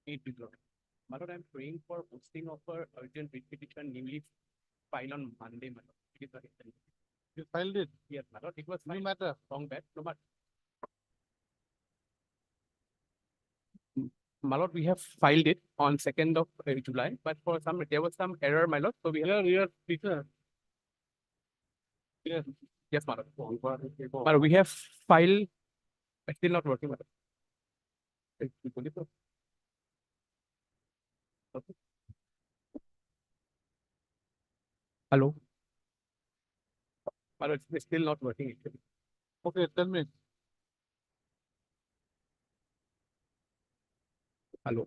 8 people. My lord, I'm praying for posting of a urgent writ petition newly filed on Monday, my lord. It is a reason. You filed it. Yes, my lord. It was New filed matter. wrong bad. No, but my lord, we have filed it on 2nd of July, but for some there was some error, my lord. So we have Here, speaker. Yes. yes, my lord. My lord, we have filed. It's still not working, my lord. Okay. Hello. My lord, it's still not working actually. Okay, tell me. Hello.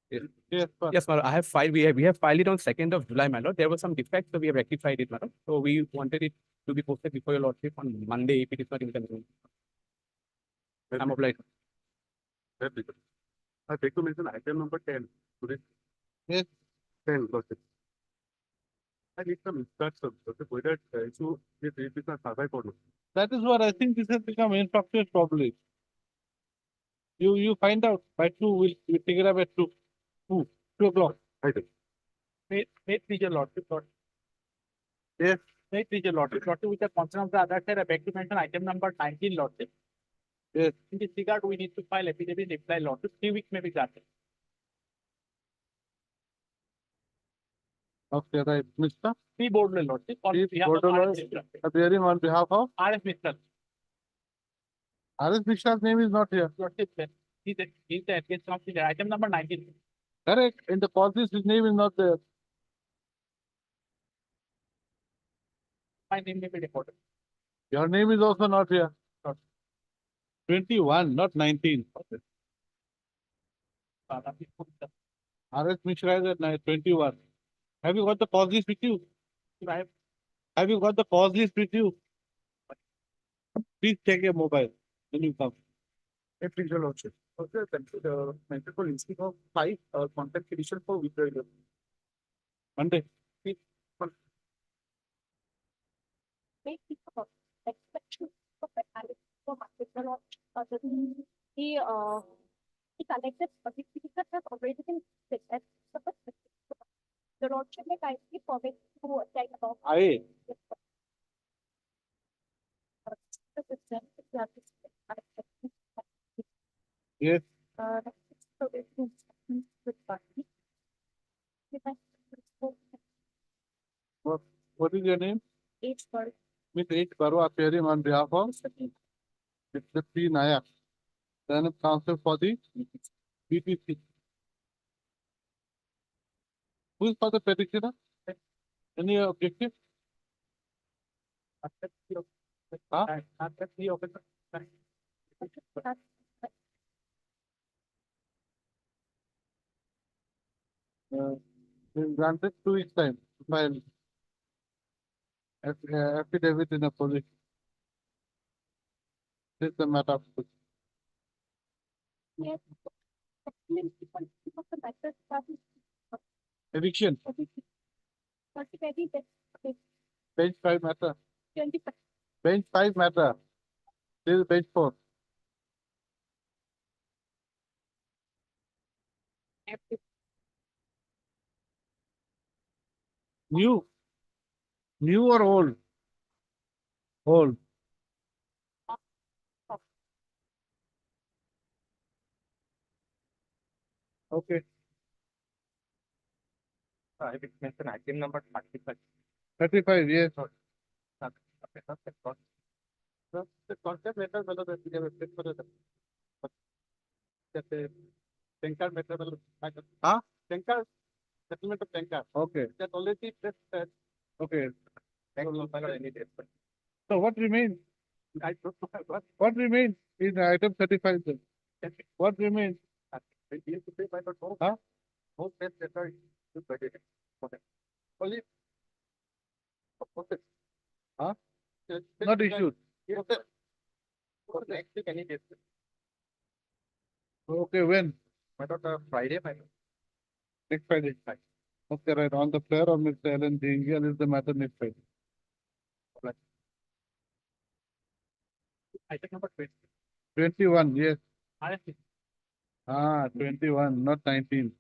Yes. Yes, sir. Yes, my lord. I have filed. We have filed it on 2nd of July, my lord. There was some defect, so we have rectified it, my lord. So we wanted it to be posted before your lordship on Monday if it is not inconvenient. I'm obliged. I beg to mention item number 10 today. Yes. 10, lordship. I need some instructions, lordship, whether issue this business survive or not. That is what I think this has become infrastructure probably. You find out by 2, we'll take it up at 2. 2 o'clock. I do. May please your lordship. Yes. May please your lordship. Lordship, with the consent of the other side, I beg to mention item number 19, lordship. Yes. In this regard, we need to file affidavit reply, lordship. 3 weeks may be granted. Okay, right. Mr. P. Bordle, lordship. P. Bordle, appearing on behalf of R.S. Mishra. R.S. Mishra's name is not here. Lordship, he's the against of the item number 19. Correct. In the policies, his name is not there. My name may be recorded. Your name is also not here. 21, not 19. Okay. R.S. Mishra is at 21. Have you got the pause list with you? Have you got the pause list with you? Please check your mobile when you come. a pleasure, lordship. Okay, the mental for listing of 5 contact edition for withdrawal. Monday. He he collected certificates has already been set at the lordship may kindly forward to check about Aye. the system. Yes. So it's instructions with party. What is your name? Each for Miss H. Barwa appearing on behalf of Mr. P. Nayak, then counsel for the BTC. Who is for the petitioner? Any objective? Huh? Granted 2 weeks time to file affidavit in a position. This is the matter. yes. Eviction. Bench 5 matter. 20%. Bench 5 matter. This is bench 4. New. New or old? Old. Okay. I will mention item number 35. 35, yes. The concept letter whether the for the Tenkar matter will Huh? Tenkar settlement of Tenkar. Okay. That already just Okay. any date. So what remains? I don't know What remains in item 35? Then? What remains? he has to pay by the Huh? no test letter to credit. Okay. Only okay. Huh? Not issued. Okay. Okay. Next week any date. Okay, when? I thought Friday. Next Friday. Okay, right. On the floor of Mr. Alan Jingle is the matter next Friday. Item number 20. 21, yes. Ah, 21, not 19.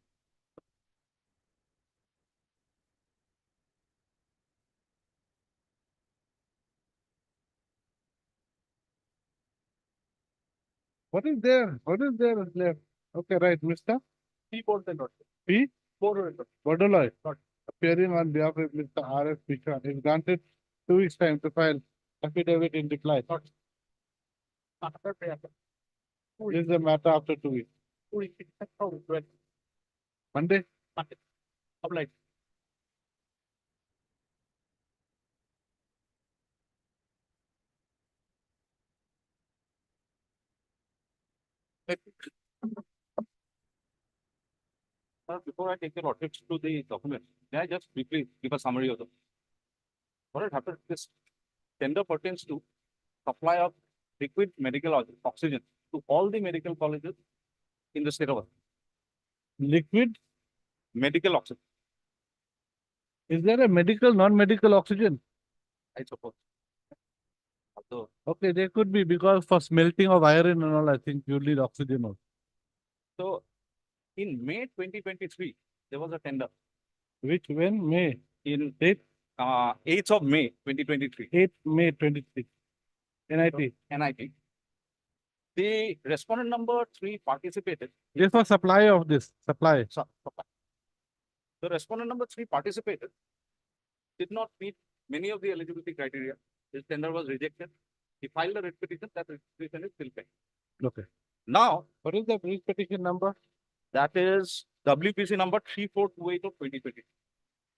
What is there? What is there left? Okay, right, Mr. P4 and P. 4 Bodoloy, Not- appearing on behalf of Mr. R.S. Mishra, is granted 2 weeks' time to file affidavit in reply. after prayer. This is the matter after 2 weeks. Monday? Applied. Before I take your lordship to the document, may I just briefly give a summary of them? What had happened, this tender pertains to supply of liquid medical oxygen to all the medical colleges in the state of Assam. Liquid? Medical oxygen, Is there a medical, non-medical oxygen? I suppose. So, Okay, there could be because for smelting of iron and all, I think you need oxygen also. so in May 2023, there was a tender Which when? May in Date? 8th of May 2023, 8 May 23. NIT. NIT. The respondent number 3 participated. This was supply of this, supply. The respondent number 3 participated, did not meet many of the eligibility criteria. His tender was rejected. He filed a writ petition. That writ petition is still pending. Okay. Now, What is the brief petition number? that is WPC number 3428 of 2020.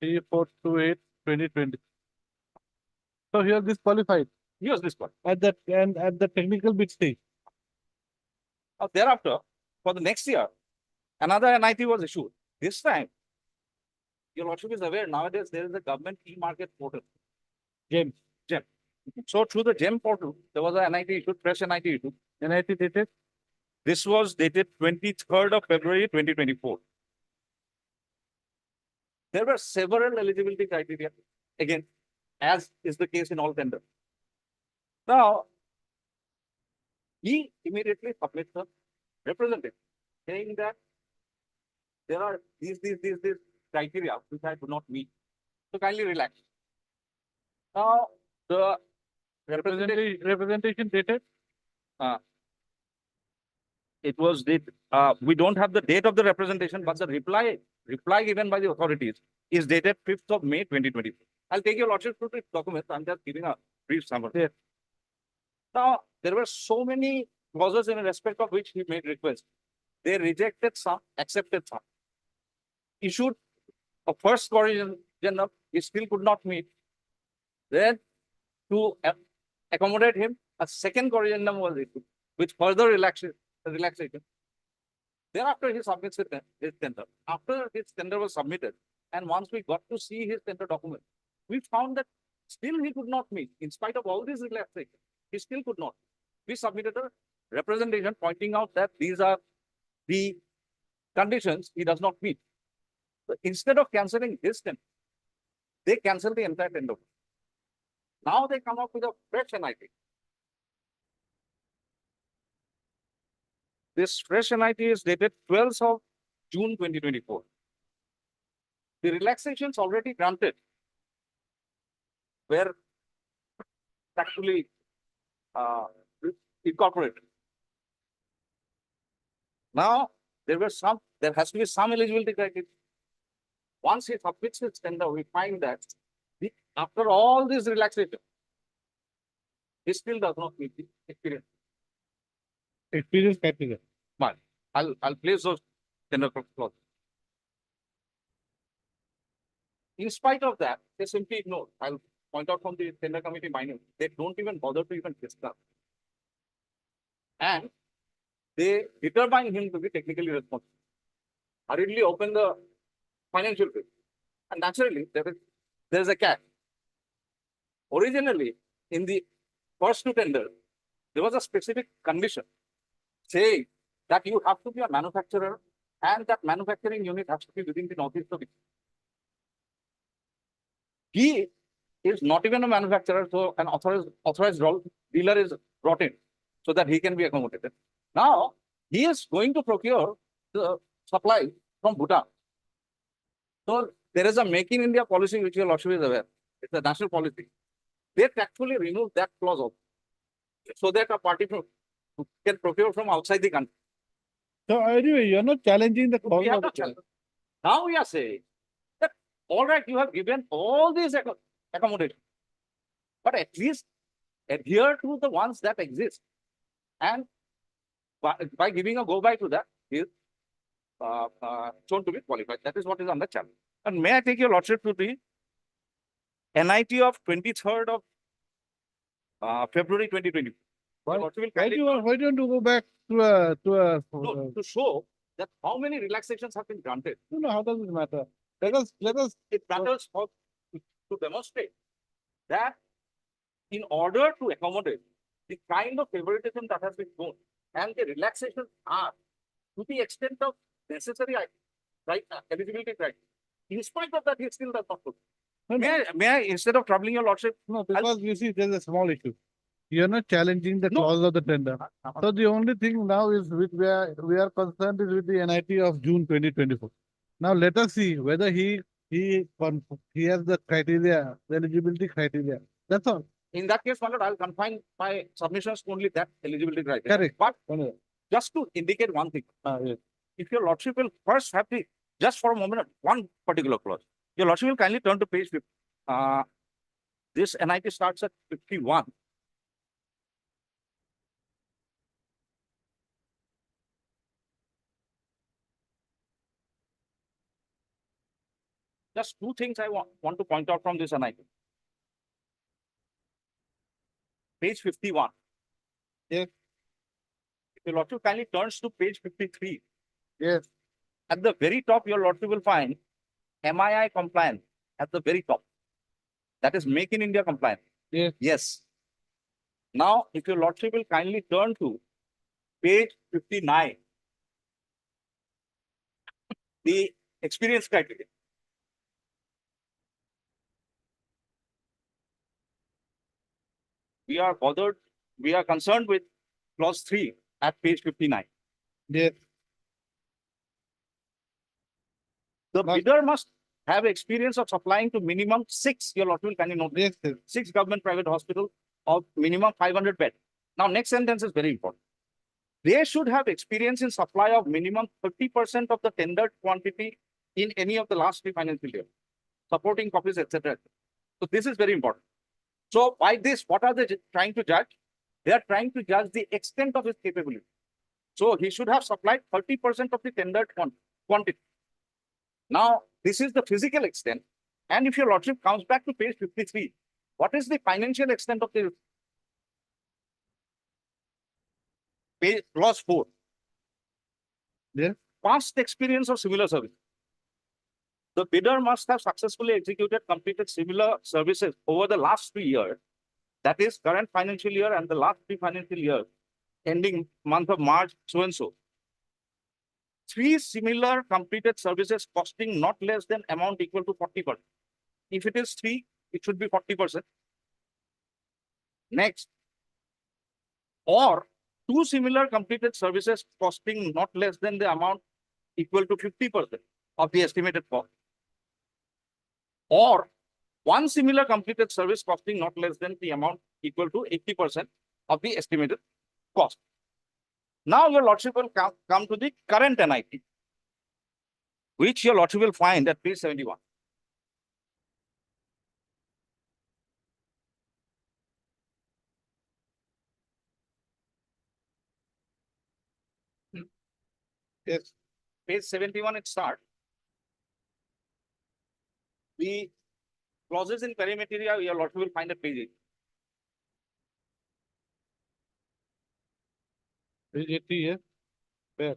3428 2020. So here this qualified Here's this one. at that and at the technical bit stage. Thereafter, for the next year, another NIT was issued. This time, your lordship is aware nowadays there is a government e-market portal. GEM. So through the GEM portal, there was a NIT issued, fresh NIT issued. NIT dated This was dated 23rd of February 2024. There were several eligibility criteria, again, as is the case in all tenders. Now, he immediately submits a representative saying that there are these criteria which I do not meet. So kindly relax. Now, the representation dated it was dated, we don't have the date of the representation, but the reply given by the authorities is dated 5th of May 2024. I'll take your lordship through the documents. I'm just giving a brief summary. Yes. Now, there were so many clauses in respect of which he made requests. They rejected some, accepted some. Issued a first corrigendum, he still could not meet. Then, to accommodate him, a second corrigendum was issued, with further relaxation. Thereafter, he submits his tender. After his tender was submitted, and once we got to see his tender document, we found that still he could not meet. In spite of all these relaxations, he still could not. We submitted a representation pointing out that these are the conditions he does not meet. So instead of cancelling his tender, they cancel the entire tender. Now they come up with a fresh NIT. This fresh NIT is dated 12th of June 2024. The relaxations already granted were actually incorporated. Now, there has to be some eligibility criteria. Once he submits his tender, we find that after all this relaxation, he still does not meet the experience. experience criteria. I'll place those tender clauses. In spite of that, they simply ignore. I'll point out from the tender committee minutes, they don't even bother to even discuss. And they determine him to be technically responsible. Hurriedly open the financial bill. And naturally, there is a catch. Originally, in the first two tenders, there was a specific condition saying that you have to be a manufacturer and that manufacturing unit has to be within the northeast of India. He is not even a manufacturer, so an authorized dealer is brought in so that he can be accommodated. Now, he is going to procure the supply from Bhutan. So there is a Make in India policy which your lordship is aware. It's a national policy. They actually remove that clause also, so that a party can procure from outside the country. So anyway, you're not challenging the We cause have of the not challenged. Now we are saying that, all right, you have given all these accommodations, but at least adhere to the ones that exist. And by giving a go by to that, he is shown to be qualified. That is what is on the challenge. And may I take your lordship to the NIT of 23rd of February 2020. Why- Lordship will Why kindly don't you go back to a no, to show that how many relaxations have been granted. no, how does it matter? Let us It matters for to demonstrate that in order to accommodate the kind of favoritism that has been shown and the relaxations are to the extent of necessary eligibility criteria. In spite of that, he still does not put. No, May I, instead of troubling your lordship, no, because you see, there's a small issue. You're not challenging the No. clause of the tender. So the only thing now is with we are concerned is with the NIT of June 2024. Now let us see whether he has the criteria, the eligibility criteria. That's all. in that case, my lord, I'll confine my submissions to only that eligibility criteria. Correct. But Yes. just to indicate one thing, Yes. if your lordship will first have the, just for a moment, one particular clause. Your lordship will kindly turn to page 50. This NIT starts at 51. Just two things I want to point out from this NIT. Page 51. Yes. If your lordship kindly turns to page 53, Yes. at the very top, your lordship will find MII compliant at the very top. That is Make in India compliant. Yes. Yes. Now, if your lordship will kindly turn to page 59, the experience criteria. We are concerned with clause 3 at page 59. Yes. The Must- bidder must have experience of supplying to minimum 6, your lordship will kindly note, Yes. Yes. 6 government private hospitals of minimum 500 beds. Now, next sentence is very important. They should have experience in supply of minimum 30% of the tendered quantity in any of the last 3 financial years, supporting copies, etc. So this is very important. So by this, what are they trying to judge? They are trying to judge the extent of his capability. So he should have supplied 30% of the tendered quantity. Now, this is the physical extent. And if your lordship comes back to page 53, what is the financial extent of the page clause 4? Yes. Past experience of similar service. The bidder must have successfully completed similar services over the last 3 years. That is current financial year and the last 3 financial years, ending month of March, so and so. 3 similar completed services costing not less than amount equal to 40%. If it is 3, it should be 40%. Next. Or 2 similar completed services costing not less than the amount equal to 50% of the estimated cost. Or 1 similar completed service costing not less than the amount equal to 80% of the estimated cost. Now your lordship will come to the current NIT, which your lordship will find at page 71. Yes. Page 71 it starts. The clauses in perimeteria your lordship will find at page 8. Page 80, yes. Where?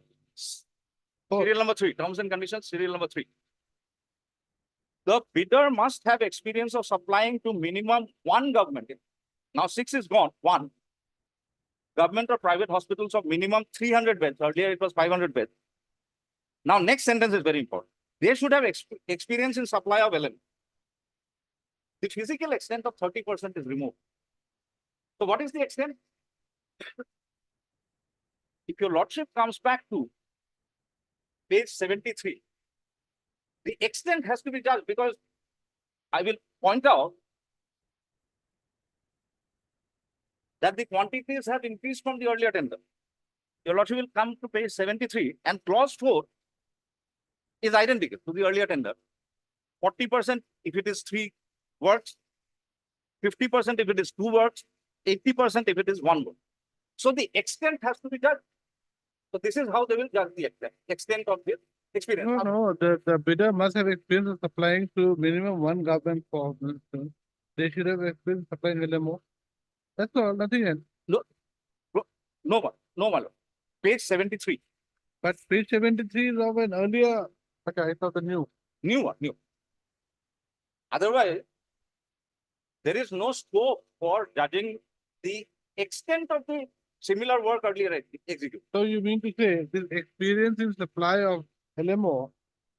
Serial number 3, terms and conditions, serial number 3. The bidder must have experience of supplying to minimum 1 government. Now 6 is gone, 1. Government or private hospitals of minimum 300 beds. Earlier it was 500 beds. Now next sentence is very important. They should have experience in supply of LM. The physical extent of 30% is removed. So what is the extent? if your lordship comes back to page 73, the extent has to be judged, because I will point out that the quantities have increased from the earlier tender. Your lordship will come to page 73, and clause 4 is identical to the earlier tender. 40% if it is 3 works, 50% if it is 2 works, 80% if it is 1 work. So the extent has to be judged. So this is how they will judge the extent of the experience. No, the bidder must have experience of supplying to minimum one government for they should have experience supplying LMO. That's all, nothing else. No one, my lord. Page 73, But page 73 is of an earlier, okay, I thought the new. new. Otherwise, there is no scope for judging the extent of the similar work earlier executed. So you mean to say this experience in supply of LMO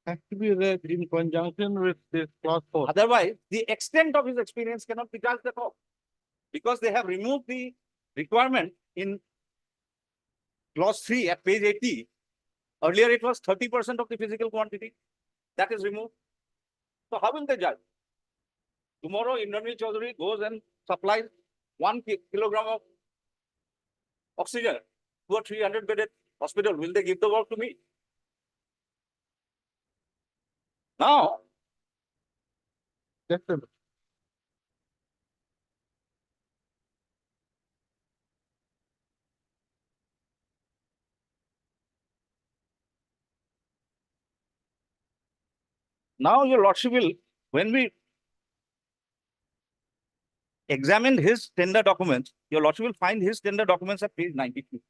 has to be read in conjunction with this clause 4? Otherwise, the extent of his experience cannot be judged at all, because they have removed the requirement in clause 3 at page 80. Earlier, it was 30% of the physical quantity. That is removed. So how will they judge? Tomorrow, Indranil Chaudhary goes and supplies 1 kilogram of oxygen to a 300-bedded hospital. Will they give the work to me? Now, That's it. now your lordship will, when we examine his tender documents, your lordship will find his tender documents at page 92.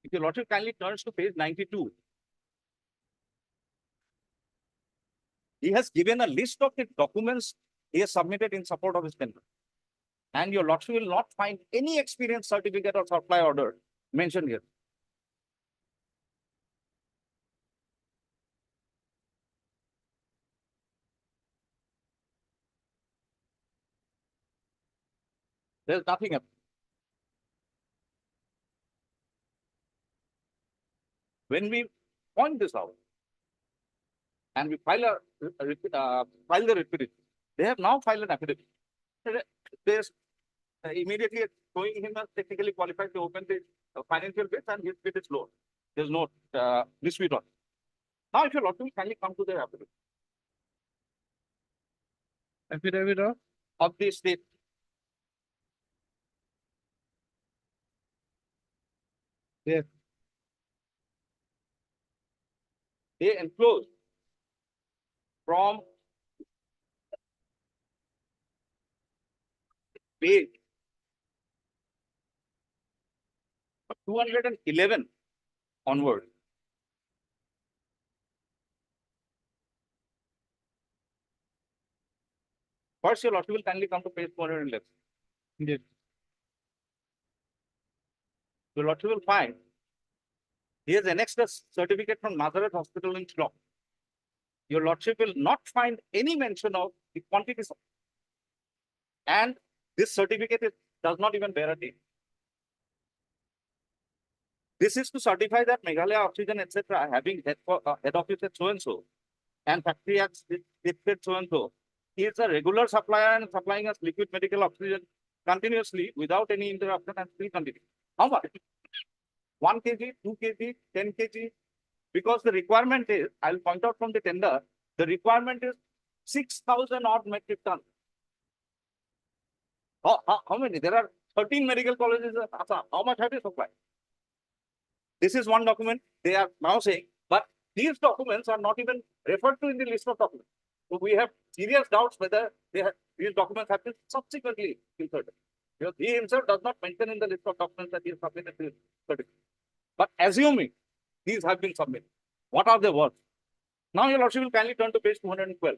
If your lordship kindly turns to page 92, he has given a list of the documents he has submitted in support of his tender. And your lordship will not find any experience certificate or supply order mentioned here. There's nothing else. When we point this out and we file file the repetition, they have now filed an affidavit. There's immediately showing him as technically qualified to open the financial bid, and his bid is low. There's no dispute on it. Now, if your lordship will kindly come to the affidavit Affidavit of the state. Yes. They enclose from page 211 onward. First, your lordship will kindly come to page 411. Yes. Your lordship will find he has annexed a certificate from Nazareth Hospital in Shillong. Your lordship will not find any mention of the quantity supply. And this certificate does not even bear a date. This is to certify that Meghalaya Oxygen, etc., having head office at so and so, and factory at so and so, he is a regular supplier and supplying us liquid medical oxygen continuously without any interruption and still continue. How much? 1 kg, 2 kg, 10 kg. Because the requirement is, I'll point out from the tender, the requirement is 6,000 odd metric tons. How many? There are 13 medical colleges in Assam. How much have you supplied? This is one document they are now saying, but these documents are not even referred to in the list of documents. So we have serious doubts whether these documents have been subsequently inserted. Because he himself does not mention in the list of documents that he has submitted this certificate. But assuming these have been submitted, what are they worth? Now your lordship will kindly turn to page 212.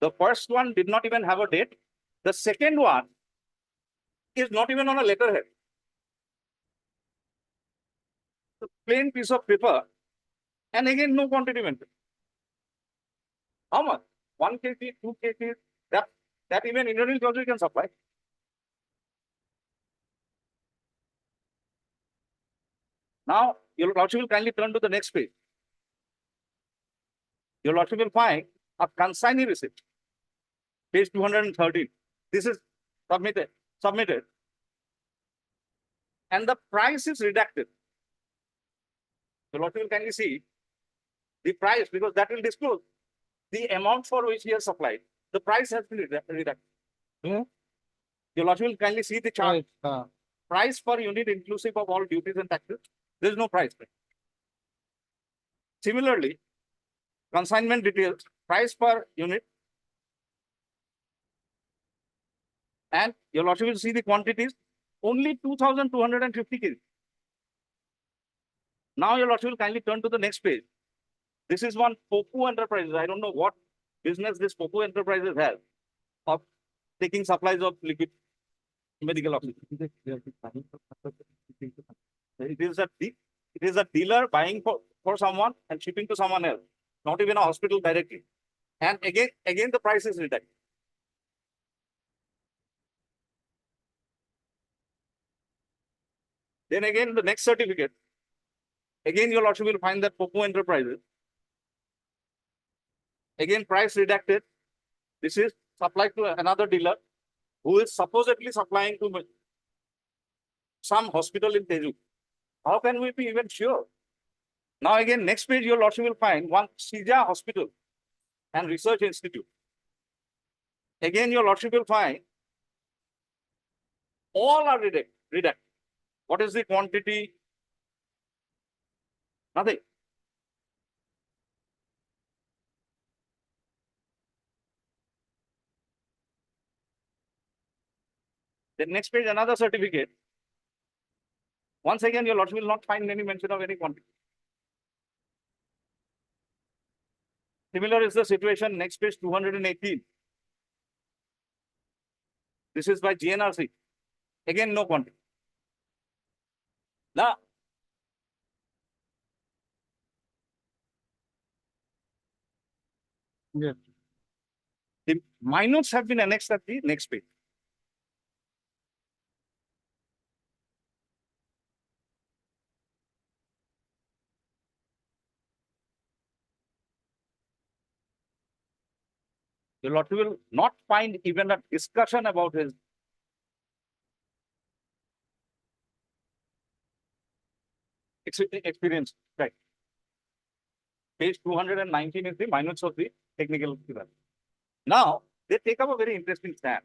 The first one did not even have a date. The second one is not even on a letterhead. The plain piece of paper And again, no quantity mentioned. How much? 1 kg, 2 kg, that even Indian also can supply. Now, your lordship will kindly turn to the next page. Your lordship will find a consignee receipt, page 213. This is submitted, and the price is redacted. Your lordship will kindly see the price, because that will disclose the amount for which he has supplied. The price has been redacted. Yeah. Your lordship will kindly see the chart. Right. Price per unit inclusive of all duties and taxes. There is no price. Similarly, consignment details, price per unit, and your lordship will see the quantities, only 2,250 kg. Now your lordship will kindly turn to the next page. This is one Poku Enterprises. I don't know what business this Poku Enterprises has of taking supplies of liquid medical oxygen. It is a dealer buying for someone and shipping to someone else, not even a hospital directly. And again the price is redacted. Then again, the next certificate, again your lordship will find that Poco Enterprises. Again, price redacted. This is supplied to another dealer who is supposedly supplying to some hospital in Tezu. How can we be even sure? Now again, next page your lordship will find one Sija Hospital and Research Institute. Again, your lordship will find all are redacted. What is the quantity? Nothing. Then next page, another certificate. Once again, your lordship will not find any mention of any quantity. Similar is the situation. Next page, 218. This is by GNRC. Again, no quantity. Now, Yes. the minutes have been annexed at the next page. Your lordship will not find even a discussion about his experience. Right. Page 219 is the minutes of the technical evaluation. Now, they take up a very interesting stand.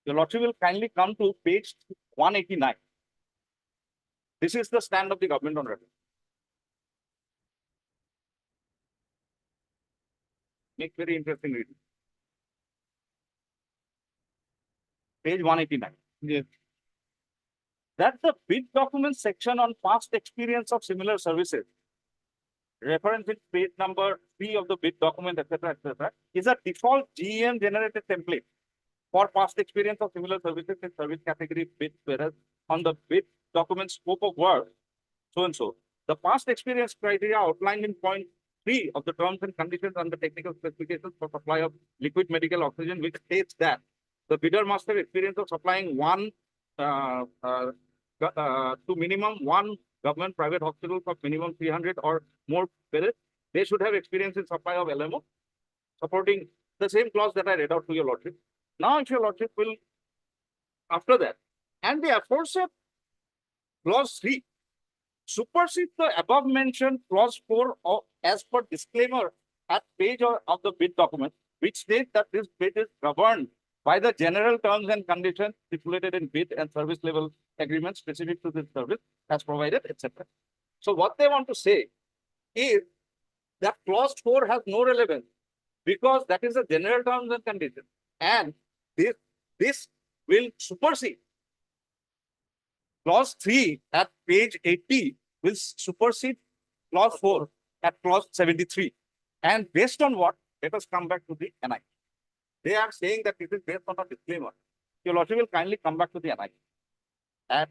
Your lordship will kindly come to page 189. This is the stand of the government on record. Make very interesting reading. Page 189. Yes. That the bid document section on past experience of similar services, reference in page number 3 of the bid document, etc., is a default GEM generated template for past experience of similar services in service category bids, whereas on the bid document scope of work, so and so, the past experience criteria outlined in point 3 of the terms and conditions and the technical specifications for supply of liquid medical oxygen, which states that the bidder must have experience of supplying to minimum one government private hospitals of minimum 300 or more beds. They should have experience in supply of LMO, supporting the same clause that I read out to your lordship. Now, if your lordship will, after that, and the aforesaid clause 3 supersedes the above mentioned clause 4 as per disclaimer at page of the bid document, which states that this bid is governed by the general terms and conditions stipulated in bid and service level agreements specific to this service as provided, etc. So what they want to say is that clause 4 has no relevance because that is the general terms and conditions, and this will supersede. Clause 3 at page 80 will supersede clause 4 at clause 73. And based on what? Let us come back to the NI. They are saying that it is based on a disclaimer. Your lordship will kindly come back to the NI. And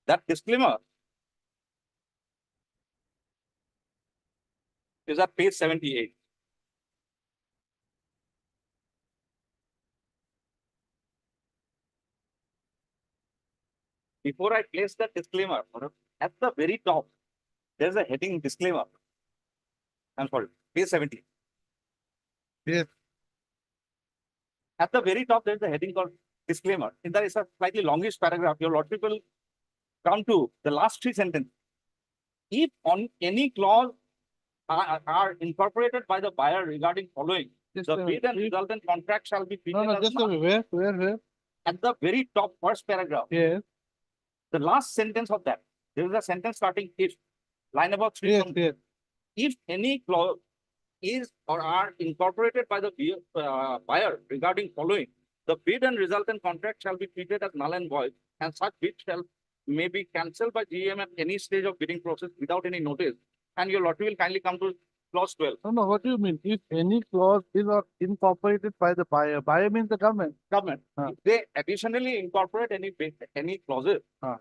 that disclaimer is at page 78. Before I place the disclaimer, at the very top, there's a heading disclaimer. I'm sorry, page 70. Yes. At the very top, there's a heading called disclaimer. In that is a slightly longish paragraph. Your lordship will come to the last three sentences. If on any clause are incorporated by the buyer regarding following, Just the a bid and minute. resultant contract shall be treated No, no, as just a not- minute. Where? at the very top first paragraph. Yes, The last sentence of that, there is a sentence starting if, line about three. yes, from- yes. If any clause is or are incorporated by the buyer regarding following, the bid and resultant contract shall be treated as null and void, and such bid shall may be cancelled by GM at any stage of bidding process without any notice. And your lottery will kindly come to clause 12. No, what do you mean? If any clause is or incorporated by the buyer means the government. Government, Huh. if they additionally incorporate any clauses, Huh.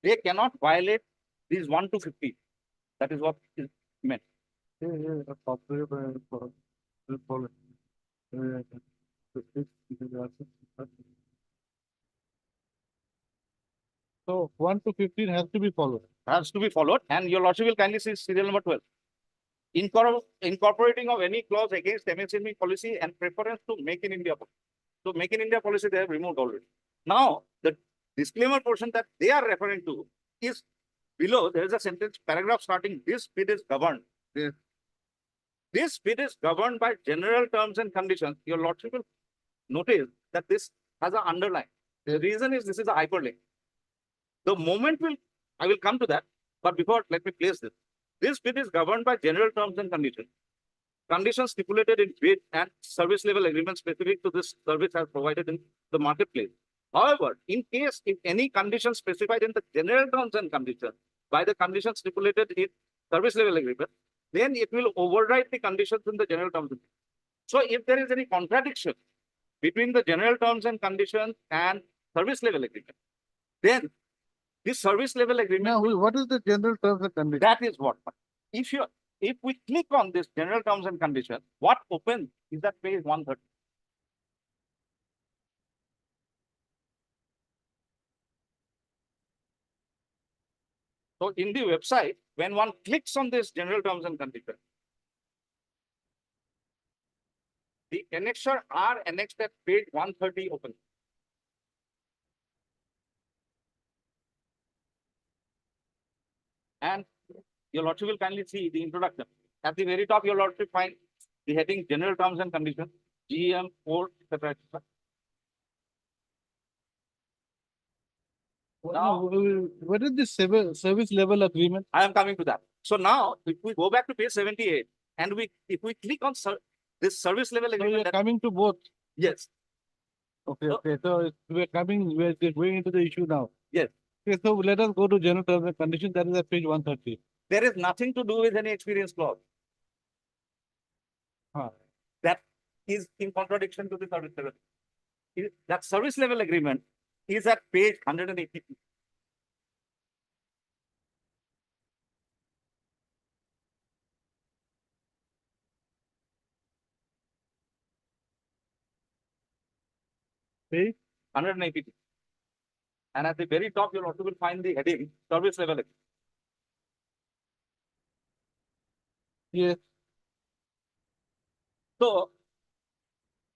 they cannot violate these 1 to 50. That is what is meant. Yeah, incorporated by the clause. Will follow. Yeah. So 1 to 15 has to be followed. Has to be followed, and your lordship will kindly see serial number 12. Incorporating of any clause against MSME policy and preference to Make in India policy. So Make in India policy they have removed already. Now, the disclaimer portion that they are referring to is below. There is a sentence paragraph starting, this bid is governed. Yes. This bid is governed by general terms and conditions. Your lordship will notice that this has an underline. The Yes. reason is this is a hyperlink. The moment I will come to that, but before, let me place this. This bid is governed by general terms and conditions. Conditions stipulated in bid and service level agreement specific to this service as provided in the marketplace. However, in case if any condition specified in the general terms and conditions by the conditions stipulated in service level agreement, then it will override the conditions in the general terms. So if there is any contradiction between the general terms and conditions and service level agreement, then this service level agreement, Now, what is the general terms and conditions? that is what. If we click on this general terms and conditions, what opens is that page 130. So in the website, when one clicks on this general terms and conditions, the annexure are annexed at page 130 open. And your lordship will kindly see the introduction. At the very top, your lordship find the heading general terms and conditions, GM, port, etc. etc. Now- What is this service level agreement? I am coming to that. So now, if we go back to page 78 and if we click on this service level So we agreement, are coming to both. yes, Okay, So- okay. So we're going into the issue now. Yes. Okay, so let us go to general terms and conditions. That is at page 130. there is nothing to do with any experience clause. Huh. That is in contradiction to the service level. That service level agreement is at page 182. Page 182. And at the very top, you'll also will find the heading service level agreement. Yes. So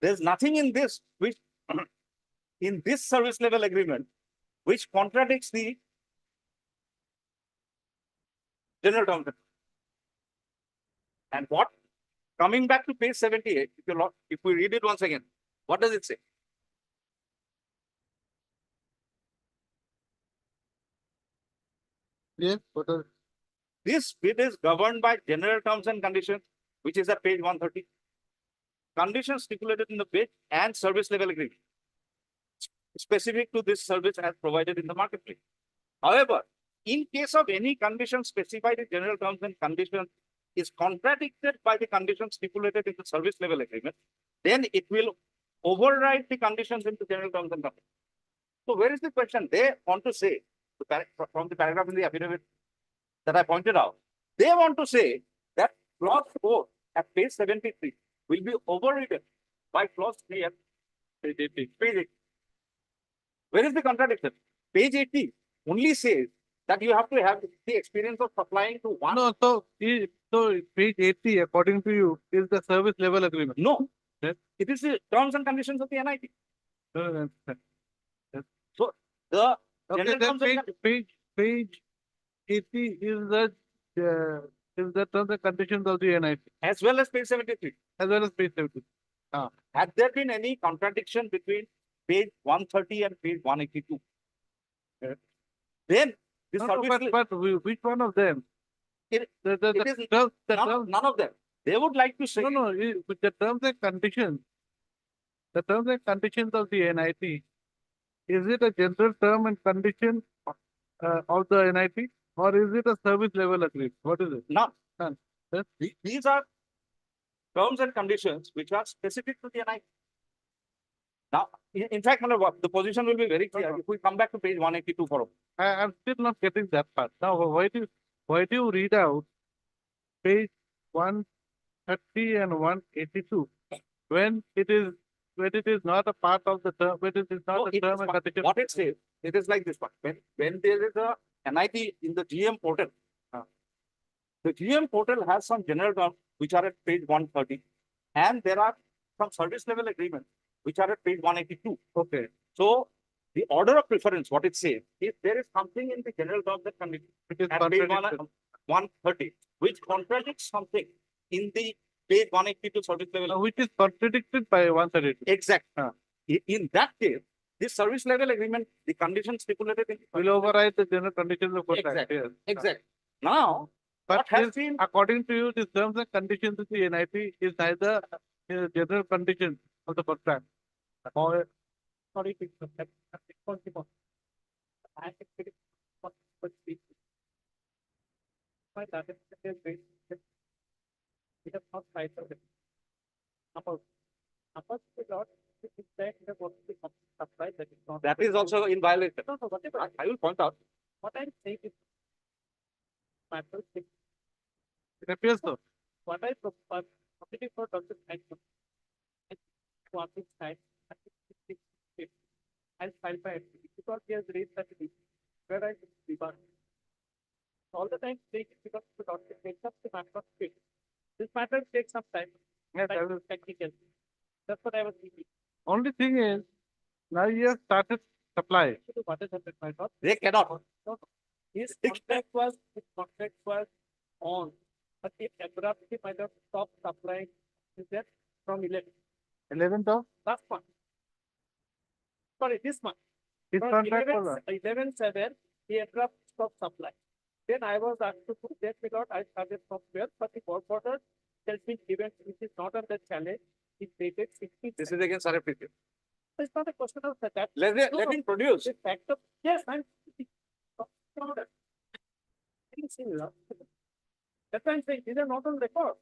there's nothing in this which in this service level agreement which contradicts the general terms. And what coming back to page 78, if we read it once again, what does it say? Yes. What are This bid is governed by general terms and conditions, which is at page 130. Conditions stipulated in the bid and service level agreement specific to this service as provided in the marketplace. However, in case of any condition specified in general terms and conditions is contradicted by the conditions stipulated in the service level agreement, then it will override the conditions in the general terms and conditions. So where is the question? They want to say, from the paragraph in the affidavit that I pointed out, they want to say that clause 4 at page 73 will be overridden by clause 3 at page 80. Page 80. Where is the contradiction? Page 80 only says that you have to have the experience of supplying to one. No, so page 80, according to you, is the service level agreement. No, Yes. it is the terms and conditions of the NIT. No, no, no. So the Okay, general then terms and page 80 is the terms and conditions of the NIT, as well as page 73. as well as page 70. Had there been any contradiction between page 130 and page 182? Then the No, no, service, which one of them? It- The it is terms, the none, terms, none of them. They would like to say, no, no, with the terms and conditions, the terms and conditions of the NIT, is it a general term and condition of the NIT, or is it a service level agreement? What is it? none. None. Yes. These are terms and conditions which are specific to the NIT. Now, in fact, Manoj, the position will be very clear if we come back to page 182 for a I'm still not getting that part. Now, why do you read out page 130 and 182 when it is not a part of the term, when it is No, not a it term is and what- condition? What it says, it is like this one. When there is a NIT in the GM portal, the GM portal has some general terms which are at page 130, and there are some service level agreements which are at page 182. Okay, So the order of preference, what it says, if there is something in the general terms and conditions it is at page contradicted. 130, which contradicts something in the page 182 service level. Which is contradicted by 132. Exact. Ah. In that case, this service level agreement, the conditions stipulated in. Will override the general conditions of contract. Exactly. Yes. Exact. Now, But what has this, been, according to you, the terms and conditions of the NIT is neither a general condition of the contract or sorry, responsible. I think my data is very, we have not tried to get. About the lot, it is that the what the supply that is not. That is also in violation. No, no, whatever. I will point out. What I'm saying is. Matter six, it appears so. what I propose, committee for Dr. Saxon. To this time, I'll file by activity because he has raised that issue. Where I debug. All the time, take it because the doctor takes up the matter of fit. This matter takes some time. Yes, I will. Technical. That's what I was thinking. Only thing is, now you have started supply. What is happened, my God? They cannot. No. His contract was on, but he abruptly might have stopped supplying. Is that from 11 11th of last month? Sorry, this month. his From contract 11 was. 11/7, he abruptly stopped supply. Then I was asked to put that without I started from 12, but the work order tells me given which is not on the challenge, it dated 16. This is against RFP. It's not a question of that. Let him produce. The fact of, yes, I'm. That's why I'm saying these are not on record.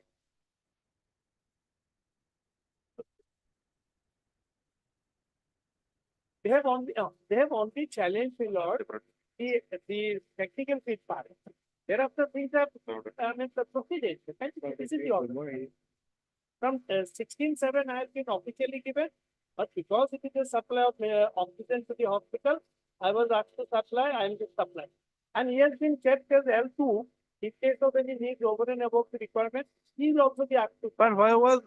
They have only challenged the Lord, the technical feedback. Thereafter, these are, the procedures. This is the order. From 16/7, I have been officially given, but because it is a supply of oxygen to the hospital, I was asked to supply, I am to supply. And he has been kept as L2, in case of any needs over and above the requirement, he will also be asked to But why was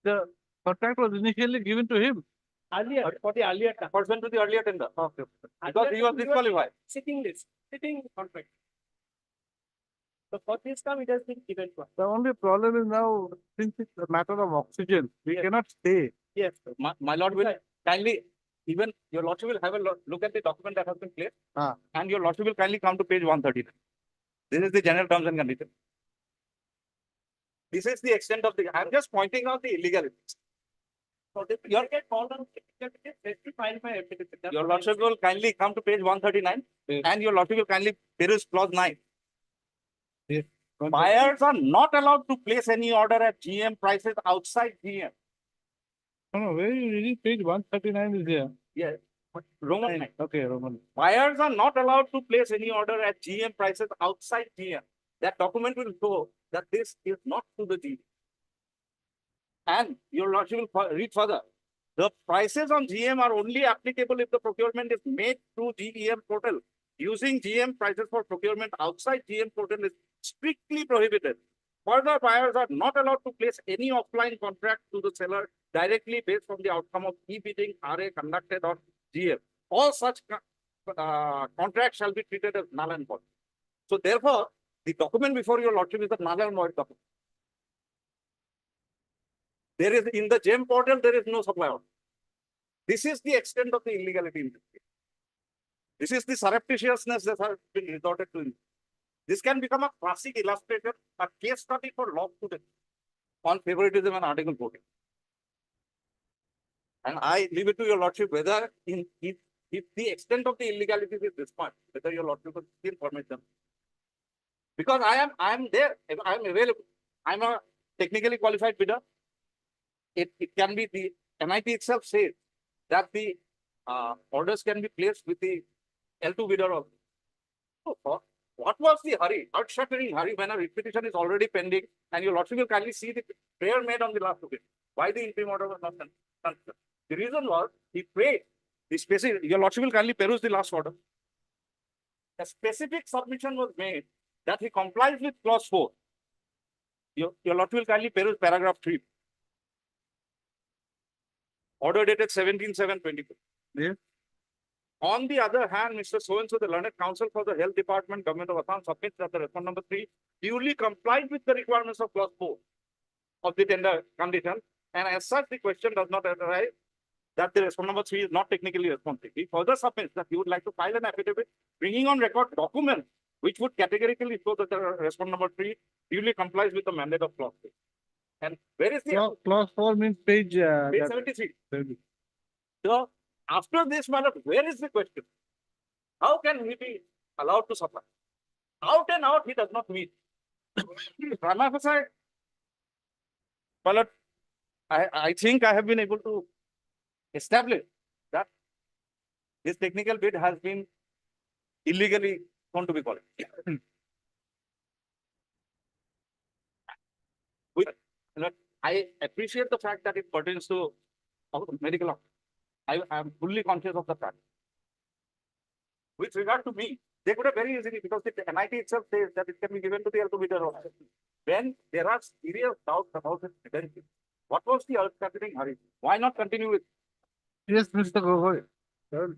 the contract was initially given to him? earlier, for the earlier time. Pursuant to the earlier tender. Okay. Because he was disqualified. Sitting list, sitting contract. So for this time, it has been given to us. The only problem is now, since it's a matter of oxygen, we Yes. cannot stay. Yes. My lord will kindly, even your lordship will have a look at the document that has been placed. Ah. And your lordship will kindly come to page 139. This is the general terms and conditions. This is the extent of the, I'm just pointing out the illegalities. So this, your get called on, file my affidavit. Your lordship will kindly come to page 139 Yes. and your lordship will kindly peruse clause 9. Yes. Buyers are not allowed to place any order at GM prices outside GM. No, where are you reading? Page 139 is here. Yes. Roman 9. Okay, Roman. Buyers are not allowed to place any order at GM prices outside GM. that document will show that this is not to the GM. And your lordship will read further. The prices on GM are only applicable if the procurement is made through GEM portal. Using GM prices for procurement outside GM portal is strictly prohibited. Further, buyers are not allowed to place any offline contract to the seller directly based on the outcome of e-bidding RA conducted on GM. All such contracts shall be treated as null and void. So therefore, the document before your lordship is a null and void document. There is in the GEM portal, there is no supply order. This is the extent of the illegality in this case. This is the surreptitiousness that has been resorted to. This can become a classic illustration, a case study for law students on favoritism and Article 14. And I leave it to your lordship whether if the extent of the illegality is this much, whether your lordship will still permit them. Because I am there, I am available. I'm a technically qualified bidder. It can be the NIT itself says that the orders can be placed with the L2 bidder also. So, what was the hurry, earth-shattering hurry when a repetition is already pending and your lordship will kindly see the prayer made on the last occasion? Why the interim order was not considered? The reason was he prayed. The specific, your lordship will kindly peruse the last order. A specific submission was made that he complies with clause 4. Your lordship will kindly peruse paragraph 3. Order dated 17/7/24. Yeah. On the other hand, Mr. So-and-so, the learned counsel for the Health Department, Government of Assam, submits that the response number 3 duly complied with the requirements of clause 4 of the tender condition, and as such, the question does not arise that the response number 3 is not technically responsive. He further submits that he would like to file an affidavit bringing on record documents which would categorically show that the response number 3 duly complies with the mandate of clause 3. And where is the Clause 4 means page. page 73? So after this matter, where is the question? How can he be allowed to supply? Out and out, he does not meet. Prima facie, but I think I have been able to establish that this technical bid has been illegally found to be qualified. I appreciate the fact that it pertains to medical law. I am fully conscious of the fact. With regard to me, they could have very easily, because the NIT itself says that it can be given to the L2 bidder also. When there are serious doubts about its credentials, what was the earth-shattering hurry? Why not continue with? Yes, Mr. Gogoi. Sir,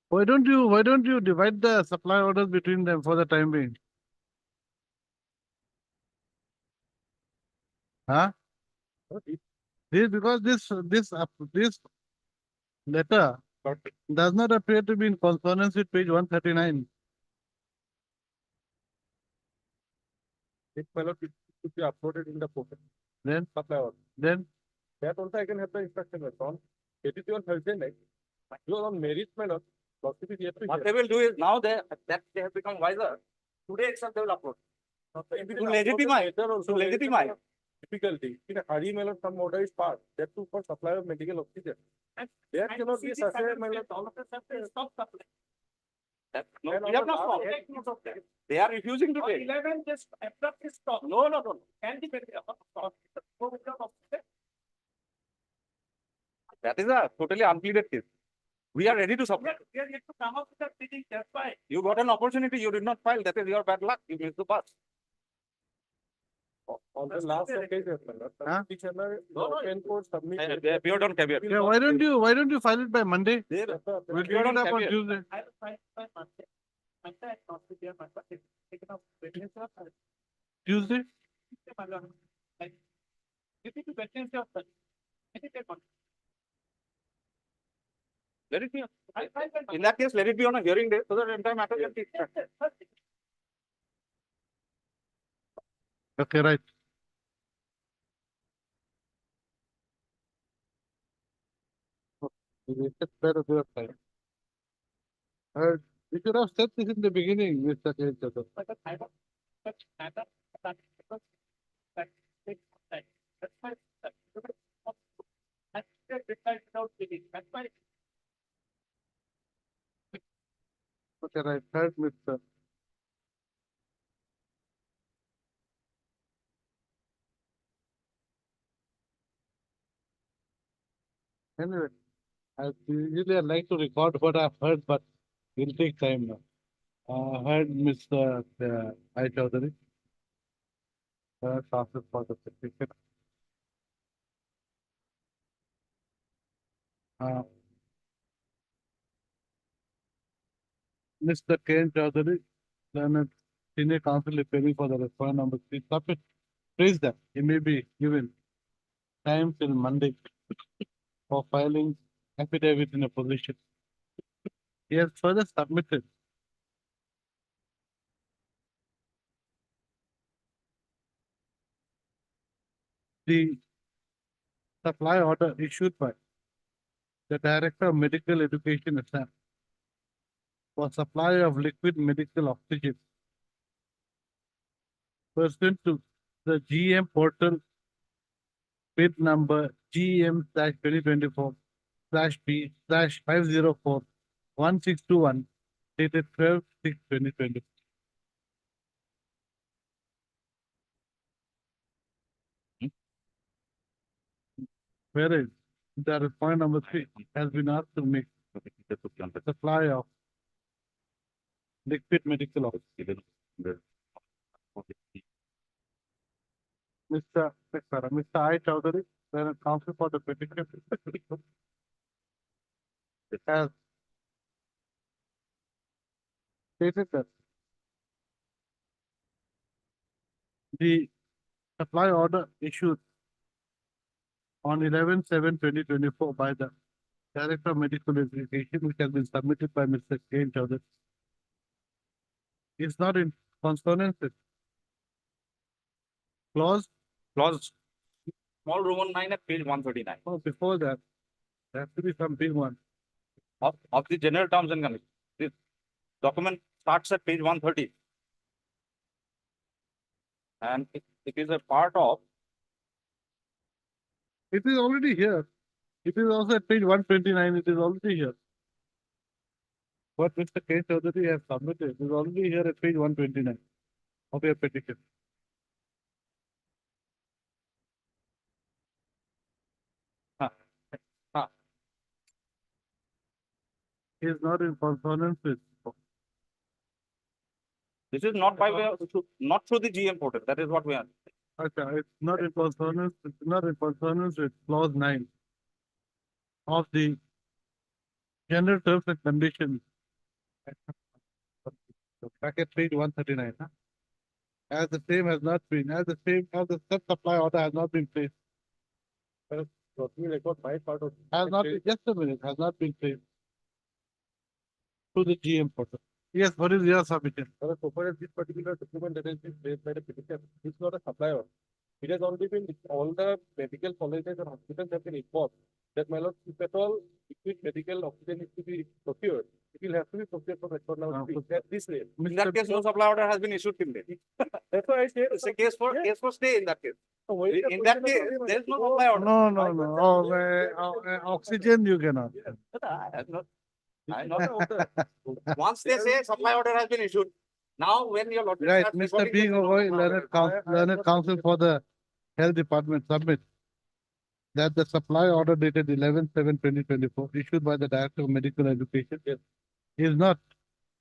Why don't you divide the supply orders between them for the time being? Huh? Because this letter does not appear to be in consonance with page 139. It should be uploaded in the portal. Then Supply order. then That also I can have the instruction on. It is on Thursday night. You are on merit manner. Possibly we have to What hear. they will do is now that they have become wiser. Today itself they will upload. If it is To uploaded legitimize, later also, to there is legitimize. a difficulty. In a hurry manner, some order is passed. That too for supply of medical oxygen. There cannot be such a manner. No, And we have on not the stopped. They are refusing to take. 11 just abruptly stop. No. And the That is a totally unpleaded case. We are ready to supply. we are yet to come up with that bidding, that's why. You got an opportunity, you did not file. That is your bad luck. You missed the bus. On the last occasion, Huh? petitioner, No, no. open court submit. They appeared on caveat. yeah, why don't you file it by Monday? They We'll appeared take on it up on caveat. Tuesday. I will find by Monday. Monday I not be there, but it's taken up. Wednesday or Tuesday? Thursday, my lord. Like, you need to Wednesday or Thursday. Anytime on. Let it be. I'll find by Monday. In that case, let it be on a hearing day so that entire matter can be. Yes, yes, Thursday. Okay, right. We should have said this in the beginning, Mr. Jayachadha. But the time of such matter, that because that takes time. That's why. And they decide without bidding. That's why. Okay, right. Third, Mr. Anyway, usually I like to record what I've heard, but it'll take time now. I heard Mr. I. Chaudhary, transfer for the certificate. Uh, Mr. K. Chaudhary, Learned Senior Counsel appearing for the referral number 3. Submit. Praise that. He may be given time till Monday for filing affidavit in opposition. He has further submitted the supply order issued by the Director of Medical Education Assam for supply of liquid medical oxygen pursuant to the GM portal bid number GM-2024/B/504-1621 dated 12/6/2020. Whereas that is point number 3 has been asked to make the supply of liquid medical oxygen. Mr. I. Chaudhary, the counsel for the petition has stated that the supply order issued on 11/7/2024 by the Director of Medical Education, which has been submitted by Mr. K. Chaudhary, is not in consonance with clause. Clause small Roman 9 at page 139 Oh, before that, there has to be some big one. of the general terms and conditions. This document starts at page 130. And it is a part of, It is already here. It is also at page 129. It is already here. What Mr. K. Chaudhary has submitted is already here at page 129 of your petition. Is not in consonance with. this is not by way of, not through the GM portal. That is what we are. Okay, it's not in consonance. It's not in consonance with clause 9 of the general terms and conditions. Back at page 139. As the same has not been, as the said supply order has not been placed. Document record my part of. Has not been, just a minute, has not been placed to the GM portal. Yes, what is your submission? So far as this particular document that has been placed by the petition, it's not a supply order. It has already been, all the medical colleges and hospitals have been informed that my lord, if at all liquid medical oxygen is to be procured, it will have to be procured from record now at this rate. In that case, no supply order has been issued till date. That's why I said. It's a case for stay in that case. So why is the In that question case, of there is no Oh, supply order. No. Oxygen you cannot. I know. Once they say supply order has been issued, now when your lottery Right, starts Mr. recording, B. there is no Gogoi, supply order. learned counsel for the health department submit that the supply order dated 11/7/2024 issued by the Director of Medical Education is not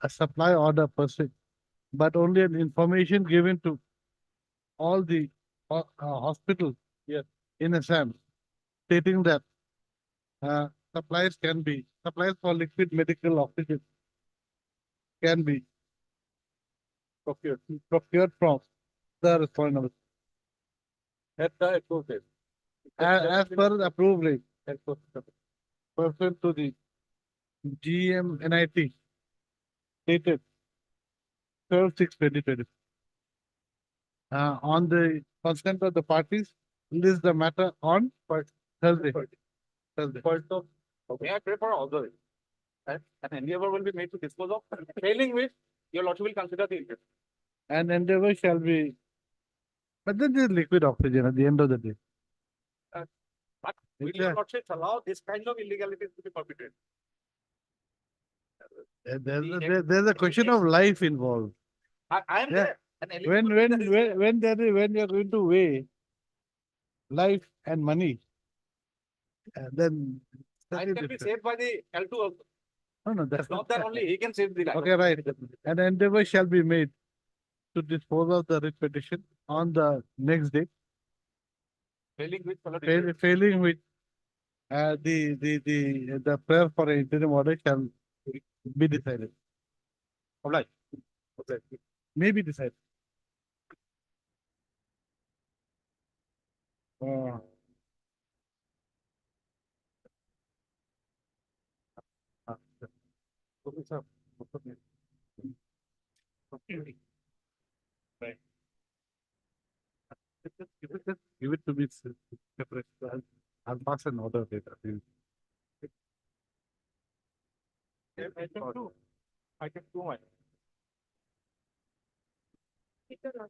a supply order per se, but only an information given to all the hospitals in Assam, stating that supplies for liquid medical oxygen can be procured from the respondent At the approved date. as per the approved rate pursuant to the GMNIT dated 12/6/2020. On the consent of the parties, list the matter on Thursday. First of, May I pray for all the an endeavor will be made to dispose of, failing which your lordship will consider the interest. And endeavor shall be, but then there's liquid oxygen at the end of the day. But will It's your a- lordship allow this kind of illegalities to be perpetrated? There's a question of life involved. I am Yeah. there. An eligible When bidder is there. when you're going to weigh life and money, then. I can be saved by the L2 also. No, no, that's It's not that only he can save the life. Okay, right. An endeavor shall be made to dispose of the writ petition on the next day, Failing which fellow failing which the prayer for an interim order shall be decided. Obliged. May be decided. Uh, Okay, sir. Right. Give it to me separate. I'll pass an order later. Item 2, my. Peter Lodge.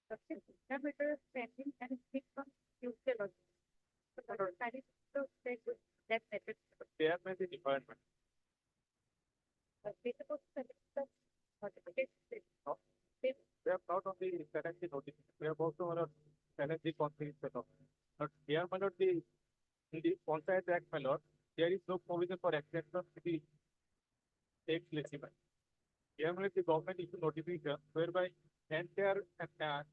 Subject matter pending and speak from Tuesday Lodge. So that is to say good that method. There may be department. We supposed to select the certificate. We have not only challenged the notification, we have also challenged the conflict setup. But here, my lord, in the Panchayat Act, my lord, there is no provision for extension of the state flexible. Here, my lord, the government issued notification whereby entire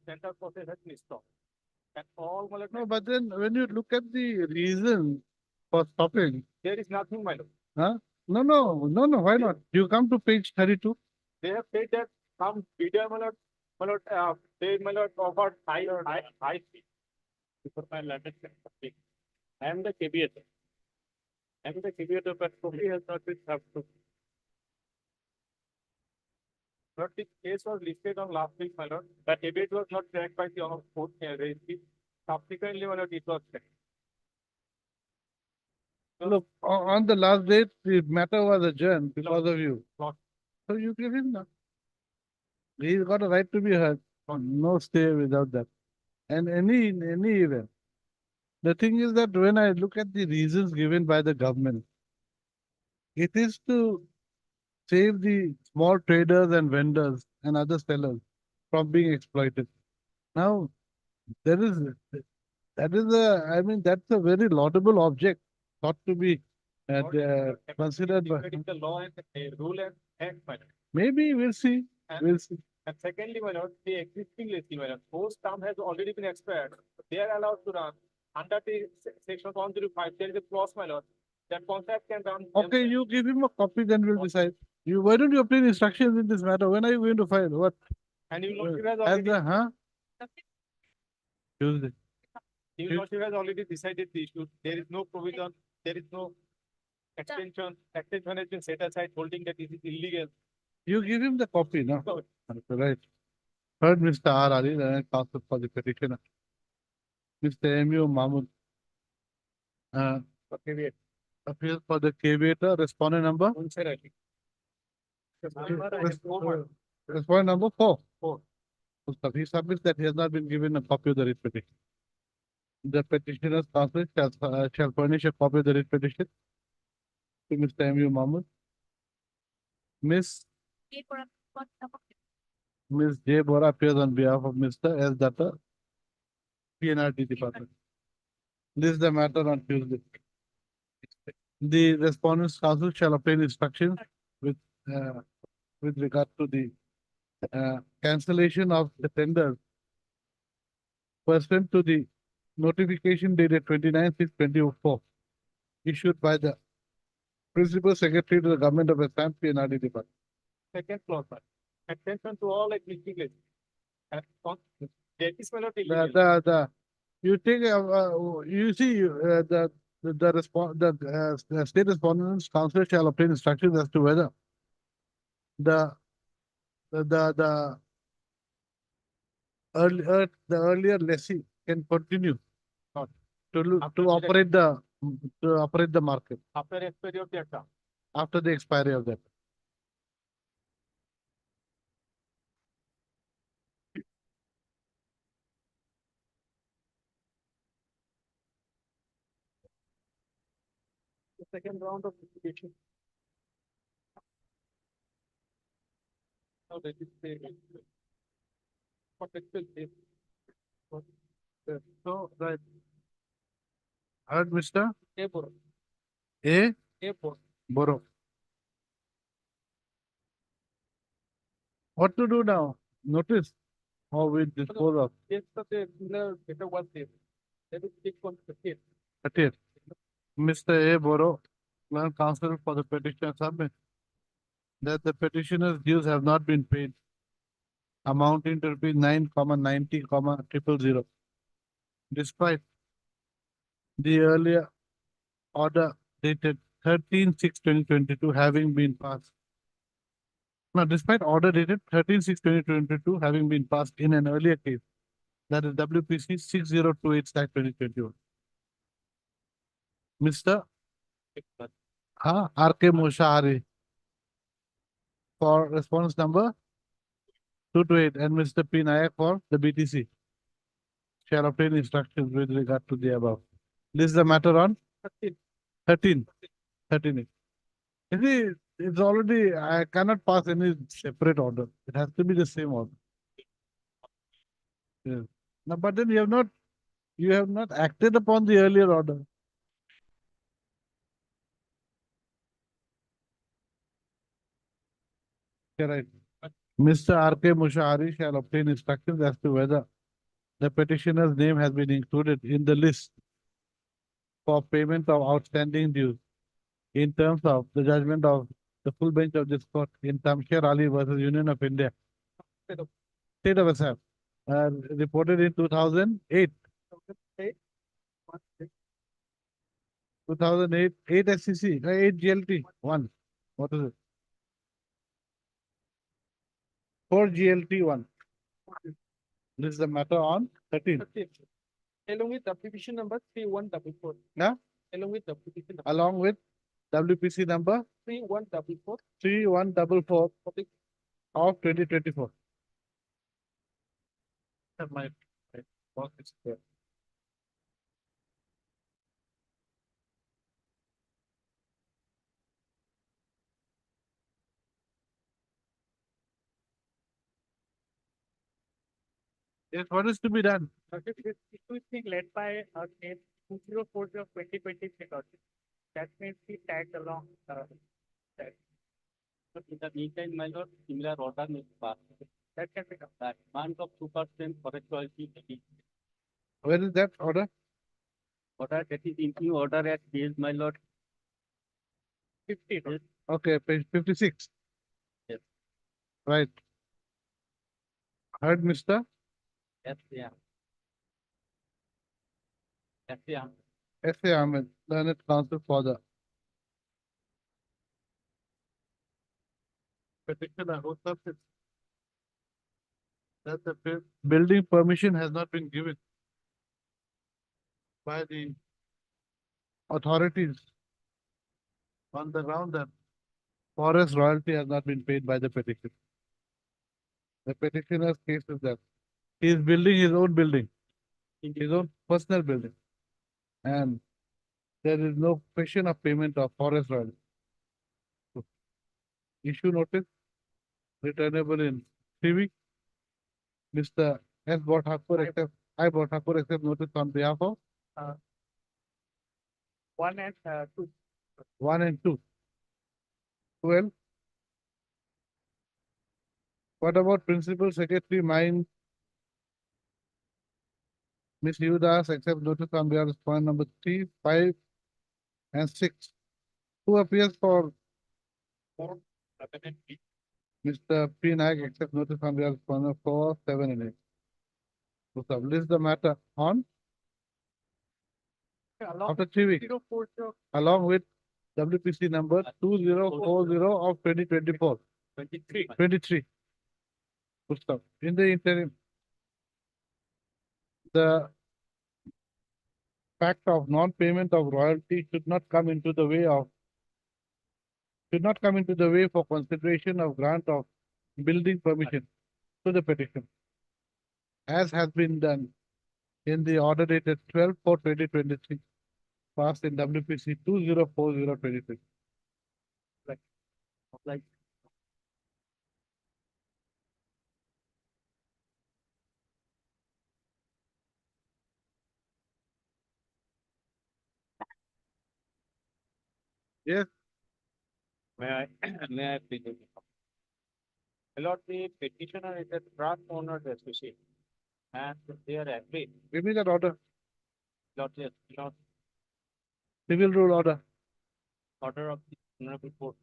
center process has been stopped. And all, my lord, No, but then when you look at the reason for stopping, there is nothing, my lord. huh? No, why not? You come to page 32. They have said that some bidder, my lord, they, my lord, offered high fee. Before my letter, I am the KBA. I am the KBA, but Kofi has not been served to. But the case was listed on last week, my lord. The debate was not tracked by the court registry. Subsequently, my lord, it was tracked. Look, on the last date, the matter was adjourned because of you. Lot. So you give him that. He's got a right to be heard. No stay without that. And in any event, the thing is that when I look at the reasons given by the government, it is to save the small traders and vendors and other sellers from being exploited. Now, there is I mean, that's a very laudable object, not to be considered by. The law and the rule and act, my lord. Maybe we'll see. We'll see. And secondly, my lord, the existing lessee, my lord, whose term has already been expired, they are allowed to run under the section 105. There is a clause, my lord, that contract can run. Okay, you give him a copy, then we'll decide. Why don't you obtain instructions in this matter? When are you going to file? What? And you know, has As already, Tuesday. you know, has already decided the issue. There is no provision, there is no extension has been set aside holding that it is illegal. You give him the copy, no? No. Right. Heard Mr. R. Ali, the counsel for the petitioner. Mr. M.U. Mahmood. Okay, Appeals for the caveator, respondent number? Respondent number 4. He submits that he has not been given a copy of the writ petition. The petitioner's counsel shall furnish a copy of the writ petition to Mr. M.U. Mahmood. Miss J. Bora appears on behalf of Mr. S. Datta, PNRD Department. This is the matter on Tuesday. The respondent's counsel shall obtain instructions with regard to the cancellation of the tender pursuant to the notification dated 29/6/2004 issued by the Principal Secretary to the Government of Assam, PNRD Department. Second clause, sir. Extension to all existing lists. And that is not illegal. You take you see the state respondent's counsel shall obtain instructions as to whether the earlier lessee can continue to operate the market After expiry of their term. after the expiry of that. The second round of litigation. Now let it say. What it will say. So, right. Alright, Mr. A Boro. A. A Boro. Boro. What to do now? Notice how we dispose of Yes, sir, the data was there. Let us click on the case. 30th. Mr. A. Boro, land counsel for the petition submit that the petitioner's dues have not been paid, amounting to rupees 9,90,000, despite the earlier order dated 13/6/2022 having been passed. Now, despite order dated 13/6/2022 having been passed in an earlier case, that is WPC 6028/2021. Mr. R.K. Moshahari for response number 228 and Mr. P. Nayak for the BTC shall obtain instructions with regard to the above. This is the matter on 13. 13. You see, it's already, I cannot pass any separate order. It has to be the same order. Yes. Now, but then you have not acted upon the earlier order. Okay, right. Mr. R.K. Mushahari shall obtain instructions as to whether the petitioner's name has been included in the list for payment of outstanding dues in terms of the judgment of the full bench of this court in Tamsher Ali versus Union of India, State of Assam, reported in 2008. 2008, 8 SCC, 8 GLT, 1. What is it? 4 GLT, 1. This is the matter on 13. Along with application number 3144. Yeah? Along with application number Along with WPC number 3144. 3144 of 2024. My box is there. Yes, what is to be done? Okay, this is being led by a case 2040/2023. That means he tagged along that. But in the meantime, my lord, similar order may pass. That can be done. That amount of 2% forest royalty Where is that order? order that is in new order at page, my lord. 50. Yes. Okay, page 56. Yes. Right. Heard, Mr. Yes, yeah. Yes, yeah. S.A. Ahmed, learned counsel for the petitioner who submits that the building permission has not been given by the authorities on the ground that forest royalty has not been paid by the petitioner. The petitioner's case is that he is building his own building, his own personal building, and there is no question of payment of forest royalty. Issue notice returnable in 3 weeks. Mr. S. Bhattakur accept notice on behalf of 1 and 2. 1 and 2. 12. What about Principal Secretary Mine? Ms. Yudas accept notice on behalf of point number 3, 5, and 6. Who appears for Mr. P. Naik accept notice on behalf of point number 4, 7, and 8. So, list the matter on Along after 3 weeks, 040. along with WPC number 2040 of 2024. 23. 23. Good stuff. In the interim, the fact of non-payment of royalty should not come into the way for consideration of grant of building permission to the petition, as has been done in the order dated 12/4/2023, passed in WPC 2040/23. Like, Yes, May I, may I please? My lord, the petitioner is a trust owner association and they are agreed. give me that order, Lord, yes, Lord, civil rule order. order of the honorable court.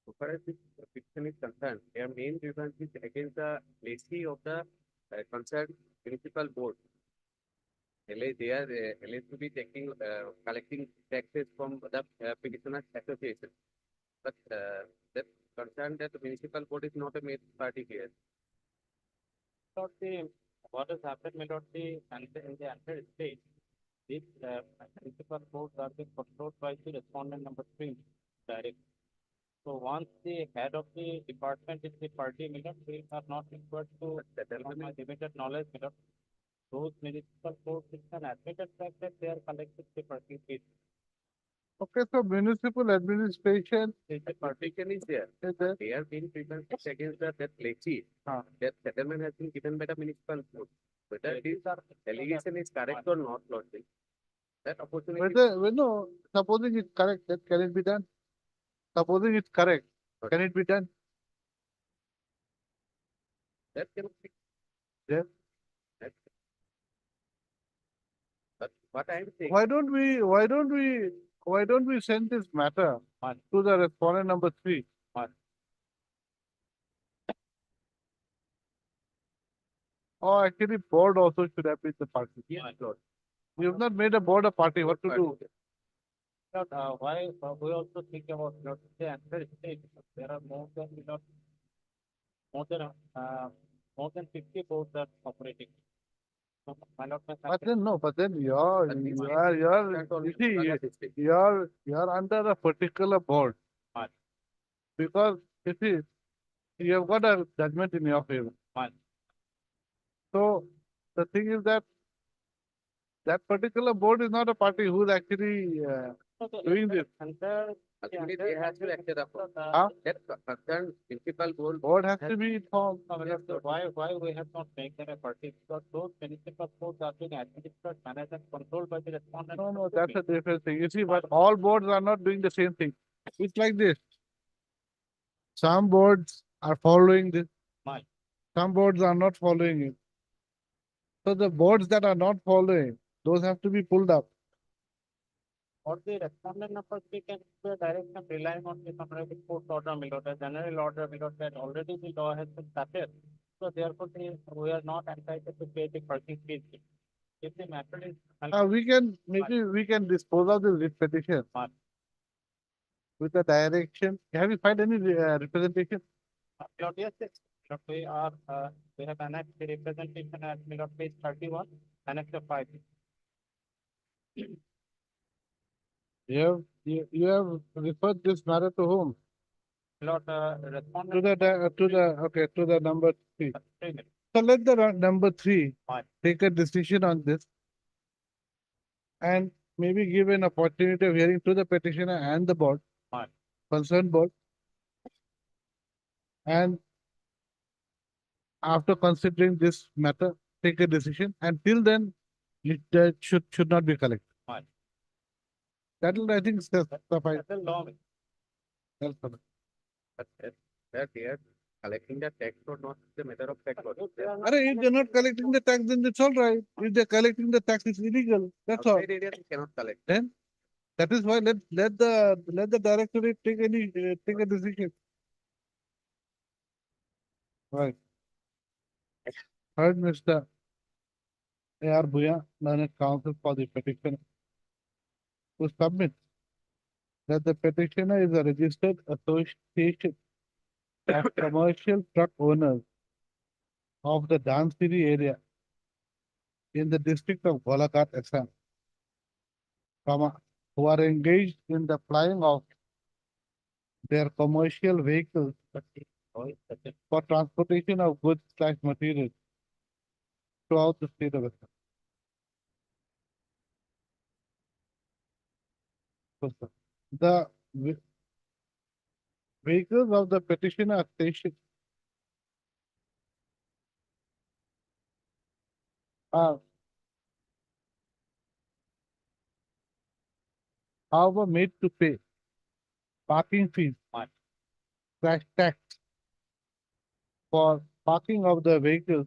So far as this petition is concerned, their main grievance is against the lessee of the concerned municipal board. They are alleged to be taking, collecting taxes from the petitioners association. But that concerned that the municipal board is not a main party here. Not the, what has happened, may not be, and in the entire state, these municipal boards are being controlled by the respondent number 3 direct. So once the head of the department is the party, may not, we are not required to, from my limited knowledge, may not, those municipal boards, it's an admitted fact that they are collecting the party fees. Okay, so municipal administration The partition is there. is there. They are being prevented against that lessee. That settlement has been given by the municipal board. Whether this allegation is correct or not, Lord, that opportunity. Whether, well, no, supposing it's correct, that can it be done? Supposing it's correct, can it be done? That cannot be. Yes. That- But what I am saying, Why don't we send this matter Fine. to the respondent number 3? Fine. Or actually board also should have been the party. yes, Lord. You have not made a board a party, what to do? Lord, why, we also think about, Lord, the entire state, there are more than, Lord, more than 50 boards are operating. So, my Lord, But then you see, District. you're under a particular board. Fine. Because you see, you have got a judgment in your favor. Fine. So the thing is that that particular board is not a party who's actually doing this. Ultimately, they have to act upon. Huh? That concerned municipal board. Board has to be informed. Why we have not made them a party? Because those municipal boards are being administered, managed and controlled by the respondent. No, that's a different thing. You see, but all boards are not doing the same thing. It's like this. Some boards are following this. Fine. Some boards are not following it. So the boards that are not following, those have to be pulled up. Or the respondent number 3 can give a direction relying on the honorable court order, my lord, a general order, my lord, that already the law has been started. So therefore, we are not entitled to pay the parking fees. If the matter is. Maybe we can dispose of this writ petition Fine. with the direction. Have you filed any representation? Lord, yes, yes. Lord, we have annexed the representation at Lord, page 31, annex of 5. You have referred this matter to whom? Lord, To respondent. the number 3. 3 minutes. So let the number 3 Fine. take a decision on this and maybe give an opportunity of hearing to the petitioner and the board, Fine. concerned board. And after considering this matter, take a decision. Until then, it should not be collected. Fine. That will, I think, suffice. That's the law. That's suffice. But that they are collecting the tax or not, the matter of tax. If they're not collecting the tax, then it's all right. If they're collecting the tax, it's illegal. That's all. Outside area, they cannot collect. Then that is why let the directorate take a decision. Right. Heard Mr. A.R. Bhuya, learned counsel for the petitioner, to submit that the petitioner is a registered association of commercial truck owners of the Dhansiri area in the district of Golaghat, Assam, who are engaged in the flying of their commercial vehicles for transportation of goods/materials throughout the state of Assam. So, sir, the vehicles of the petitioner are stationed are however made to pay parking fees / tax for parking of the vehicles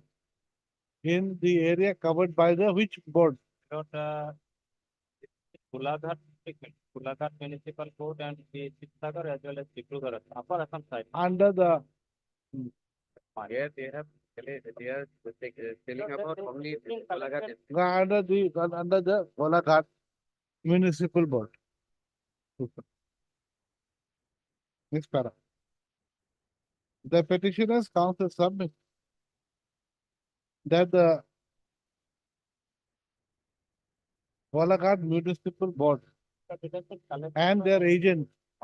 in the area covered by the which board? Golaghat Municipal Code and the Chitsagar as well as Dibrugarh, Upper Assam side. Under the Here they have, they are telling about only Golaghat district. under the Golaghat Municipal Board. Super. Next para. The petitioners council submit that the Golaghat Municipal Board and their agents /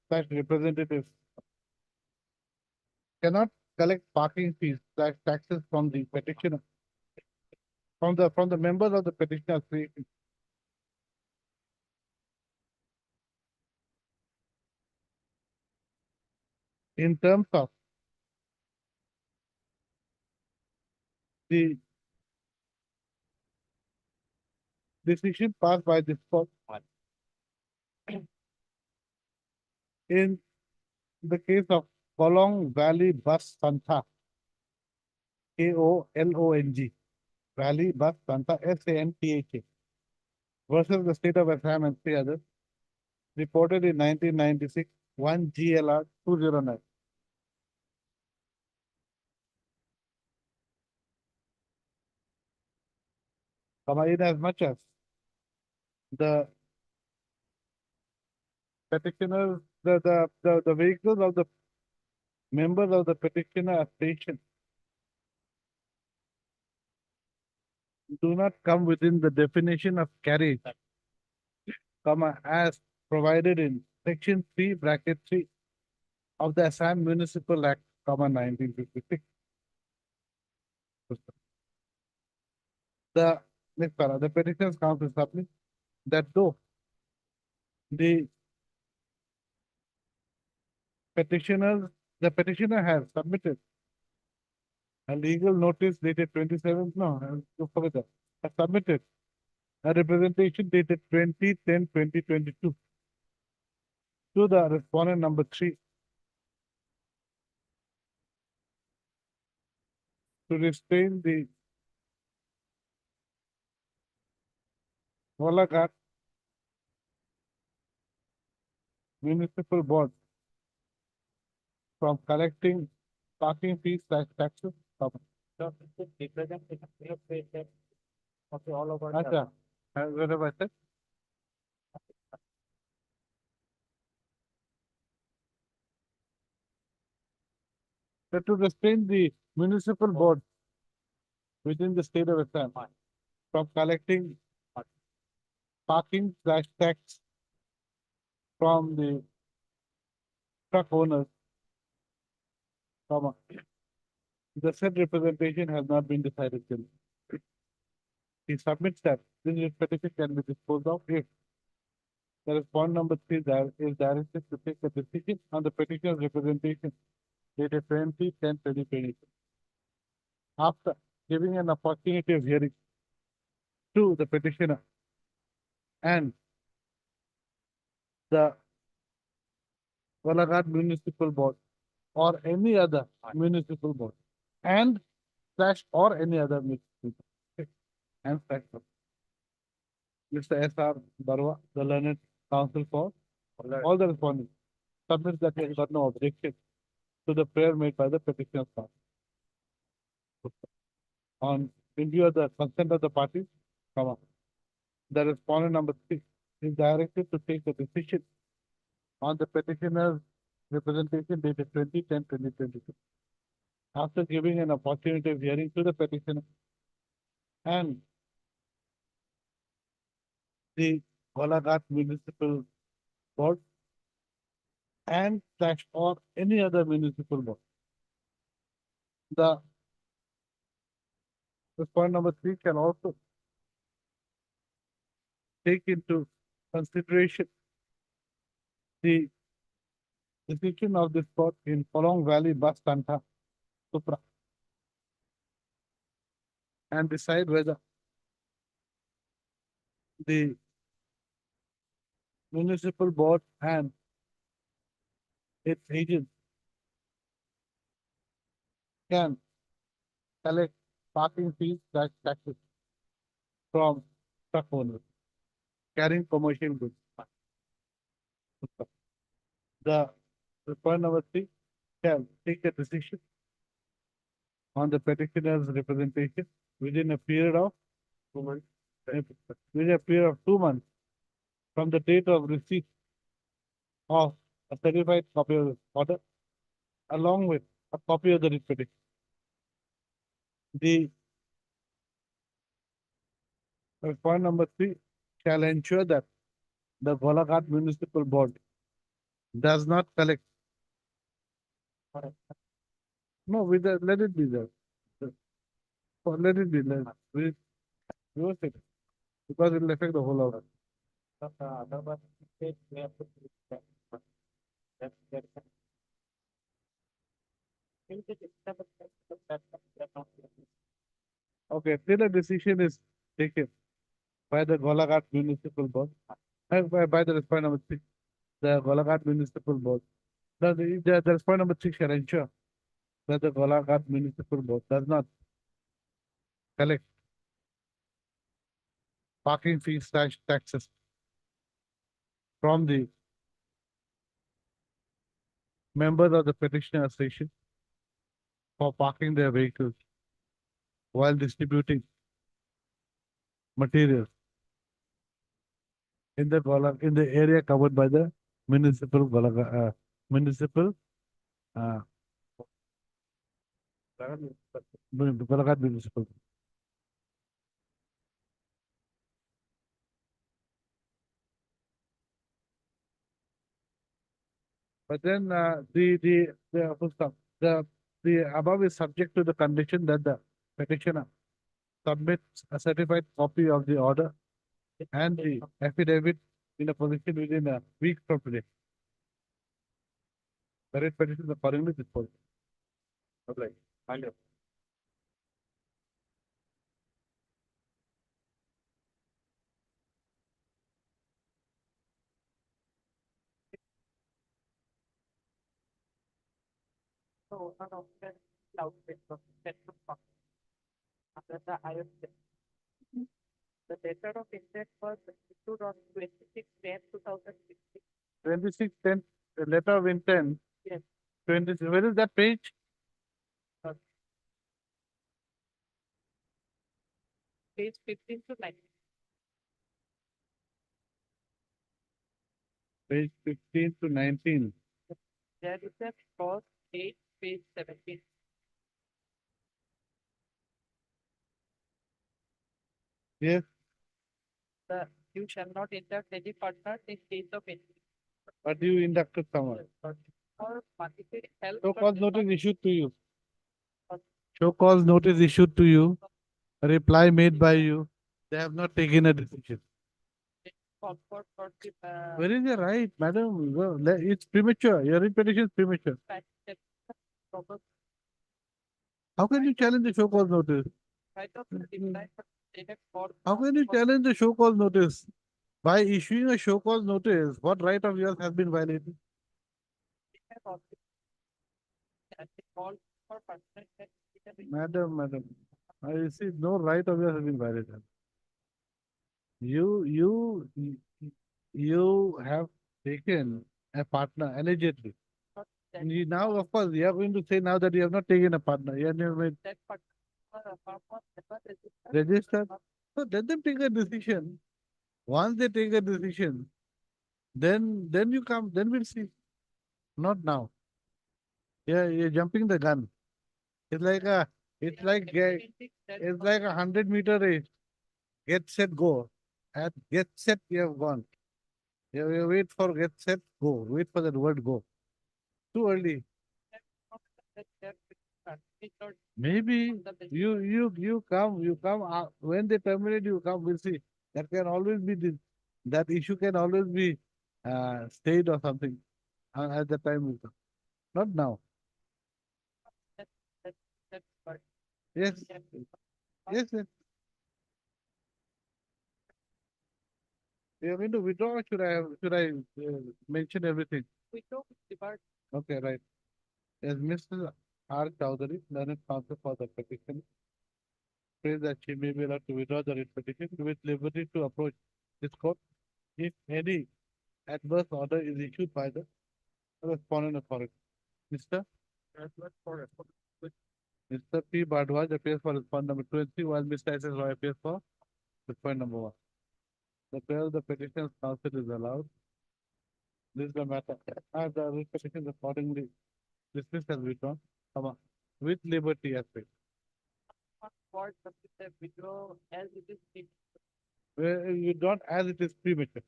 representatives cannot collect parking fees / taxes from the petitioner, from the members of the petitioner association. In terms of the decision passed by this court in the case of Kolong Valley Bus Santha, KOLONG, Valley Bus Santha, SANTHA, versus the state of Assam and 3 others, reported in 1996, 1 GLR 209. In as much as the petitioners, the vehicles of the members of the petitioner station do not come within the definition of carriage, as provided in section 3 bracket 3 of the Assam Municipal Act, 1956. The next para, the petitioners council submit that though the petitioner has submitted a legal notice dated 27th, no, you forget that, has submitted a representation dated 20/10/2022 to the respondent number 3 to restrain the Golaghat Municipal Board from collecting parking fees / taxes. Okay, all over. Acha, what have I said? That to restrain the municipal board within the state of Assam from collecting parking / tax from the truck owners, the said representation has not been decided till. He submits that this petition can be disposed of if the respondent number 3 is directed to take a decision on the petitioner's representation dated 20/10/2022. After giving an opportunity of hearing to the petitioner and the Golaghat Municipal Board or any other municipal board and / or any other municipal board and / Mr. S.R. Barwa, the learned counsel for all the respondents, submits that he has got no objection to the prayer made by the petitioner's part. On in view of the consent of the parties, the respondent number 3 is directed to take a decision on the petitioner's representation dated 20/10/2022. After giving an opportunity of hearing to the petitioner and the Golaghat Municipal Board and / or any other municipal board. The respondent number 3 can also take into consideration the decision of this court in Kolong Valley Bus Santha, Supra, and decide whether the municipal board and its agents can collect parking fees taxes from truck owners carrying commercial goods. The point number 3 shall take a decision on the petitioner's representation within a period of 2 months. Within a period of 2 months from the date of receipt of a certified copy of the order, along with a copy of the writ petition. The point number 3 shall ensure that the Golaghat Municipal Board does not collect. No, with the, let it be there. Let it be there. Reverse it. Because it will affect the whole order. Okay, till a decision is taken by the Golaghat Municipal Board, by the point number 3, the Golaghat Municipal Board. The point number 3 shall ensure that the Golaghat Municipal Board does not collect parking fees / taxes from the members of the petitioner association for parking their vehicles while distributing materials in the area covered by the municipal uh, Golaghat Municipal. But then full stop. The above is subject to the condition that the petitioner submits a certified copy of the order and the affidavit in a position within a week from today. The writ petition is accordingly disposed. Okay. Thank you. So, one of the cloud network that would come under the IoT. The letter of intent was issued on 26/10/2016. 26/10, the letter of intent. Yes. 20, where is that page? Page 15 to 19. Page 15 to 19. There is a clause 8, page 17. Yes, You shall not induct any partner in case of any but you inducted someone. or monetary help. Show or cause demand notice issued to you. What? Show cause notice issued to you. A reply made by you. They have not taken a decision. call for the, Where is your right, madam? It's premature. Your writ petition is premature. fact that proper How can you challenge the show cause notice? right of reply for stated for. How can you challenge the show cause notice? By issuing a show cause notice, what right of yours has been violated? Call for personal check. Madam, I see no right of yours has been violated. You have taken a partner allegedly. And you now, of course, you are going to say now that you have not taken a partner. You have never That particular farm was never registered. So let them take a decision. Once they take a decision, then you come, then we'll see. Not now. Yeah, you're jumping the gun. It's like it's like 100-meter race. Get set, go. At get set, you have gone. You wait for get set, go. Wait for that word go. Too early. Maybe you come when they terminate, you come. We'll see. That can always be that issue can always be stayed or something at the time will come. Not now. Yes. Yes, yes. You are going to withdraw or should I mention everything? We took depart Okay, right. As Mr. R. Chowdhury, learned counsel for the petition, says that she may be allowed to withdraw the writ petition with liberty to approach this court if any adverse order is issued by the respondent authority. Mr. Mr. P. Bhardwaj appears for respondent number 20, while Mr. S. S. Roy appears for respondent number 1. The prayer of the petitioner's counsel is allowed. This is the matter. As the writ petition is accordingly dismissed as withdrawn, comma, with liberty aspect. for the withdraw as it is it. Where you don't as it is premature.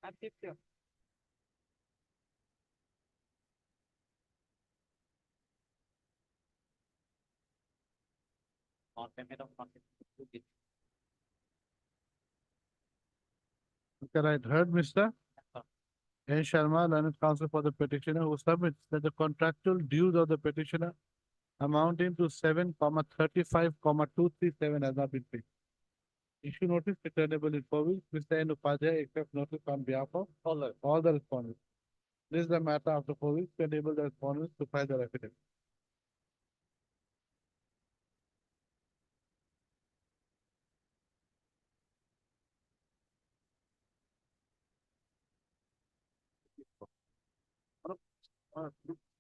Aditya. On payment of content. Okay, right. Heard, Mr. N. Sharma, learned counsel for the petitioner, who submits that the contractual dues of the petitioner amounting to 7,35,237 has not been paid. Issue notice returnable in 4 weeks. Mr. N. Upadhyay accepts notice on behalf of all the respondents. This is the matter after 4 weeks to enable the respondents to file their affidavit.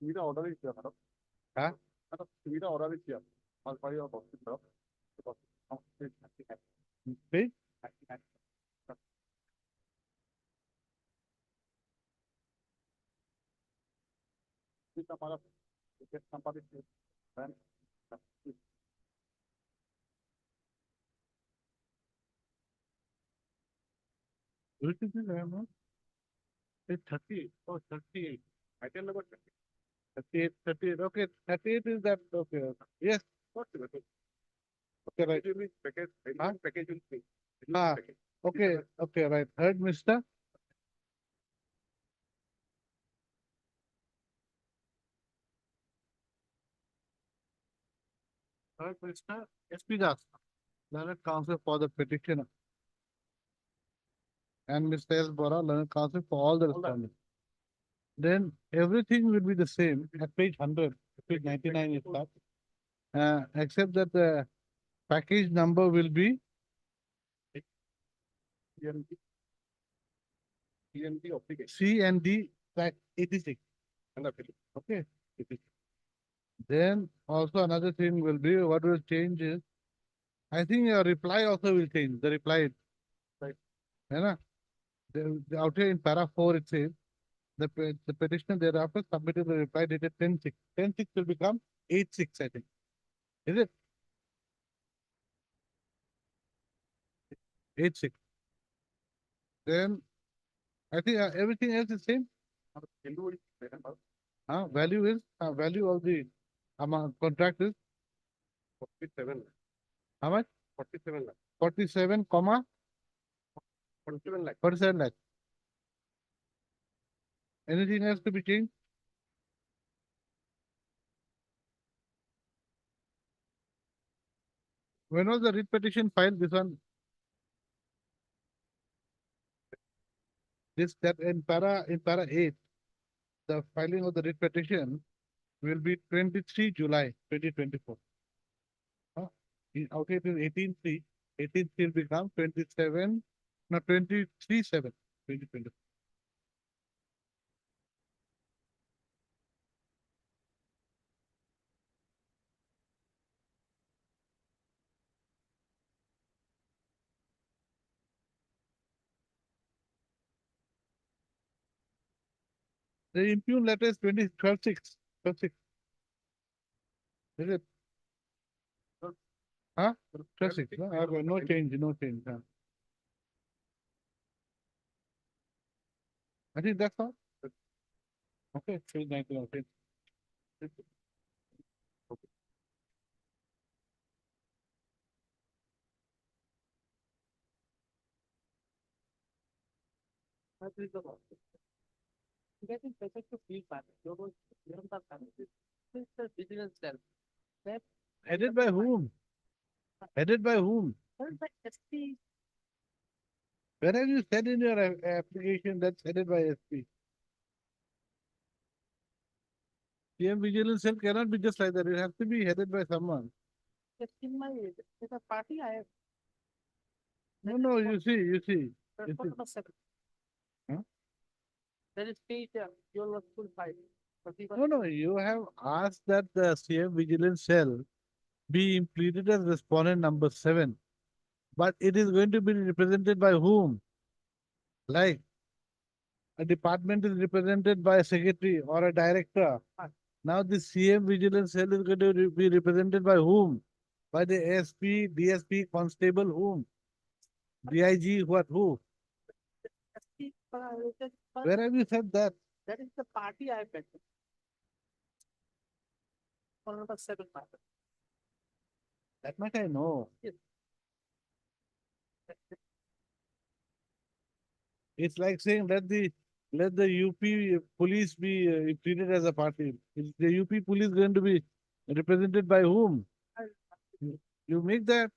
Need a order is here, madam. Huh? Madam, need a order is here. I'll file your box, madam. Pay? This हमारा ticket number is here. And Which is it, Rahman? It's 30. Oh, 38. item number 38, 38. Okay, 38 is that. Okay. Yes. what is it? Okay, right. It will be package, Huh? package will be. Ah. Okay, okay, right. Heard, Mr. Heard, Mr. S.P. Das, learned counsel for the petitioner. And Mr. S. Bora, learned counsel for all the respondents. Then everything will be the same at page 100, page 99 is that. Except that the package number will be TNT. TNT obligation. C and D track 86. And affiliate. Okay. Then also another thing will be what will change is, I think your reply also will change. The reply, Right. You know, out here in para 4 it says the petitioner thereafter submitted the reply dated 10/6. 10/6 will become 8/6, I think. Is it? 8/6. Then I think everything else is same. Hindu is there, madam. Value is value of the amount contract is 47 lakh. how much? 47 lakh. 47, comma 47 lakh. 47 lakh. Anything else to be changed? When was the writ petition filed? This one? This that in para 8, the filing of the writ petition will be 23 July 2024. Okay, it is 18/3. 18/3 will become 27, no 23/7, 2024. The impugned letter is 12/6. 12/6. Is it? Huh? 12/6. No, no change, no change. I think that's all. Okay, page 19, okay. That is the law. Getting better to feel bad. You don't have time. This is the vigilance cell. Added by whom? Headed by whom? Well, but SP, Where have you said in your application that's headed by SP? CM Vigilance Cell cannot be just like that. It has to be headed by someone. just in my, with a party, I have. No, you see. That's You what see. number 7. Huh? There is page, your full file. But we No, you have asked that the CM Vigilance Cell be implemented as respondent number 7. But it is going to be represented by whom? Like a department is represented by a secretary or a director. Now the CM Vigilance Cell is going to be represented by whom? By the ASP, DSP, constable, whom? DIG, what, who? SP, Where have you said that? that is the party I have mentioned. For number 7 party. That much I know. It's like saying let the UP police be treated as a party. Is the UP police going to be represented by whom? You make that.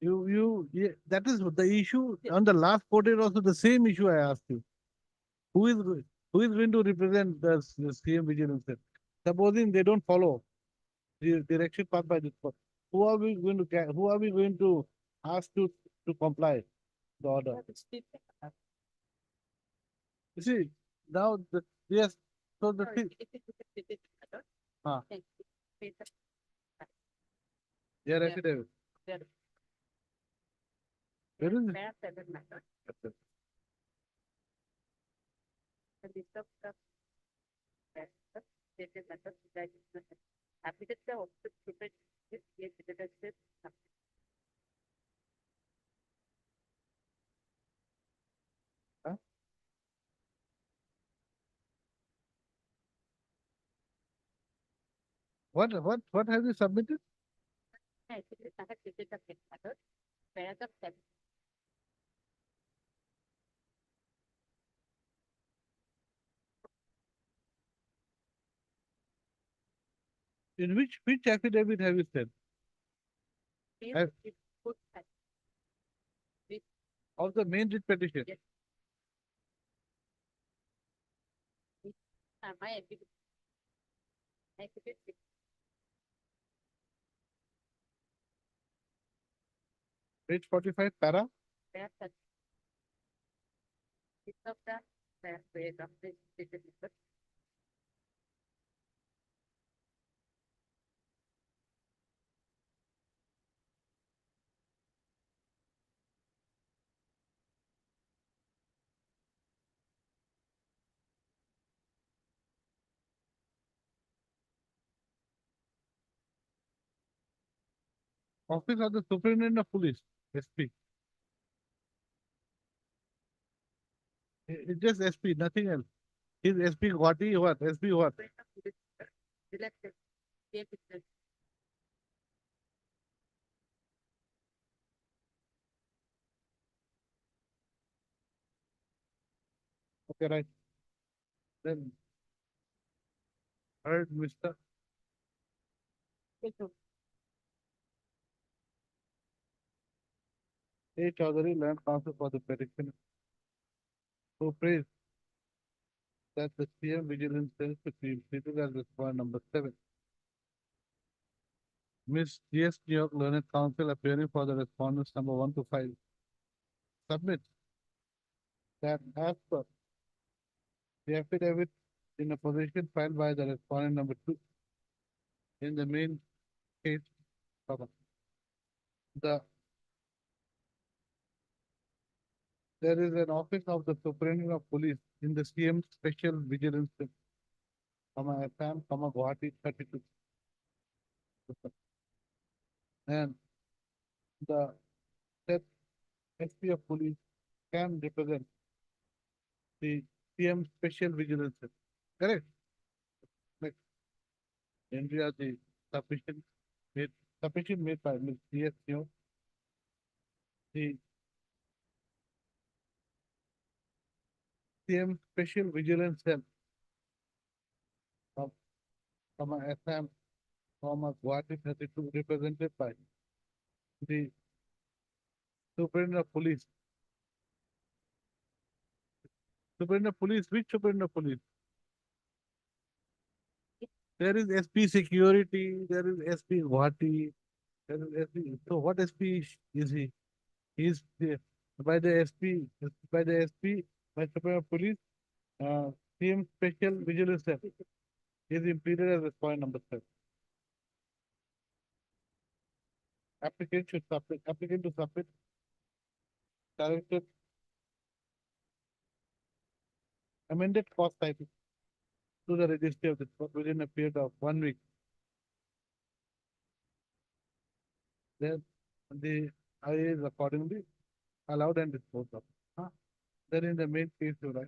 That is the issue on the last quarter also the same issue I asked you. Who is go- who is going to represent the CM vigilance? Cell? Supposing they don't follow the direction path by this court, who are we going to ask to comply the order? You see, now yes, so the thing, Ah. their Yeah. affidavit. There. Where is it? Fair seven method. The list of the stated method that is the applicant also prepare this case with What have you submitted? method where the step In which affidavit have you said? is Have- it put at Of the main writ petition? Yes. my affidavit. Affidavit Page 45, para? where the list of the where the stated method Office of the Superintendent of Police, SP. It's just SP, nothing else. Is SP Guwahati what? SP what? where the police selected state itself. Okay, right. Then heard Mr. A. Chaudhary, Land Council for the petition, who praised that the CM Vigilance Cell should be treated as respondent number 7. Miss G.S. New York Learned Council appearing for the respondents number 1 to 5 submit that as per the affidavit in a position filed by the respondent number 2 in the main case, comma, the there is an office of the Superintendent of Police in the CM Special Vigilance Cell, Assam, Guwahati 32. And the said SP of Police can represent the CM Special Vigilance Cell. Correct? Like, entry of the submission made, submission made by Ms. C.S. Neo, the CM Special Vigilance Cell of Assam comma, Guwahati 32, represented by the Superintendent of Police. Superintendent of Police, which Superintendent of Police? There is SP Security, there is SP Guwahati, there is SP. So what SP is he? He is by the SP, by the SP, by Superintendent of Police, CM Special Vigilance Cell. He is implemented as a point number 7. Applicant should submit, applicant to submit directed amended cost type to the registry of the court within a period of 1 week. Then the IA is accordingly allowed and disposed of. Then in the main case, you write.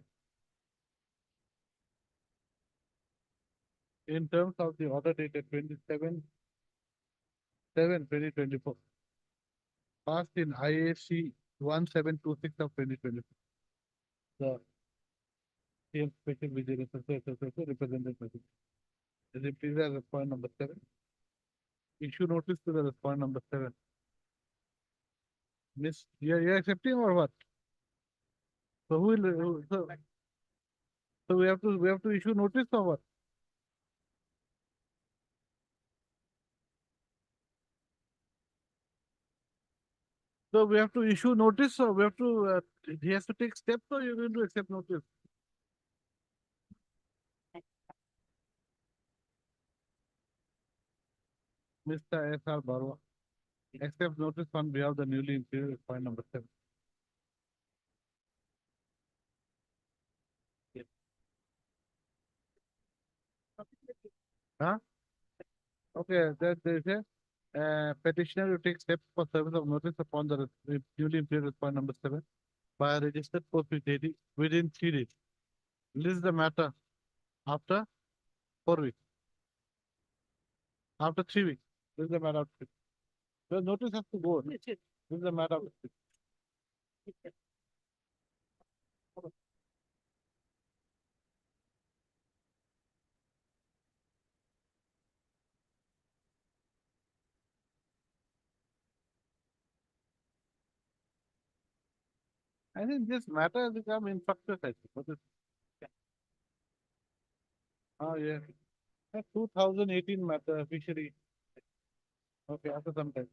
In terms of the order dated 27/7/2024, passed in IAC 1726 of 2024. The CM Special Vigilance Association represented by the is it as a point number 7. Issue notice to the point number 7. Miss, you're accepting or what? So who will, so we have to issue notice or what? So we have to issue notice or we have to, he has to take steps or you're going to accept notice? Mr. S.R. Barwa, accept notice on behalf of the newly imperial point number 7. Huh? Okay, that there is a petitioner will take steps for service of notice upon the newly imperial point number 7 by a registered post within 3 days. List the matter after 4 weeks. After 3 weeks. This is the matter of 3 weeks. The notice has to go. This is the matter of 3 weeks. I think this matter has become infructuous, I think. What is? Oh, yeah. 2018 matter officially. Okay, after some time.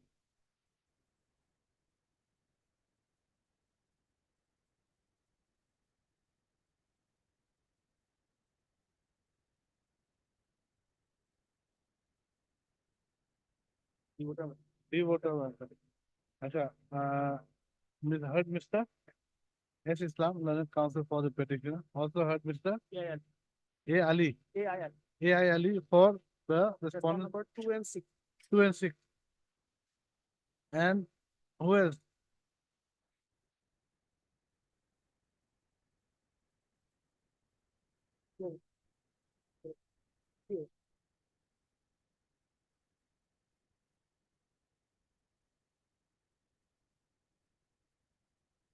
Devoter matter. Asha, Ms. heard Mr. S. Islam, Learned Counsel for the petitioner. Also heard Mr. Yeah, A. Ali. yeah. A.I. Ali for the Respondent respondent number 2 and 6. 2 and 6. And who else?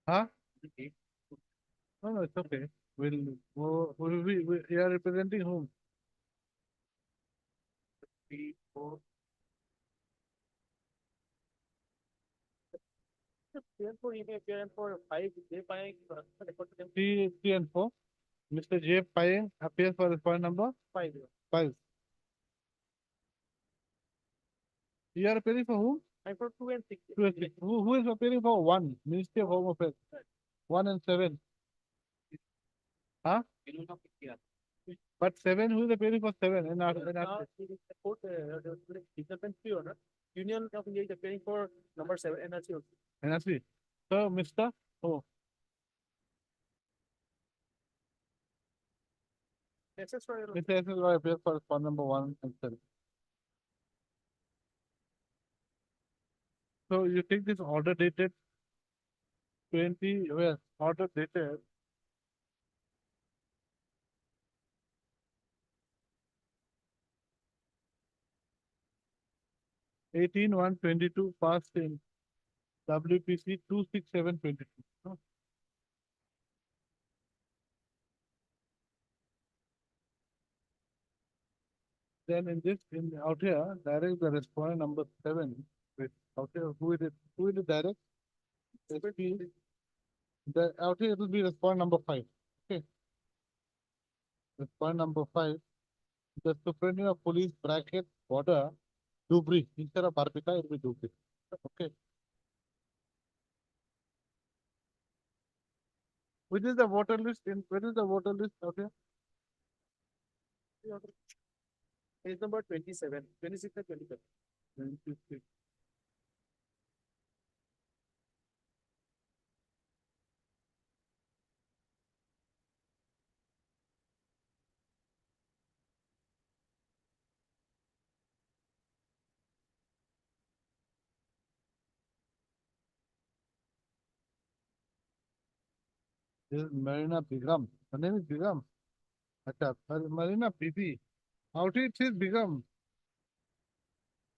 Huh? No, no, it's okay. We are representing whom? Therefore, you may appear for 5, they find report to them 3 and 4. Mr. J. Payeng appears for the point number 5. 5. You are appearing for whom? I for 2 and 6. 2 and 6. Who is appearing for 1? Ministry of Home Affairs. 1 and 7. Huh? But 7, who is appearing for 7? And Now, it is the court, discrepancy or not. Union of India is appearing for number 7 NRC also. NRC. So, Mr. Oh, SS for Mr. S. Roy appears for point number 1 and 7. So, you take this order dated 20, well, order dated 18/1/22 passed in WPC 267/22. Then in this, out here, direct the respondent number 7, with out here, who will it direct? SP, the, out here it will be respondent number 5, okay? Respondent number 5, the superintendent of police bracket border, Dubri, instead of Barbita, it will be Dubri, okay? Which is the voter list where is the voter list out here? Page number 27, 26 and 27. 26. This is Marina Bigam. Her name is Bigam. Acha, Marina Bibi. Out here it says Bigam.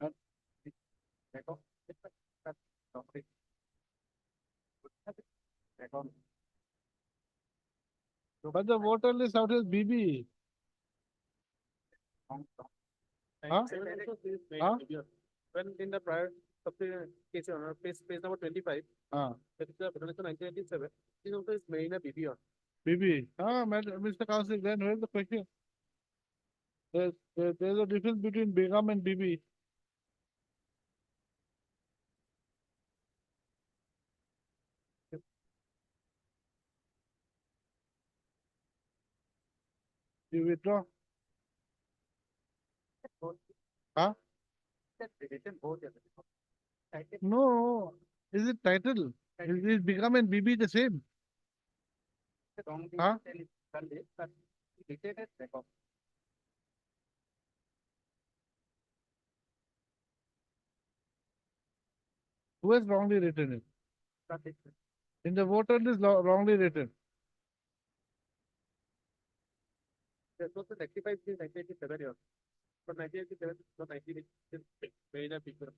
And but the voter list out here is BB. Huh? Huh? When in the prior case, page number 25, that is the resolution 1997, this also is Marina BB. BB. Ah, Mr. Council, then where's the question? There's a difference between Bigam and BB. You withdraw? Huh? No. Is it title? Is Bigam and BB the same? Huh? Who has wrongly written it? In the voter list, wrongly written. That was the rectified in 1987 year. From 1987 to 1986, Marina BB.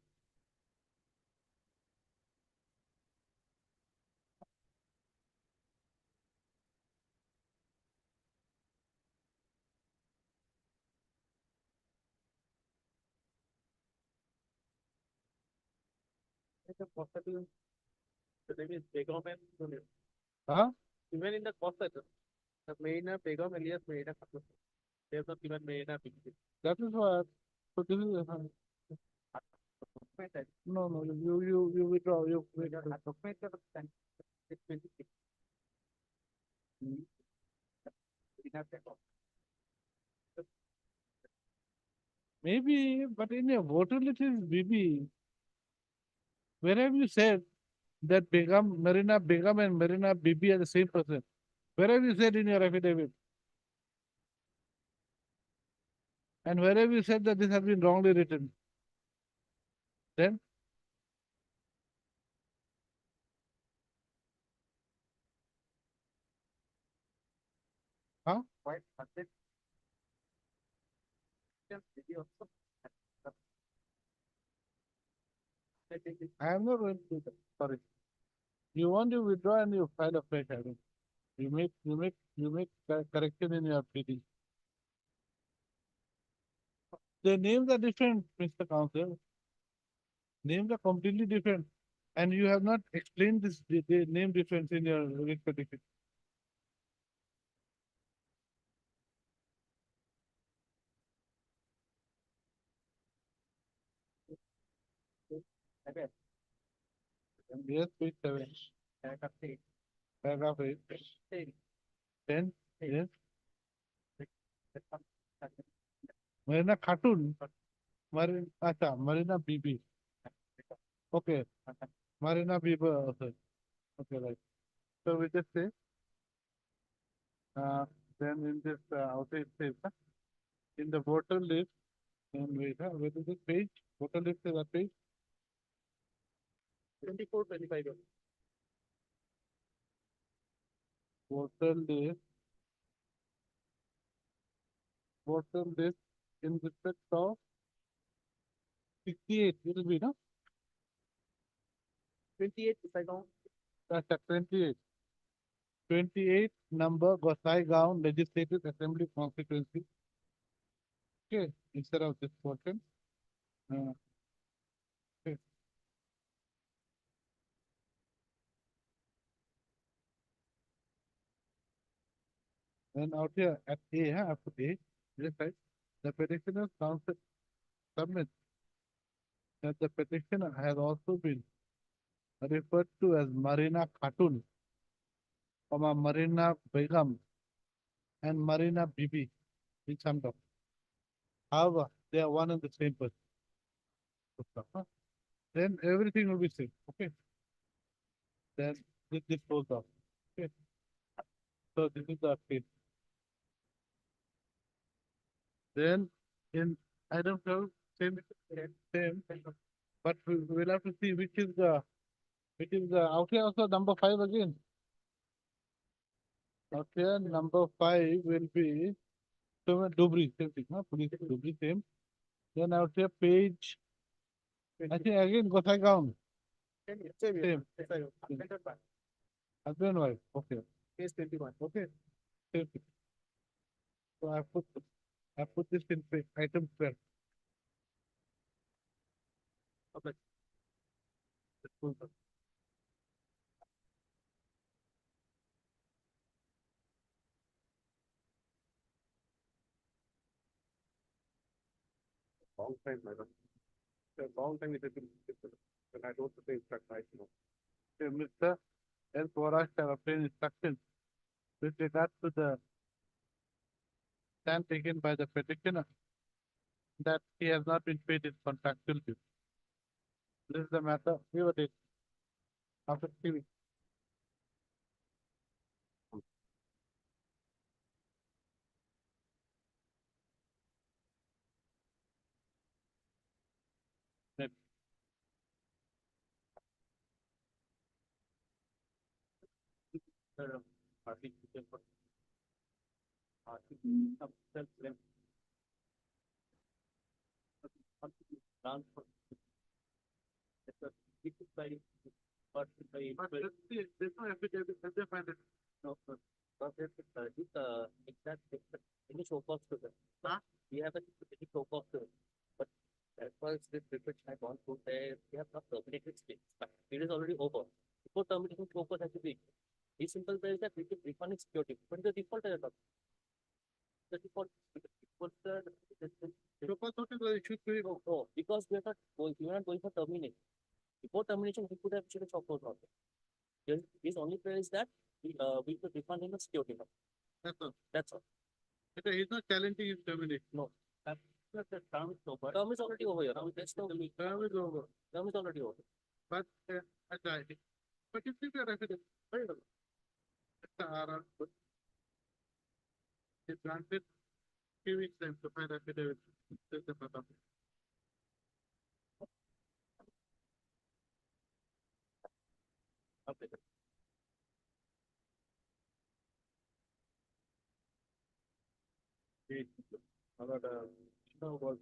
The name is Begum and Sunil. Huh? Even in the cost center, the Marina Begum alias Marina Khatun. They have not given Marina BB. That is what. So this is. No, you withdraw. You withdraw. Maybe, but in your voter list is BB. Where have you said that Marina Begum and Marina BB are the same person? Where have you said in your affidavit? And where have you said that this has been wrongly written? Then? Huh? I am not going to do that. Sorry. You want to withdraw and you file a fresh hearing. You make correction in your pleading. The names are different, Mr. Counsel. Names are completely different. And you have not explained this the name difference in your writ petition. Yes, page 7. Paragraph 8. 10. Yes. Marina Khatun. Marina BB. Okay. Marina BB also. Okay, right. So we just say, then in this outage says, in the voter list, and wait, where is this page? Voter list is that page? 24, 25 years. Voter list. Voter list in respect of 68, it will be, no? 28, if I don't. That's 28. 28 number Gosai Gaon Legislative Assembly constituency. Okay, instead of this portion. Uh, okay. Then out here at A, I put A, this side, the petitioner counsel submits that the petitioner has also been referred to as Marina Khatun, Marina Begum, and Marina Bibi in some document. However, they are one and the same person. Huh? Then everything will be same. Okay. Then this goes off. Okay. So this is the update. Then in item 12, same, but we'll have to see which is the out here also number 5 again. Out here number 5 will be Dubri, same thing, huh? Police Dubri, same. Then out here page, I think again Gothaigam, same. Husband and wife, okay. Case 21. Okay. Same thing. So I put this in item 12. Okay. This goes up. Long time, madam. A long time it has been, but I don't think that right now. Okay, Mr. L. Porash have obtained instructions with regard to the stand taken by the petitioner that he has not been paid his contractual due. This is the matter. We were date after 3 weeks. Then Article for self-lem. Transfer. This is by, but by. But there's no affidavit, have they find it? No, sir. But this, exact, any show cause to them. Huh? We have a any show cause to it. But as far as this research I gone through, we have not terminated stage, but it is already over. Before terminating, show cause has to be. The simple way is that we can refund its security, but the default is not. The default, what's the, So first notice was issued to him. no, because we are not going for termination. Before termination, we could have issued a show cause order. His only prayer is that we could refund him the security. That's all. That's all. Okay, he's not challenging his termination. No. That's the term is over. Term is already over here. Now there's no Term is over. term is already over. But but if you are affidavit, very well. It's granted 3 weeks time to find affidavit. That's the matter. Okay. Was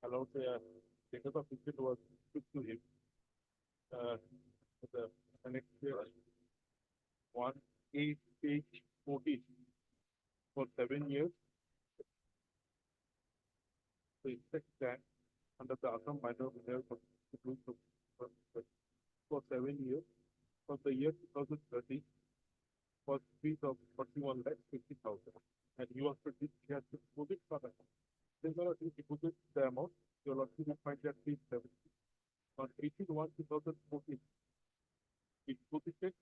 allowed the status of issue was put to him. The next year, 1 page 14 for 7 years. So expect that under the Assam Minor Reserve for 7 years, for the year 2030, was fees of 41 lakh 50,000. And he was he has to put it for that. Then he put it the amount, you will also find that 370. On 18/1/2014, it put it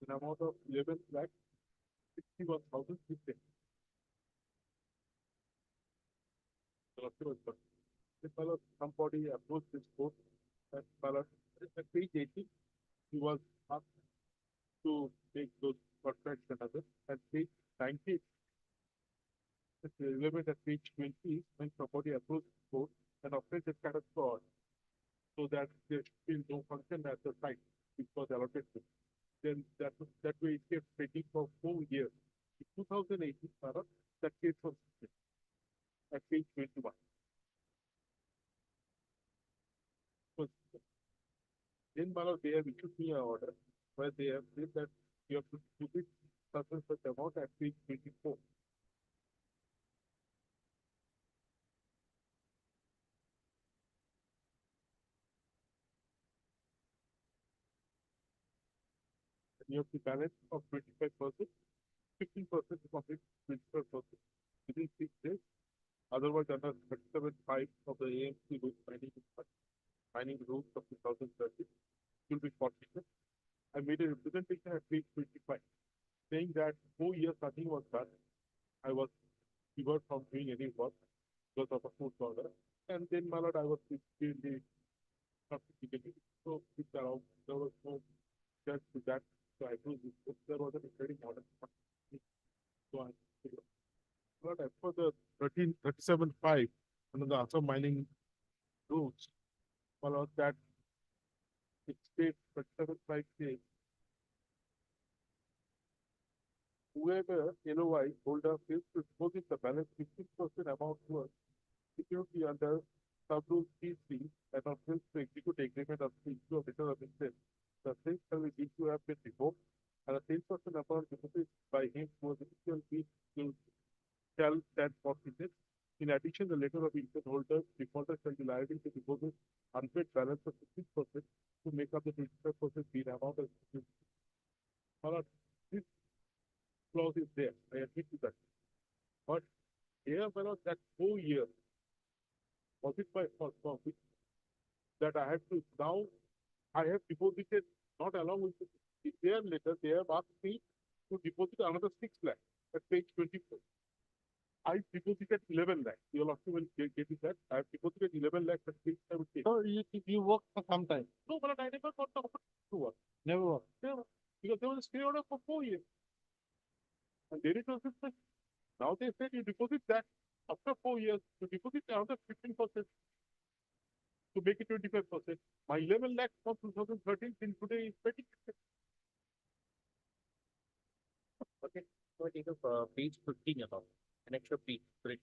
an amount of 11 lakh 61,050. This fellow, somebody approached this court, that fellow, at page 80, he was asked to take those contracts and others, and page 90, it's relevant at page 20, when somebody approached the court and obtained this kind of fraud, so that there is no function at the site, which was allocated. Then that way it kept pending for 4 years. In 2018, that case was at page 21. So then they have issued me an order where they have said that you have to put it such and such amount at page 24. You have the balance of 25%, 15% to complete 25% within 6 days. Otherwise, under 37(5) of the AMC mining rules of 2030, will be forfeited. I made a representation at page 25, saying that 4 years nothing was done. I was debarred from doing any work because of a food order. And then, my lord, I was in the certificate. So, there was no judge to that. So, I proved this. There was a very modern. So, I, but as per the 1337(5) under the Assam mining rules, well, that it states 37(5) says whoever LOI holder fails to deposit the balance 15% amount to a security under sub-rule C3 and or fails to execute agreement of the issue of letter of intent, the same shall be deemed to have been revoked, and the 10% amount deposited by him was initial fee shall stand forfeited. In addition, the letter of intent holder defaulter shall be liable to deposit unpaid balance of 15% to make up the 25% fee amount of security. Now, this clause is there. I admit to that. But here, well, that 4 years was it by for which that I have to now I have deposited not along with their letter, they have asked me to deposit another 6 lakh at page 24. I deposited 11 lakh. You'll also will get it that. I have deposited 11 lakh at page 17. So you work for some time, No, but I never got the offer to work. never work. Never. Because there was a stay order for 4 years. And there is also now they said you deposit that after 4 years, you deposit another 15% to make it 25%. My 11 lakh from 2013 till today is 20%. Okay, so I take up page 15 about an extra page. Great.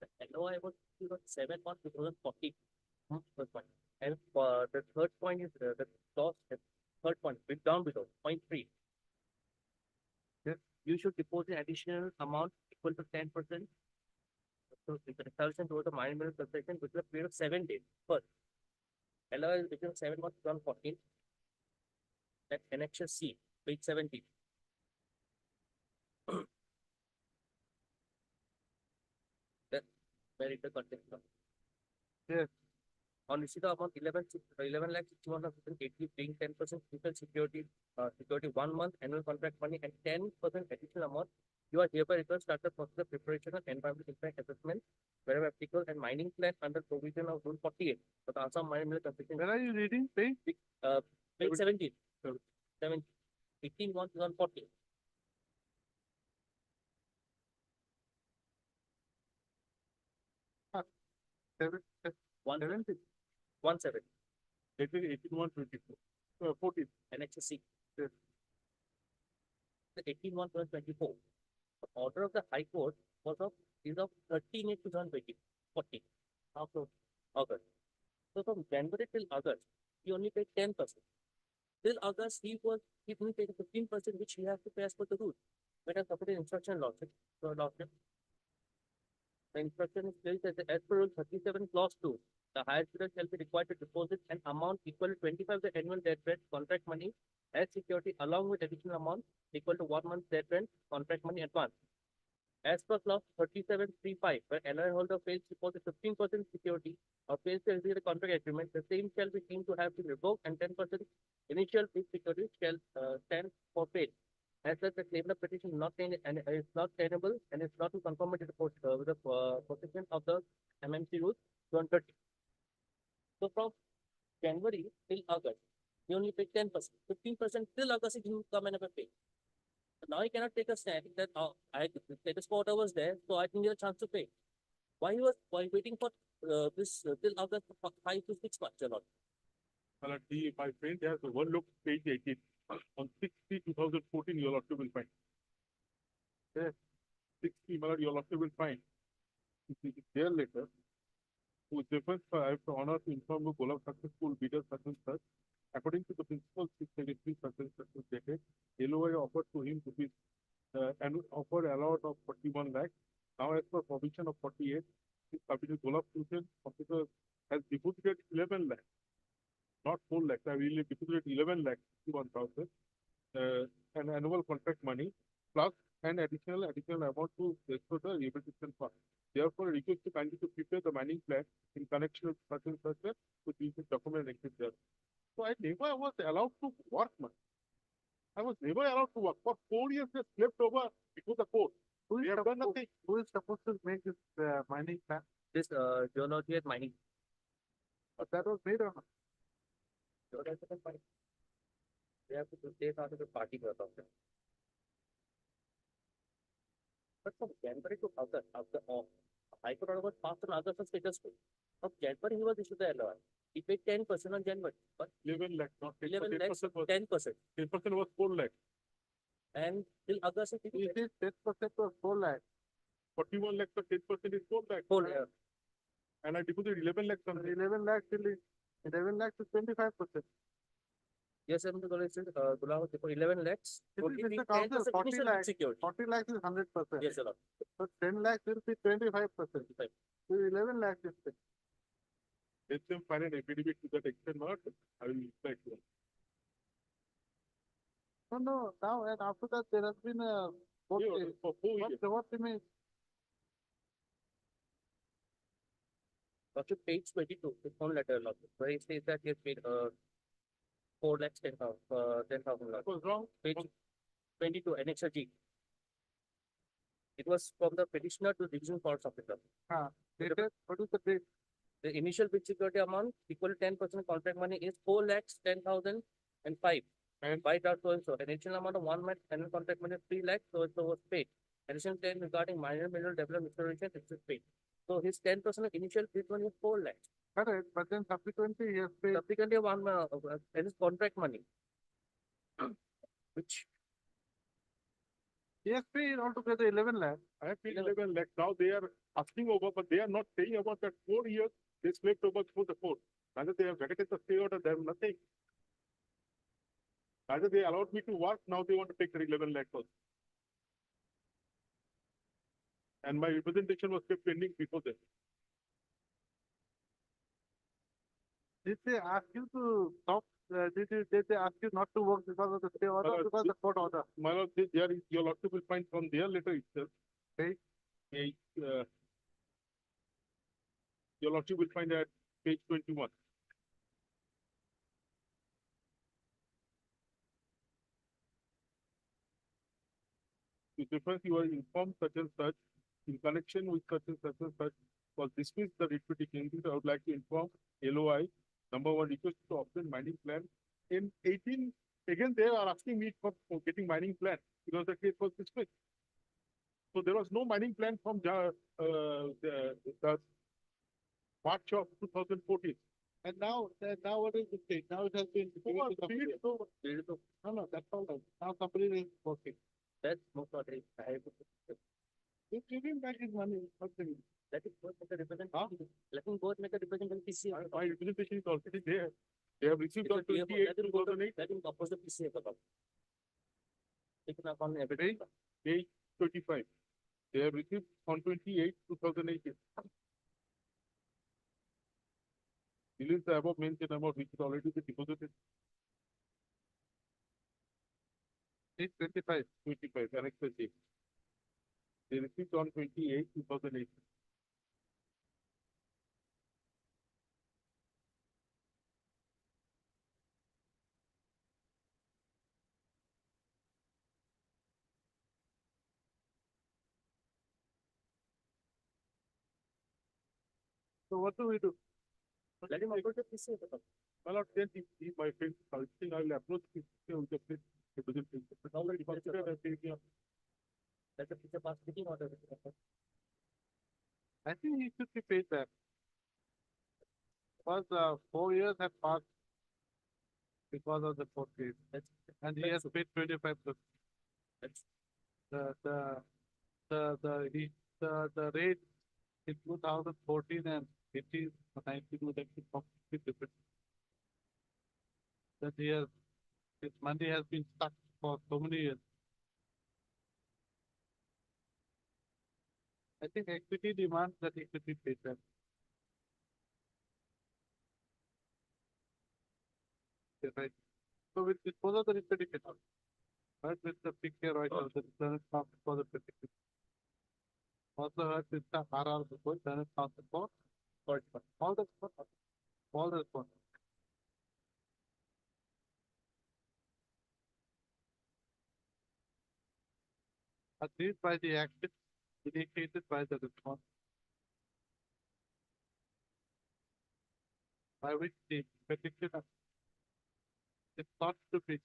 The LOI was 7 on 2014. First point. And the third point is the clause, third point, bit down below, point 3. You should deposit additional amount equal to 10%. So it's a resolution towards the mine mineral concession within a period of 7 days. First, LOI is between 7 months 2014. That's annexure C, page 17. That's where it the context comes. Yes. On receipt of amount 11 lakh 61,080 paying 10% total security, security 1 month annual contract money and 10% additional amount. You are hereby required to start the process of preparation of environmental impact assessment wherever applicable and mining plan under provision of Rule 48 for the Assam Mining Mineral Concession. Where are you reading? Page? Page 17. Seven. 17. 18 1 2014. Seven, 1 17. 1 7. Dated 18/1/24. 14. Annexure C. Yes. The 18/1/2024. The order of the High Court was of 13/8/2020. 40. After August. So from January till August, he only paid 10%. Till August, he only paid 15%, which he has to pay as per the rule. When I submitted instruction lawsuit, the instruction is placed as per Rule 37 Clause 2. The highest bidder shall be required to deposit an amount equal to 25 of the annual debt rent contract money as security along with additional amount equal to 1 month debt rent contract money advance. As per clause 37(3)(5), where LOI holder fails to deposit 15% security or fails to execute a contract agreement, the same shall be deemed to have been revoked and 10% initial fee security shall stand for paid. As such, the claimant petition is not tenable and is not in conformity with the position of the MMC rules 230. So from January till August, he only paid 10%. 15% till August he didn't come and ever pay. So now he cannot take a stand that the status quo order was there, so I didn't get a chance to pay. Why waiting for this till August for 5 to 6 months, Your Lord? Well, my friend has overlooked page 18. On 6/3/2014, you'll also will find. Yes. 60, my lord, you'll also will find. It is their letter. With reference, I have the honor to inform you, Golab successful bidder such and such. According to the principal 633 such and such is dated, LOI offered to him to be and offer allowed of 41 lakh. Now, as per provision of 48, his capital Golab Fusion officer has deposited 11 lakh. not 4 lakhs. I really deposited 11 lakhs, 61,000, an annual contract money plus an additional amount to escrow the rehabilitation fund. Therefore, I request you kindly to prepare the mining plan in connection with such and such a with these document exit there. So I never was allowed to work, man. I was never allowed to work. For 4 years, I slept over before the court. We have done nothing. Who is supposed to make this mining plan? This geology and mining. But that was made on. Geology and mining. They have to take out of the party for something. But from January to August, High Court order was passed on August for status quo. From January, he was issued the LOI. He paid 10% on January, but 11 lakhs, not 10%. 11 lakhs, 10% was 10%. 10% was 4 lakhs. And till August, he It paid is 10% was 4 lakhs. 41 lakhs, so 10% is 4 lakhs. whole year. And I deposited 11 lakhs on it. 11 lakhs till 11 lakhs is 25%. Yes, I'm going to say, Gulab, for 11 lakhs, It is only Mr. the Counsel, 10% 40 initial lakhs. secured. 40 lakhs is 100%. Yes, sir. So 10 lakhs will be 25%. So 11 lakhs is it. Let them file an affidavit to that extent, not, I will reply to them. No, now and after that there has been a court Yeah, case. for 4 years. What remains? Up to page 22, the phone letter, where it says that he has paid 4 lakhs 10,000 That lakhs. was wrong. Page 22, Annexure G. It was from the petitioner to division courts officer. Dated, what is the date? The initial bid security amount equal to 10% contract money is 4 lakhs 10,005. And? By that so and so. An additional amount of 1 month annual contract money is 3 lakhs so and so was paid. Additional 10 regarding minor mineral development restoration is paid. So his 10% of initial bid money is 4 lakhs. Correct, but then subsequently he has paid. Subsequently, and his contract money, which He has paid altogether 11 lakhs. I have paid 11 11 lakhs. Now they are asking over, but they are not saying about that 4 years they slept over through the court. Neither they have vacated the stay order, they have nothing. Neither they allowed me to work, now they want to take the 11 lakhs also. And my representation was kept pending before that. Did they ask you to stop? Did they ask you not to work because of the stay order or because of the court order? My lord, there is, your lordship will find from their letter itself. Okay. Your lordship will find at page 21. With reference, you are informed such and such, in connection with such and such, was dismissed the writ petition. I would like to inform LOI, number 1, request to obtain mining plan. In 18, again, they are asking me for getting mining plan because the case was dismissed. So there was no mining plan from the March of 2014. And now what is the state? Now it has been. Over, given to period is over. No, that's all right. Now company is working. that's most not right. I have to If give him back his money, what's the meaning? let him go make a representation. Let him go make a representation PCA. My representation is already there. They have received on 28, Let him go to 2008, let him oppose the PCA account. Take an account Page? everything. page 25. They have received on 28, 2018. Release the above mentioned amount which is already been deposited. It's 25. 25, Annexure J. They received on 28, 2018. So what do we do? Let him oppose the PCA account. Well, not then if my friend is soliciting, I will approach him with the please representation. But already considered as taking up. Let the PCA pass sitting order. I think he should be paid back. Because 4 years have passed because of the court case. That's And he has paid 25%. that's The rate in 2014 and 18 or 19 would have been completely different. That his money has been stuck for so many years. I think equity demands that he should be paid back. let him oppose the PCA account. Let him oppose the PCA account. Let the PCA pass sitting order. That's I think he should be paid back. That's Because 4 years have passed. Okay, right. So with disposal, there is a difference. Right, with the picture right now, the Senate council for the petition. Also heard with the RR before, Senate council for, all the, all the response. Agreed by the action initiated by the response. By which the petitioner is thought to be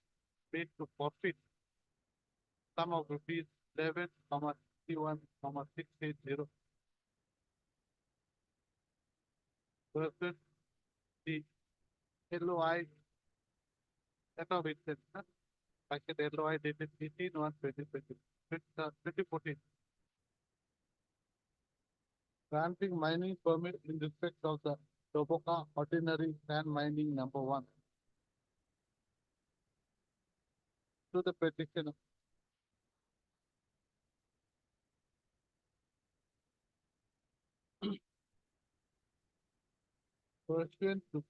made to forfeit sum of rupees 11,61,680 versus the LOI that of intention, packet LOI dated 18/1/2014, granting mining permit in respect of the Toboka Ordinary Sand Mining Number 1 to the petitioner. Pursuant to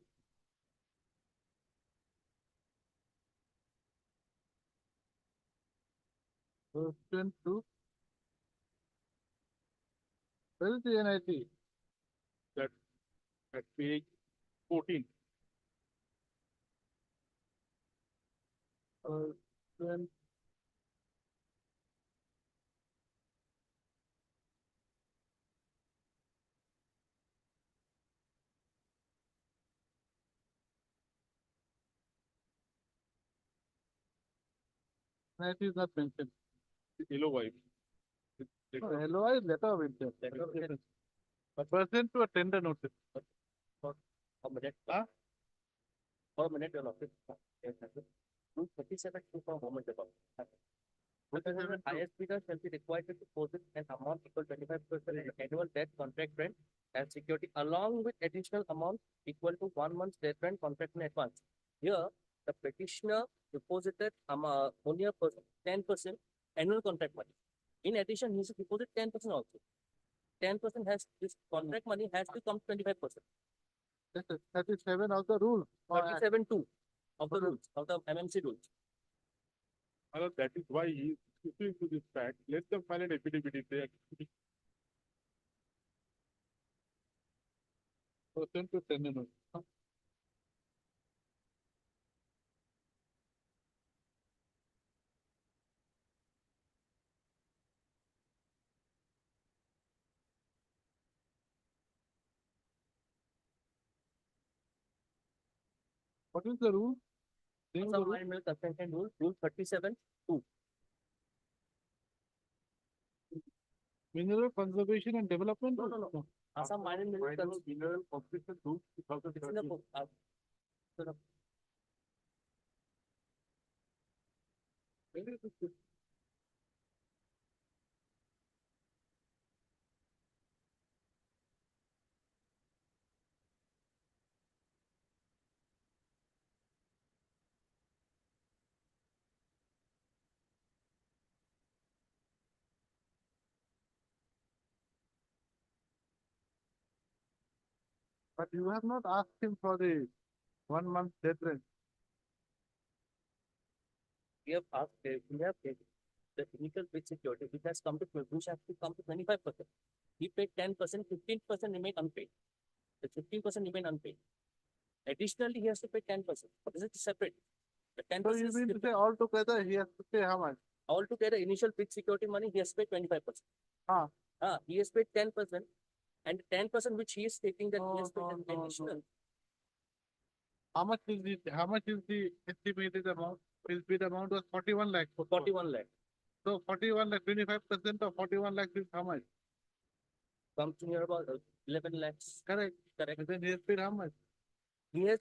pursuant to where is the NIT? That at page 14. Pursuant NIT is not mentioned. Yellow white. No, LOI is letter of intent. But pursuant to a tender notice. A minute. Huh? For a minute, your office. Rule 37 2 for a moment ago. Whatever Highest bidder shall be required to deposit an amount equal 25% of the annual debt contract rent as security along with additional amount equal to 1 month's debt rent contract in advance. Here, the petitioner deposited only a 10% annual contract money. In addition, he should deposit 10% also. 10% has this contract money has to come 25%. That is 37 of the rule. or act. 37(2) of the rules, of the MMC rules. That is why he is looking to this fact. Let them file an affidavit if they actually Pursuant to tender notice. Huh? What is the rule? Name of the Assam rule? Mine Mill Consumption Rule, Rule 37(2). Mineral conservation and development? No. Assam Mine and Mill Mineral Mineral Competition Rules It's in the 2013. book. Where is this? But you have not asked him for the 1 month debt rent. We have asked, we have paid the initial bid security, which has come to, which has to come to 25%. He paid 10%, 15% remain unpaid. The 15% remain unpaid. Additionally, he has to pay 10%. This is separate. The 10% So you is mean to different. say altogether he has to pay how much? Altogether, initial bid security money, he has paid 25%. Ah. He has paid 10%, and 10% which he is stating that he has paid an No. additional. How much is the estimated amount? Will be the amount was 41 lakhs. 41 lakh. So 41 lakh, 25% of 41 lakhs is how much? Comes to near about 11 lakhs. Correct. Correct. And then he has paid how much? He has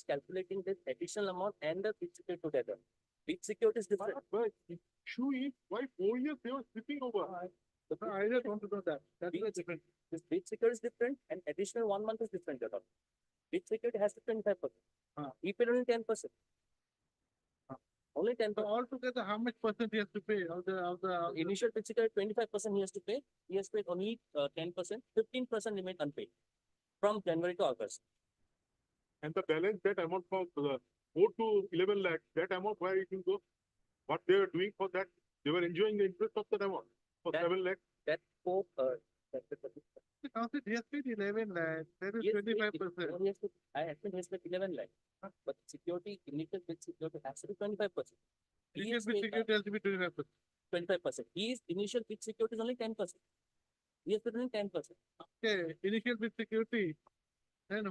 calculating this additional amount and the bid security together. Bid security is different. But issue is why 4 years they were slipping over. No, I just want to know that. That's Bid the difference. This bid security is different and additional 1 month is different. Bid security has to 25%. He paid only 10%. Only 10%. So altogether, how much percent he has to pay of the Initial bid security 25% he has to pay. He has paid only 10%. 15% remain unpaid from January to August. And the balance that amount from 4 to 11 lakhs, that amount where it will go? What they were doing for that, they were enjoying the interest of that amount for That- 7 lakhs. That spoke, The council, he has paid 11 lakhs, that is yes, 25%. yes, I accept his like 11 lakh, but security, initial bid security has to be 25%. He Initial is bid paying, security has to be 25%. 25%. His initial bid security is only 10%. He is paying 10%. Okay, initial bid security, then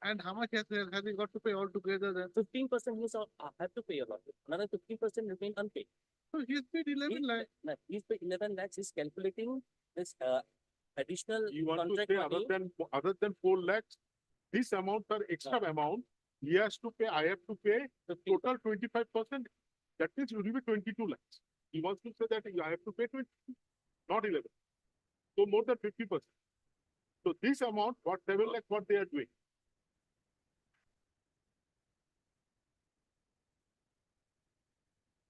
and how much has he got to pay altogether then? 15% he have to pay a lot. Another 15% remain unpaid. So he's paid 11 lakhs. He's paid 11 lakhs. He's calculating this additional You want to contract say money. other than 4 lakhs, this amount are extra amount, he has to pay, I have to pay 15. total 25%. That means it will be 22 lakhs. He wants to say that I have to pay 20, not 11. So more than 50%. So this amount, what 7 lakhs, what they are doing.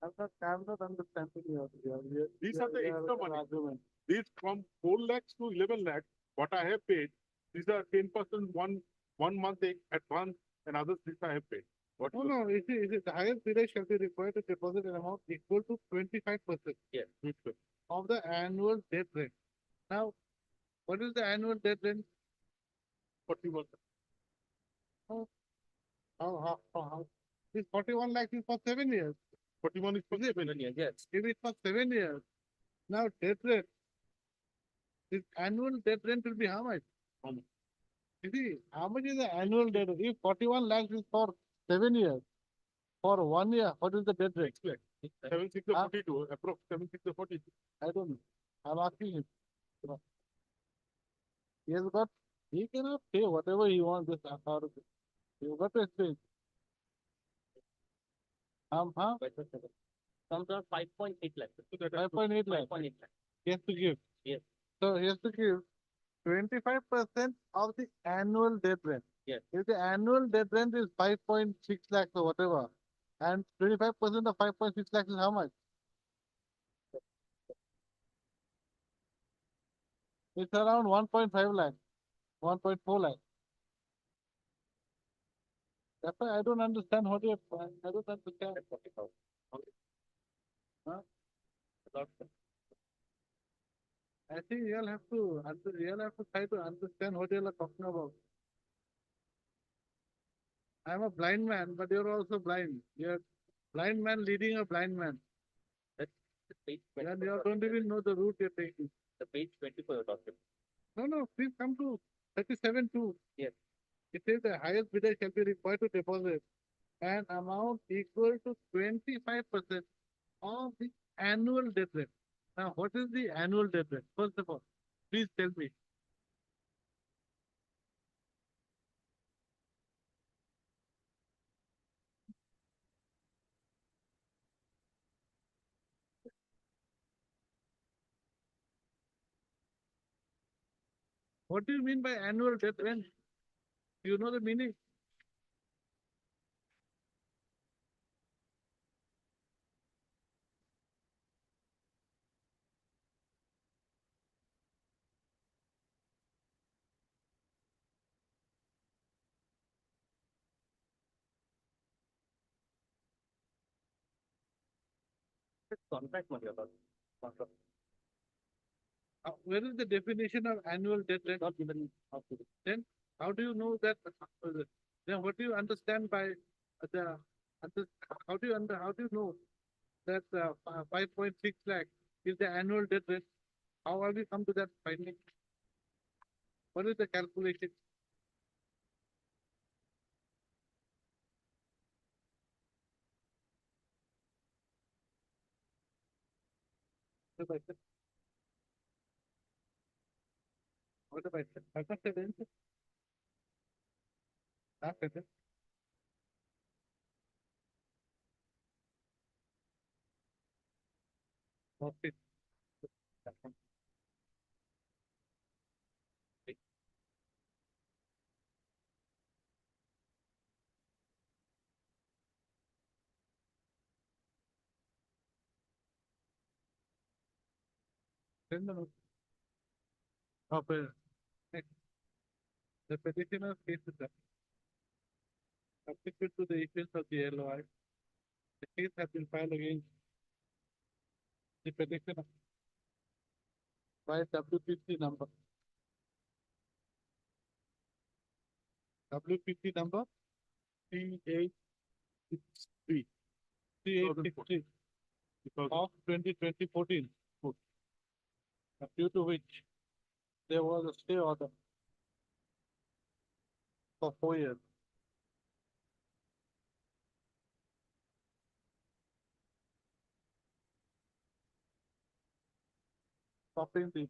I'm not understanding your These are the your extra money. argument. These from 4 lakhs to 11 lakhs, what I have paid, these are 10% one month advance and others this I have paid. What No, you- no, the highest bidder shall be required to deposit an amount equal to 25% of the annual debt rate. Now, what is the annual debt rate? 41. How? This 41 lakhs is for 7 years. 41 is for Is it? 7 years. Yes. If it's for 7 years, now debt rate, this annual debt rate will be how much? How much? You see, how much is the annual debt? If 41 lakhs is for 7 years, for 1 year, what is the debt rate? 6 lakhs. 7 6 Huh? 42, approx 7 6 42. I don't know. I'm asking him. He has got, he cannot pay whatever he wants this authority. You got to explain. Huh? Comes around 5.8 lakhs. So that 5.8 lakhs. 5.8 lakhs. He has to give. Yes. So he has to give 25% of the annual debt rent. Yes. If the annual debt rent is 5.6 lakhs or whatever, and 25% of 5.6 lakhs is how much? It's around 1.5 lakhs, 1.4 lakhs. That's why I don't understand what you're, I don't understand. That's 40,000. Huh? About I think you'll have to, you'll have to try to understand what you're talking about. I'm a blind man, but you're also blind. You're blind man leading a blind man. the page And 24. you don't even know the route you're taking. The page 24 document. No, please come to 37 2. Yes. It says the highest bidder shall be required to deposit an amount equal to 25% of the annual debt rate. Now, what is the annual debt rate? First of all, please tell me. What do you mean by annual debt rate? Do you know the meaning? It's contract money about. Contract. Where is the definition of annual debt rate? Not given up to the How do you know that? Then what do you understand by the? How do you know that 5.6 lakh is the annual debt rate? How have you come to that finding? What is the calculation? What have I said? What have I said? I've not said anything. I've said it. Okay. Send the note. Next. The petitioner states that. subsequent to the issuance of the LOI, the case has been filed against the petitioner by WPC number. WPC number 3863. 3863 of 2014, due to which there was a stay order for 4 years. Stopping the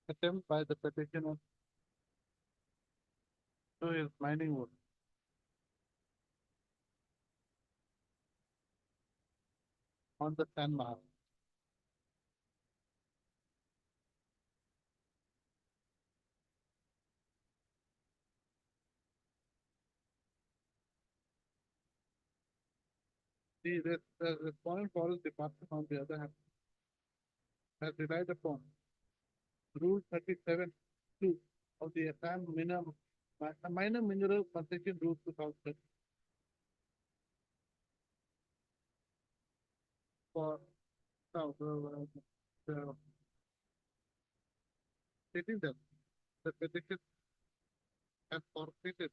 attempt by the petitioner to his mining work. On the San Mahal. The respondent forest department, on the other hand, has relied upon Rule 37(2) of the Assam Minor Mineral Concession Rules 2000 for stating that the petition has forfeited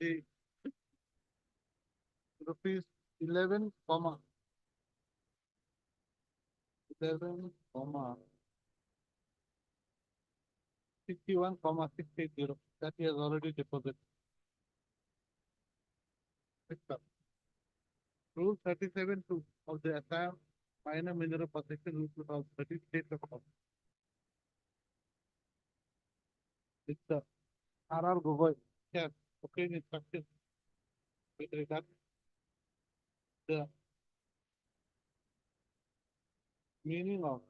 the rupees 11, 61,680 that he has already deposited. Next up. Rule 37(2) of the Assam Minor Mineral Concession Rule 2013 states about Mr. R.R. Gogoi has obtained instructions with regard to the meaning of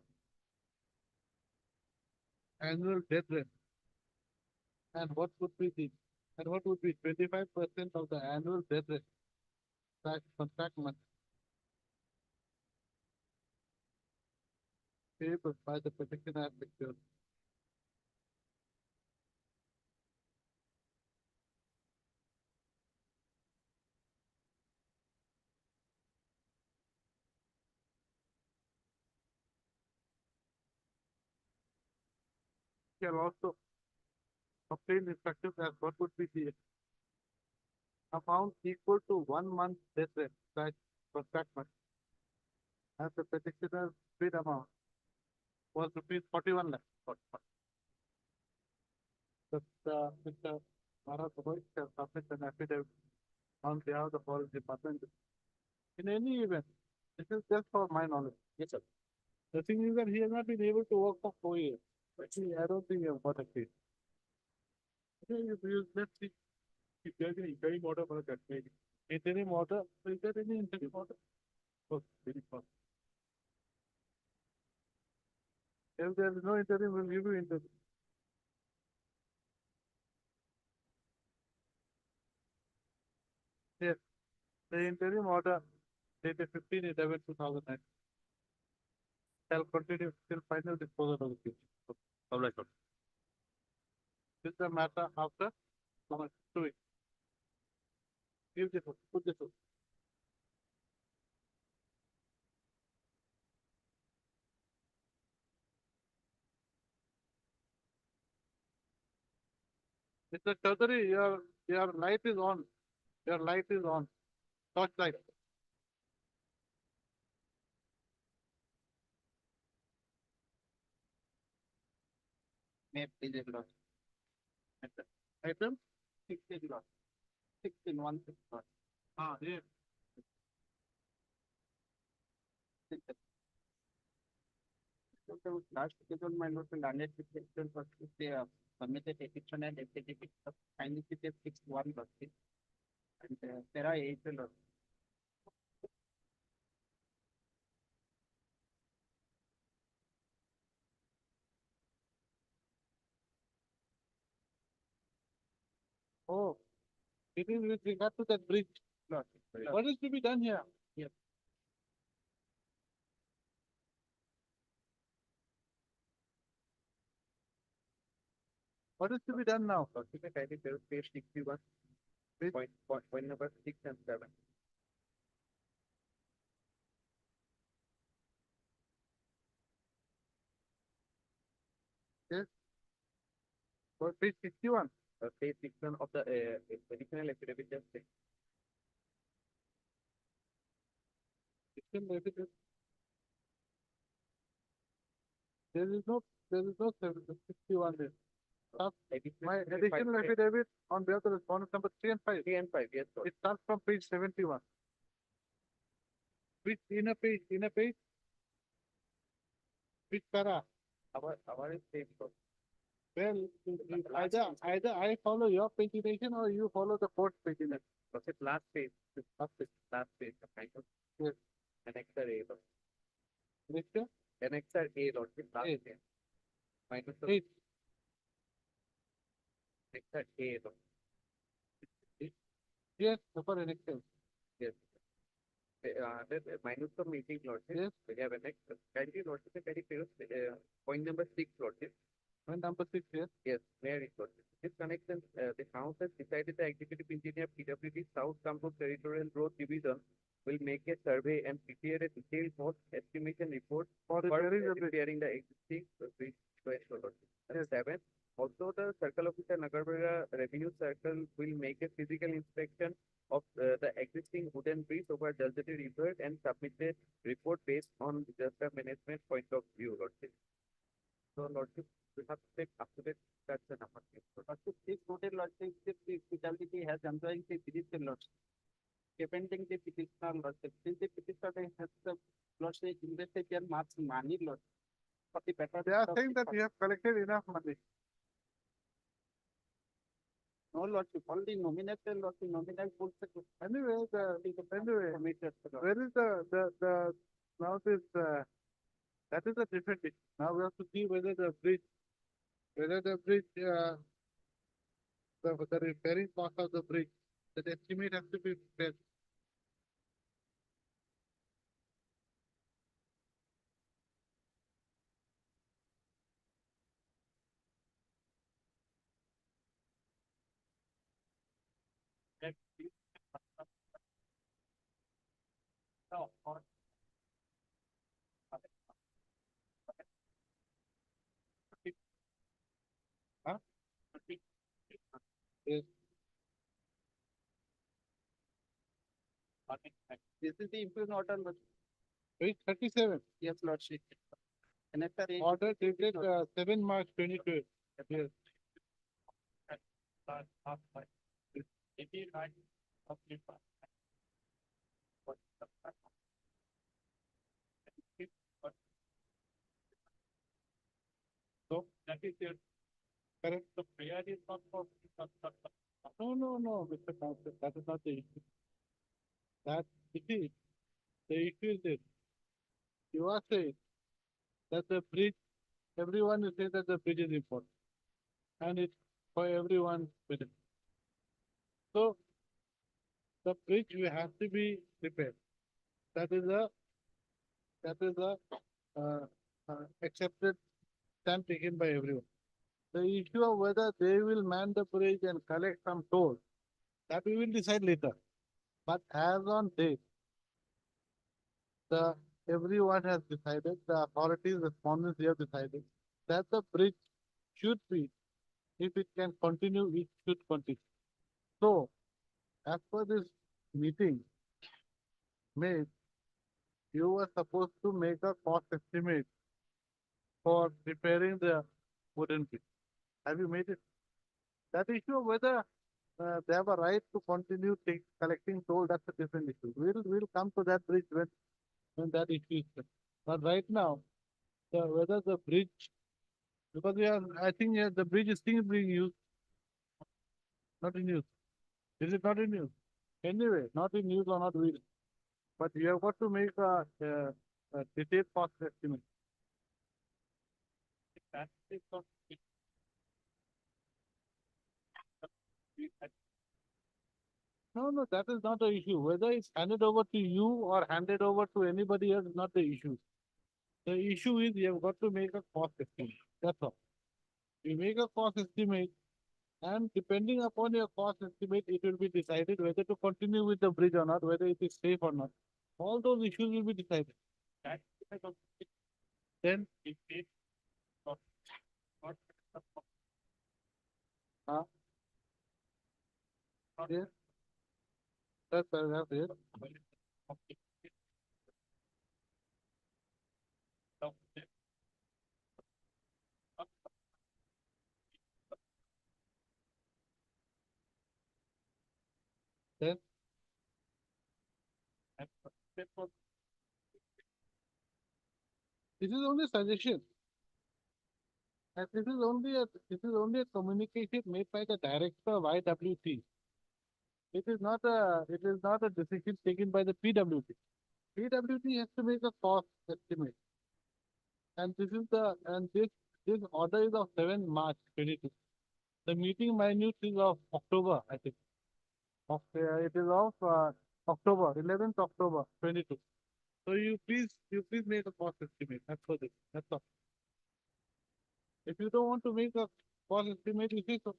annual debt rate and what would be 25% of the annual debt rate that contract month payable by the petitioner as secured. He has also obtained instructions as what would be the amount equal to 1 month debt rate that contract month. As the petitioner's bid amount was rupees 41 lakh. But Mr. Bharat Gogoi has submitted an affidavit on behalf of the forest department. In any event, this is just for my knowledge. Yes, sir. The thing is that he has not been able to work for 4 years. Actually, I don't think he has got a case. Okay, let's see if there is an interim order for that maybe. Interim order, so is there any interim order? Oh, very fast. If there is no interim, we'll give you interim. Yes, the interim order dated 15/11/2009 shall continue till final disposal of the case. All right, sir. This is a matter after 2 weeks. Give this one, put this one. Mr. Chaudhary, your light is on. Your light is on. Torch light. May I please have a Item? 16 lot. 16 lot. Yeah. Last schedule my note and unless petition was they submitted petition and if they did it, kindly keep it 61 lot. And there are 8 lot. Oh, it is with regard to that bridge. Lot. What is to be done here? Yes. What is to be done now? Document ID page 61. Point number 6 and 7. For page 61. Page 6 of the additional affidavit just say. Additional evidence. There is no 61 there. My additional affidavit on behalf of respondent number 3 and 5. 3 and 5, yes, Lord. It starts from page 71. Which inner page? Which para? Our is same, Lord. Well, last either I follow your pagination or you follow the court pagination. What's it, last page? Last page, kind of. Yes. Annexer A, Lord. Next year? Annexer A, Lord, last Eight. page. Minus the 8. annexer A, Lord. Yes, for an Excel. Yes. Minus the meeting, Lord. Yes. We have annexed, kindly, Lord, very clear, point number 6, Lord. When number 6 here. Yes, where it was. This connection, the house has decided the executive engineer PWD South Kamrup Territorial Road Division will make a survey and prepare a detailed cost estimation report For for repairing the bridge. repairing the existing bridge. And 7, also the circle officer Nagarbera Revenue Circle will make a physical inspection of the existing wooden bridge over Daljati River and submit a report based on disaster management point of view, Lordship. So, Lordship, we have to take up to date, that's the number. Lordship, this noted Lordship, the fidelity has enjoying the petition Lordship. Depending the petitioner Lordship, since the petitioner has the Lordship invested their much money Lordship. For the better. They are saying that we have collected enough money. No Lordship, only nominated Lordship, nominal full. Anyway, Committed. where is now this, that is a different issue. Now we have to see whether the bridge, the repairing cost of the bridge, that estimate has to be prepared. No, or Huh? Yes. this is the improved order Lordship. Page 37, Yes Lordship. And after it. order dated 7 March 22. Yes. So that is your correct. The prayer is not for. No, Mr. Council, that is not the issue. That it is. The issue is this. You are saying that the bridge, everyone is saying that the bridge is important. And it's for everyone's benefit. So the bridge will have to be repaired. That is a accepted stand taken by everyone. The issue of whether they will man the bridge and collect some toll, that we will decide later. But as on date, everyone has decided, the authorities, respondents, they have decided that the bridge should be, if it can continue, it should continue. So, as per this meeting made, you were supposed to make a cost estimate for repairing the wooden bridge. Have you made it? That issue of whether they have a right to continue collecting toll, that's a different issue. We'll come to that bridge when that issue is set. But right now, whether the bridge, because I think the bridge is still being used, not in use. Is it not in use? Anyway, not in use or not used. But you have got to make a detailed cost estimate. That is not. No, that is not the issue. Whether it's handed over to you or handed over to anybody else is not the issue. The issue is you have got to make a cost estimate. That's all. You make a cost estimate And depending upon your cost estimate, it will be decided whether to continue with the bridge or not, whether it is safe or not. All those issues will be decided. Then it is not. Uh, yes, that's paragraph here. Then this is only suggestion. And this is only a communication made by the director of IWT. It is not a decision taken by the PWT. PWT has to make a cost estimate. And this order is of 7 March 22. The meeting minute is of October, I think. It is of October, 11th October 22. So you please make a cost estimate. That's for this. That's all. If you don't want to make a cost estimate, you say so.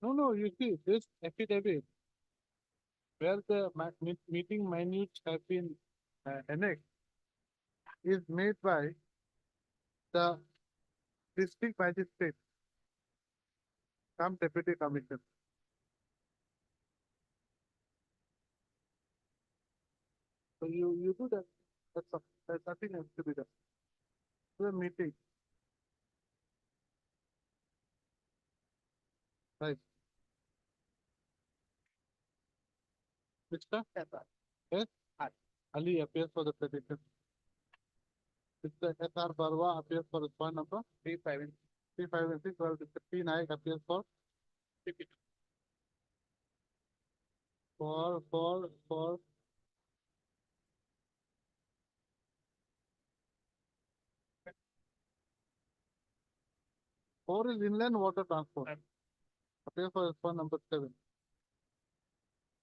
No, you see, this affidavit where the meeting minutes have been annexed is made by the district magistrate, some deputy commissioner. So you do that. That's all. There's nothing else to be done. The meeting, right? Mr. Yes, Ali appears for the petition. Mr. S.R. Barwa appears for respond number 356, while Mr. P. Naik appears for for 4 is inland water transport. Appears for respond number 7.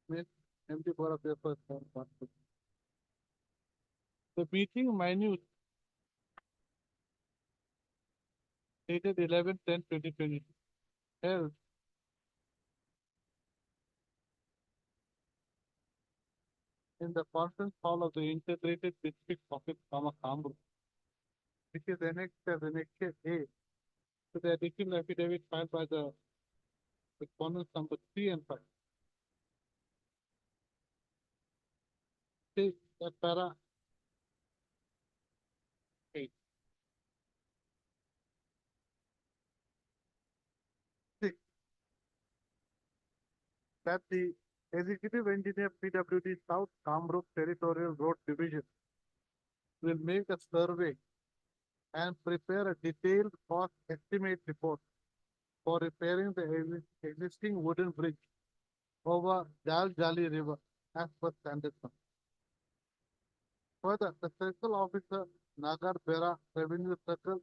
Miss MD for appears for respond number 6. The meeting minute dated 11/10/2020 held in the conference hall of the Integrated District Office, Kamru, which is annexed as Annexure A to the additional affidavit filed by the respondents number 3 and 5. See that para 8. 6. That the executive engineer PWD South Kamrup Territorial Road Division will make a survey and prepare a detailed cost estimate report for repairing the existing wooden bridge over Dal Jali River as per standard. Further, the circle officer Nagar Bera Revenue Circle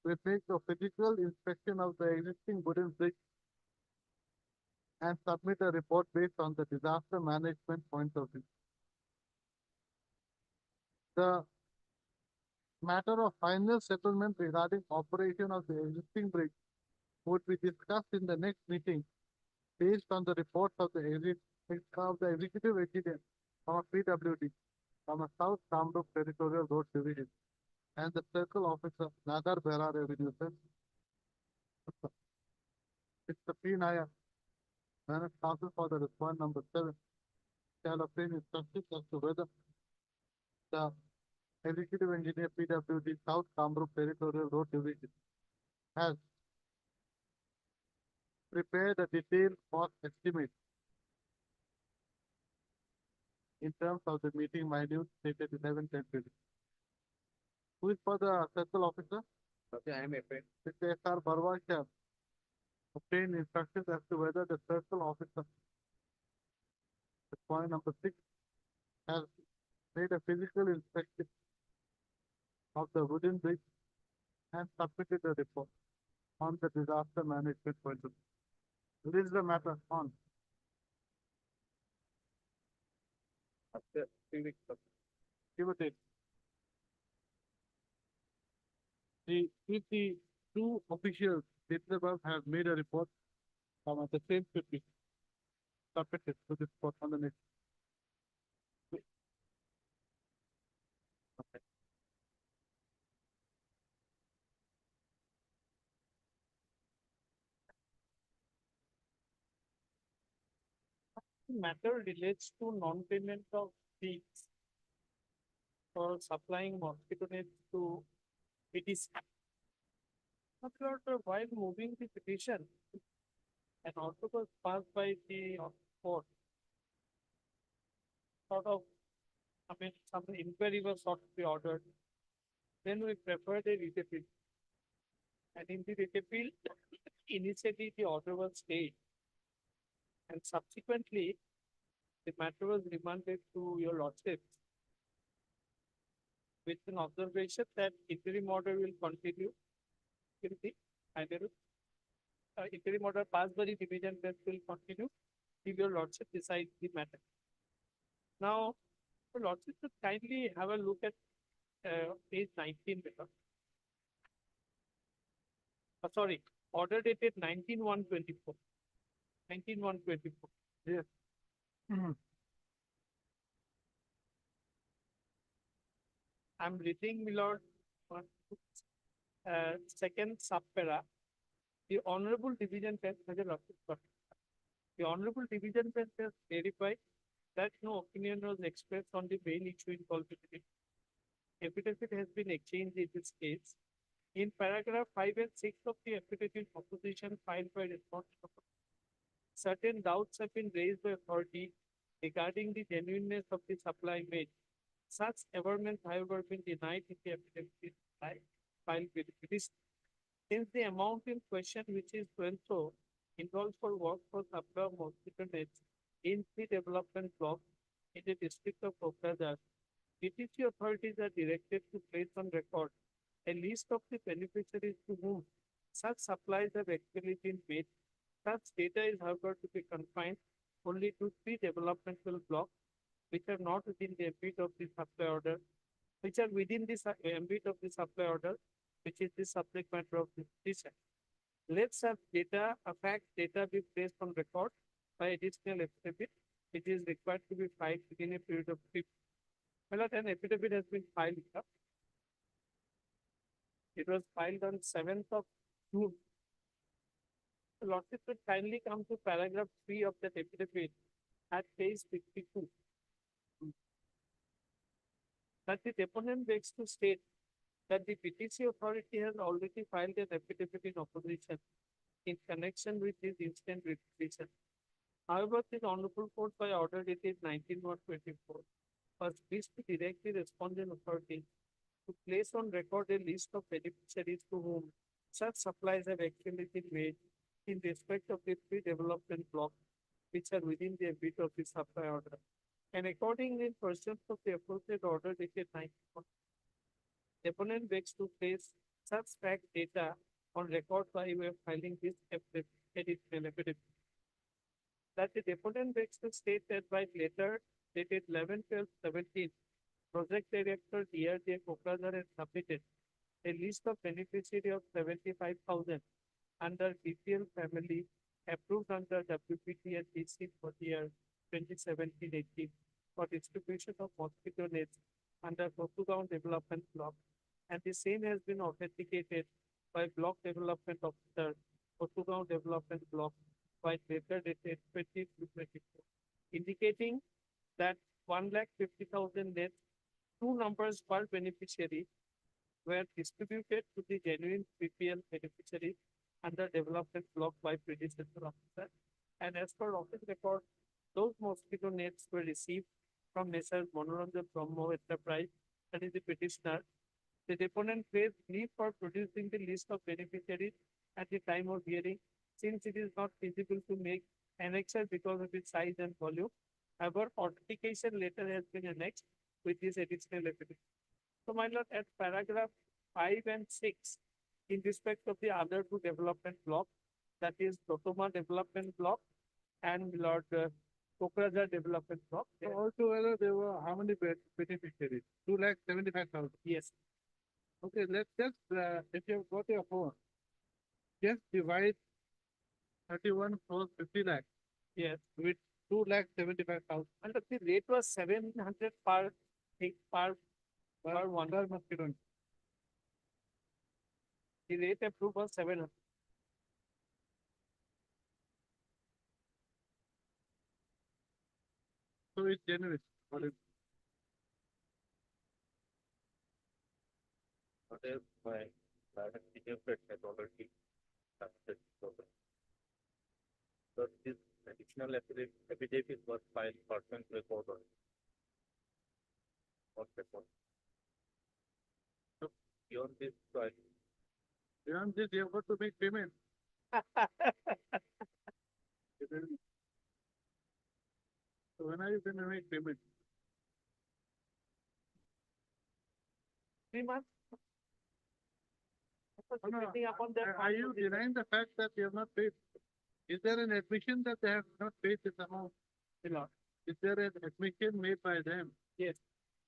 will make a physical inspection of the existing wooden bridge and submit a report based on the disaster management point of view. The matter of final settlement regarding operation of the existing bridge would be discussed in the next meeting based on the reports of the executive engineer from PWD from a South Kamrup Territorial Road Division and the circle officer Nagar Bera Revenue Service. Mr. P. Nayak, Managed Council for the response number 7, shall obtain instructions as to whether the executive engineer PWD South Kamrup Territorial Road Division has prepared a detailed cost estimate in terms of the meeting minute dated 11/10/20. Who is for the circle officer? Okay, I am afraid. Mr. S.R. Barwa shall obtain instructions as to whether the circle officer, point number 6, has made a physical inspection of the wooden bridge and submitted the report on the disaster management point of view. This is the matter on. After 3 weeks. Give or take. If the two officials stated above have made a report, the same should be submitted to this report on the next. Matter relates to non-payment of fees for supplying mosquito nets to PTC. After while moving the petition, an order was passed by the court. Some inquiry was sought to be ordered. Then we preferred a writ appeal. And in the writ appeal, initially the order was stayed. And subsequently, the matter was remanded to your lordship with an observation that interim order will continue till the final interim order passed by the division bench will continue if your lordship decides the matter. Now, your lordship should kindly have a look at page 19 better. Sorry, order dated 19/1/24. 19/1/24. Yes. I'm reading, my lord, second subpara. The Honorable Division Bench has a lordship court. The Honorable Division Bench has verified that no opinion was expressed on the bail issue in culpability. Affidavit has been exchanged in this case. In paragraph 5 and 6 of the affidavit opposition filed by responsible, certain doubts have been raised by authority regarding the genuineness of the supply made. Such averments, however, been denied in the affidavit filed with the petition. Since the amount in question, which is so involves for work for supply of mosquito nets in the development block in the district of Kokrajhar, PTC authorities are directed to place on record a list of the beneficiaries to whom such supplies have actually been made. Such data is, however, to be confined only to 3 developmental blocks which are not within the ambit of the supply order, which are within the ambit of the supply order, which is the subject matter of this petition. Let such data, fact data be placed on record by additional affidavit, which is required to be filed within a period of 3 weeks. Well, an affidavit has been filed. It was filed on 7th of June. The lordship should kindly come to paragraph 3 of that affidavit at page 62. That the deponent begs to state that the PTC authority has already filed an affidavit in opposition in connection with this instant petition. However, the Honorable Court by order dated 19/1/24 was pleased to direct the respondent authority to place on record a list of beneficiaries to whom such supplies have actually been made in respect of the 3 development blocks which are within the ambit of the supply order. And accordingly, in pursuance of the appropriate order dated 19, the opponent begs to place such fact data on record by way of filing this additional affidavit. That the deponent begs to state that by letter dated 11/12/17, Project Director DRDA Kokrajhar has submitted a list of beneficiaries of 75,000 under BPL family approved under WPT and DC for the year 2017-18 for distribution of mosquito nets under Kosugaon Development Block, and the same has been authenticated by Block Development Officer, Kosugaon Development Block, by letter dated 20/24, indicating that 1,50,000 nets, 2 numbers per beneficiary, were distributed to the genuine BPL beneficiaries under development block by predecessor officer. And as per office record, those mosquito nets were received from Messrs. Manoranjan Brahmo Enterprise, that is the petitioner. The deponent faced need for producing the list of beneficiaries at the time of hearing, since it is not feasible to make annexure because of its size and volume. However, authentication letter has been annexed with this additional affidavit. So, my lord, at paragraph 5 and 6 in respect of the other two development blocks, that is Totoma Development Block and Lord Kokrajhar Development Block. So altogether, there were how many beneficiaries? 2,75,000. Yes, Okay, let's just, if you've got your phone, just divide 31 crores 50 lakh yes. with 2,75,000. And the rate was 700 per thing per one. Per mosquito. net. The rate approved was 700. So it's generous. What is- What if my private benefit has already started? So this additional affidavit was filed pursuant to a court order. Court record. So beyond this, Beyond this, you've got to make payment. So when are you going to make payment? 3 months. Oh, no, Depending upon their Are you composition. denying the fact that you have not paid? Is there an admission that they have not paid this amount? No. Is there an admission made by them? Yes.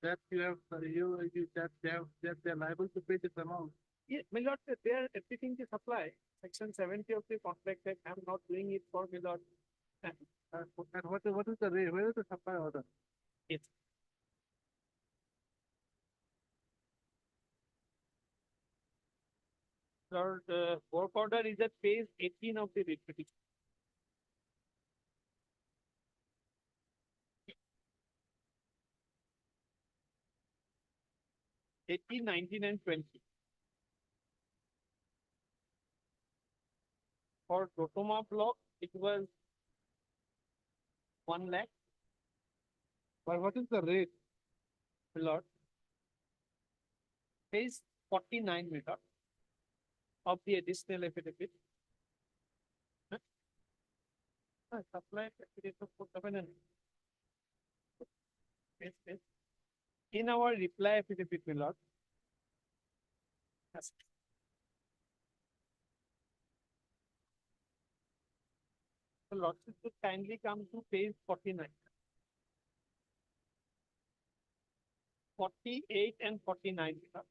That you have, that they're liable to pay this amount? Yeah, my lord, they are everything is supply. Section 70 of the contract act, I'm not doing it for my lord. And what is the rate? Where is the supply order? It's Lord, work order is at page 18 of the writ petition. 18, 19 and 20. For Totoma block, it was 1 lakh, But what is the rate? my lord. Page 49, my lord, of the additional affidavit. Huh? Supply affidavit for 700. Yes. In our reply affidavit, my lord. Yes. The lordship should kindly come to page 49. 48 and 49. my lord.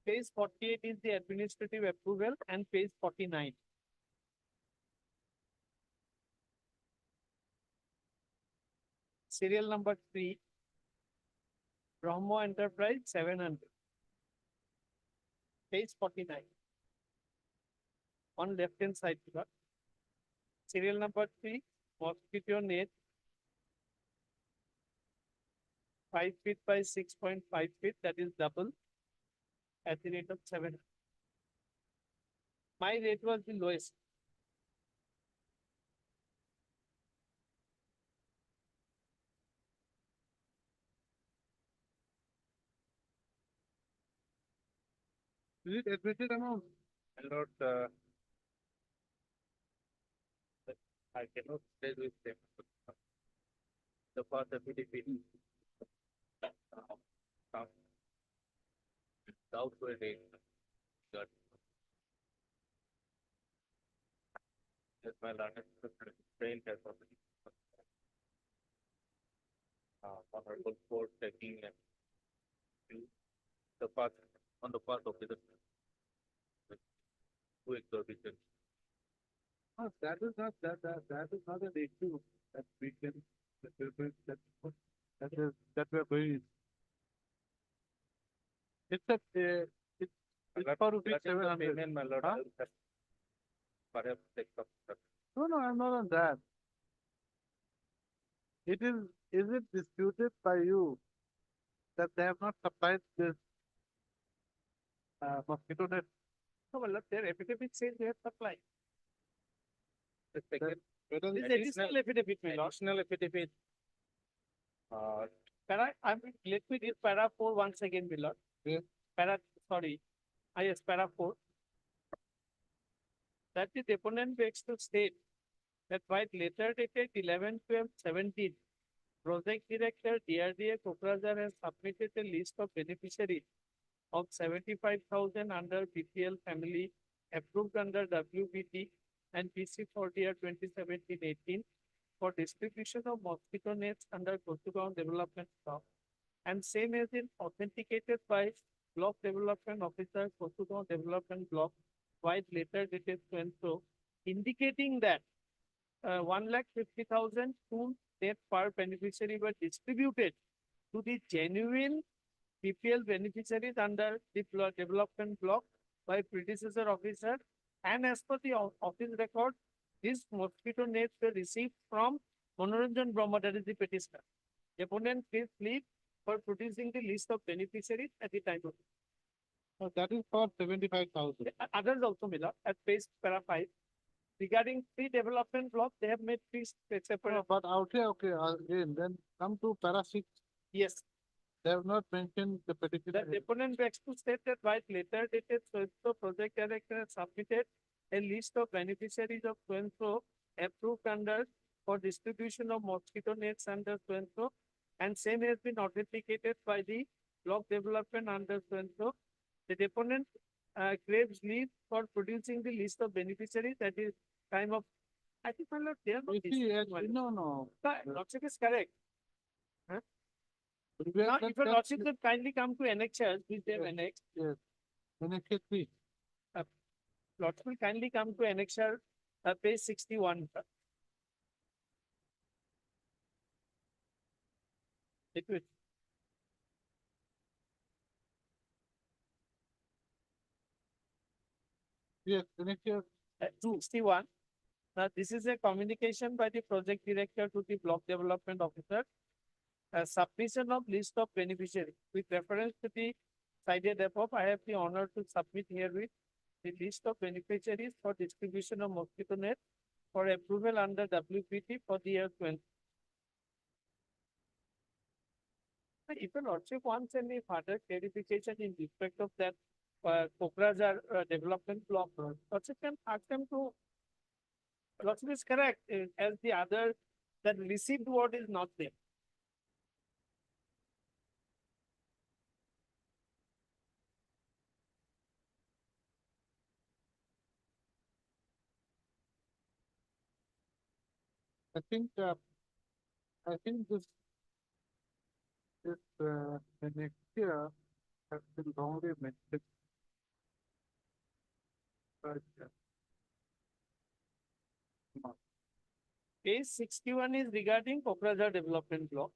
Page 48 is the administrative approval and page 49. Serial number 3, Brahmo Enterprise 700. Page 49. On left hand side, sir. Serial number 3, mosquito net 5 feet by 6.5 feet, that is double at the rate of 7. My rate was the lowest. Is it admitted amount? and not, I cannot say with them. The first affidavit. Without a rate. That. Yes, my learned train has already. Honorable court taking the part on the part of the too exorbitant. No, that is not, that is not an issue that we can, that we are going. It's a, it's for rupees That is the 700. payment, my lord. Huh? I will have perhaps take up. No, I'm not on that. Is it disputed by you that they have not supplied this mosquito net? No, well, their affidavit says they have supplied. The second, Whether This it- is additional affidavit, my lord. additional affidavit. Let me read para 4 once again, my lord. Yes. Yes, para 4. That the deponent begs to state that while later dated 11/12/17, Project Director DRDA Kokrajhar has submitted a list of beneficiaries of 75,000 under BPL family approved under WBT and PC for the year 2017-18 for distribution of mosquito nets under Kosugaon Development Block, and same has been authenticated by Block Development Officer, Kosugaon Development Block, white letter dated so and so, indicating that 1,50,000 two net per beneficiary were distributed to the genuine BPL beneficiaries under the development block by predecessor officer, and as per the office record, these mosquito nets were received from Manoranjan Brahma, that is the petitioner. Deponent please leave for producing the list of beneficiaries at the time of. So that is for 75,000. Others also, Mila, at page para 5. Regarding three development blocks, they have made three separate. But out here, okay, again, then come to para 6, Yes, they have not mentioned the particular. the deponent begs to state that by letter dated so project director has submitted a list of beneficiaries of so approved under for distribution of mosquito nets under so, and same has been authenticated by the block development under so. The deponent craves leave for producing the list of beneficiaries at the time of. I think, my lord, they are not. You see, no. Lordship is correct. Previous Now, that- if your that- lordship could kindly come to annexures, which they have Yes. annexed, Annexure 3. lordship will kindly come to annexure, page 61. Sir. It will. Yes, annexure. 61. Now, this is a communication by the project director to the block development officer. A submission of list of beneficiaries with reference to the cited above. I have the honor to submit herewith the list of beneficiaries for distribution of mosquito net for approval under WPT for the year 20. If your lordship wants any further clarification in respect of that Kokrajhar development block, lordship can ask them to. Lordship is correct, as the other, that received word is not there. I think the next year has been wrongly mentioned. But, Page 61 is regarding Kokrajhar development block.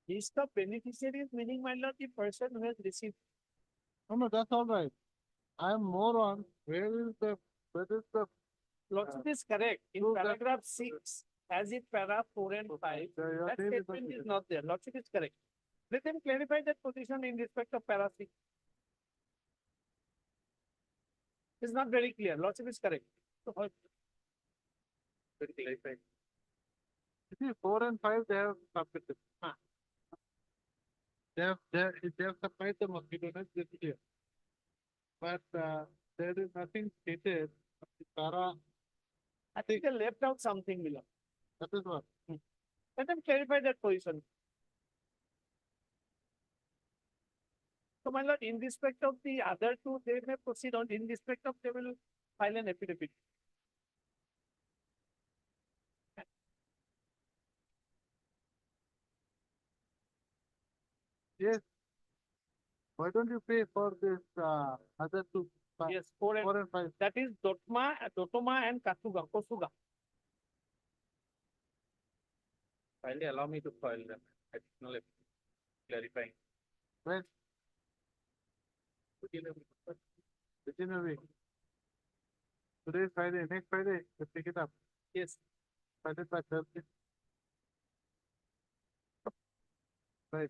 List of beneficiaries, meaning, my lord, the person who has received. no, that's all right. I am more on where is the Lordship is correct. In so that- paragraph 6, as in para 4 and 5, your that name is statement not is not there. Lordship is correct. Let them clarify that position in respect of para 6. It's not very clear. Lordship is correct. So, You see, 4 and 5 they have submitted. Ah. They have supplied the mosquito net this year. But there is nothing stated. Para, I think they left out something, Mila. that is what. Let them clarify that position. So, my lord, in respect of the other two, they may proceed on. In respect of, they will file an affidavit. Yes. Why don't you pay for this other two? Yes, 4 and 4 and 5. that is Dotoma and Kosuga. Kindly allow me to file them additional clarifying. When? Within a week. Today is Friday, next Friday, let's pick it up. Yes. Friday by Thursday. Right.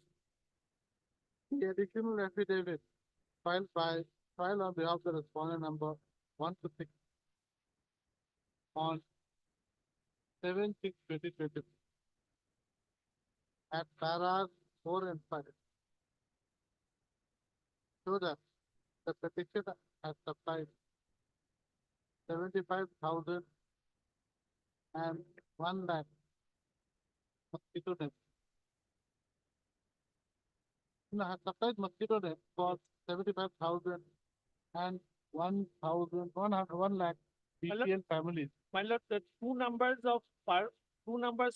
The additional affidavit filed by filed on behalf of the respondent number 1 to 6 on 7/6/2020 at paras 4 and 5. So that the petitioner has supplied 75,000 and 1 lakh mosquito nets. No, has supplied mosquito nets for 75,000 and 1 lakh BPL families. My lord, the two numbers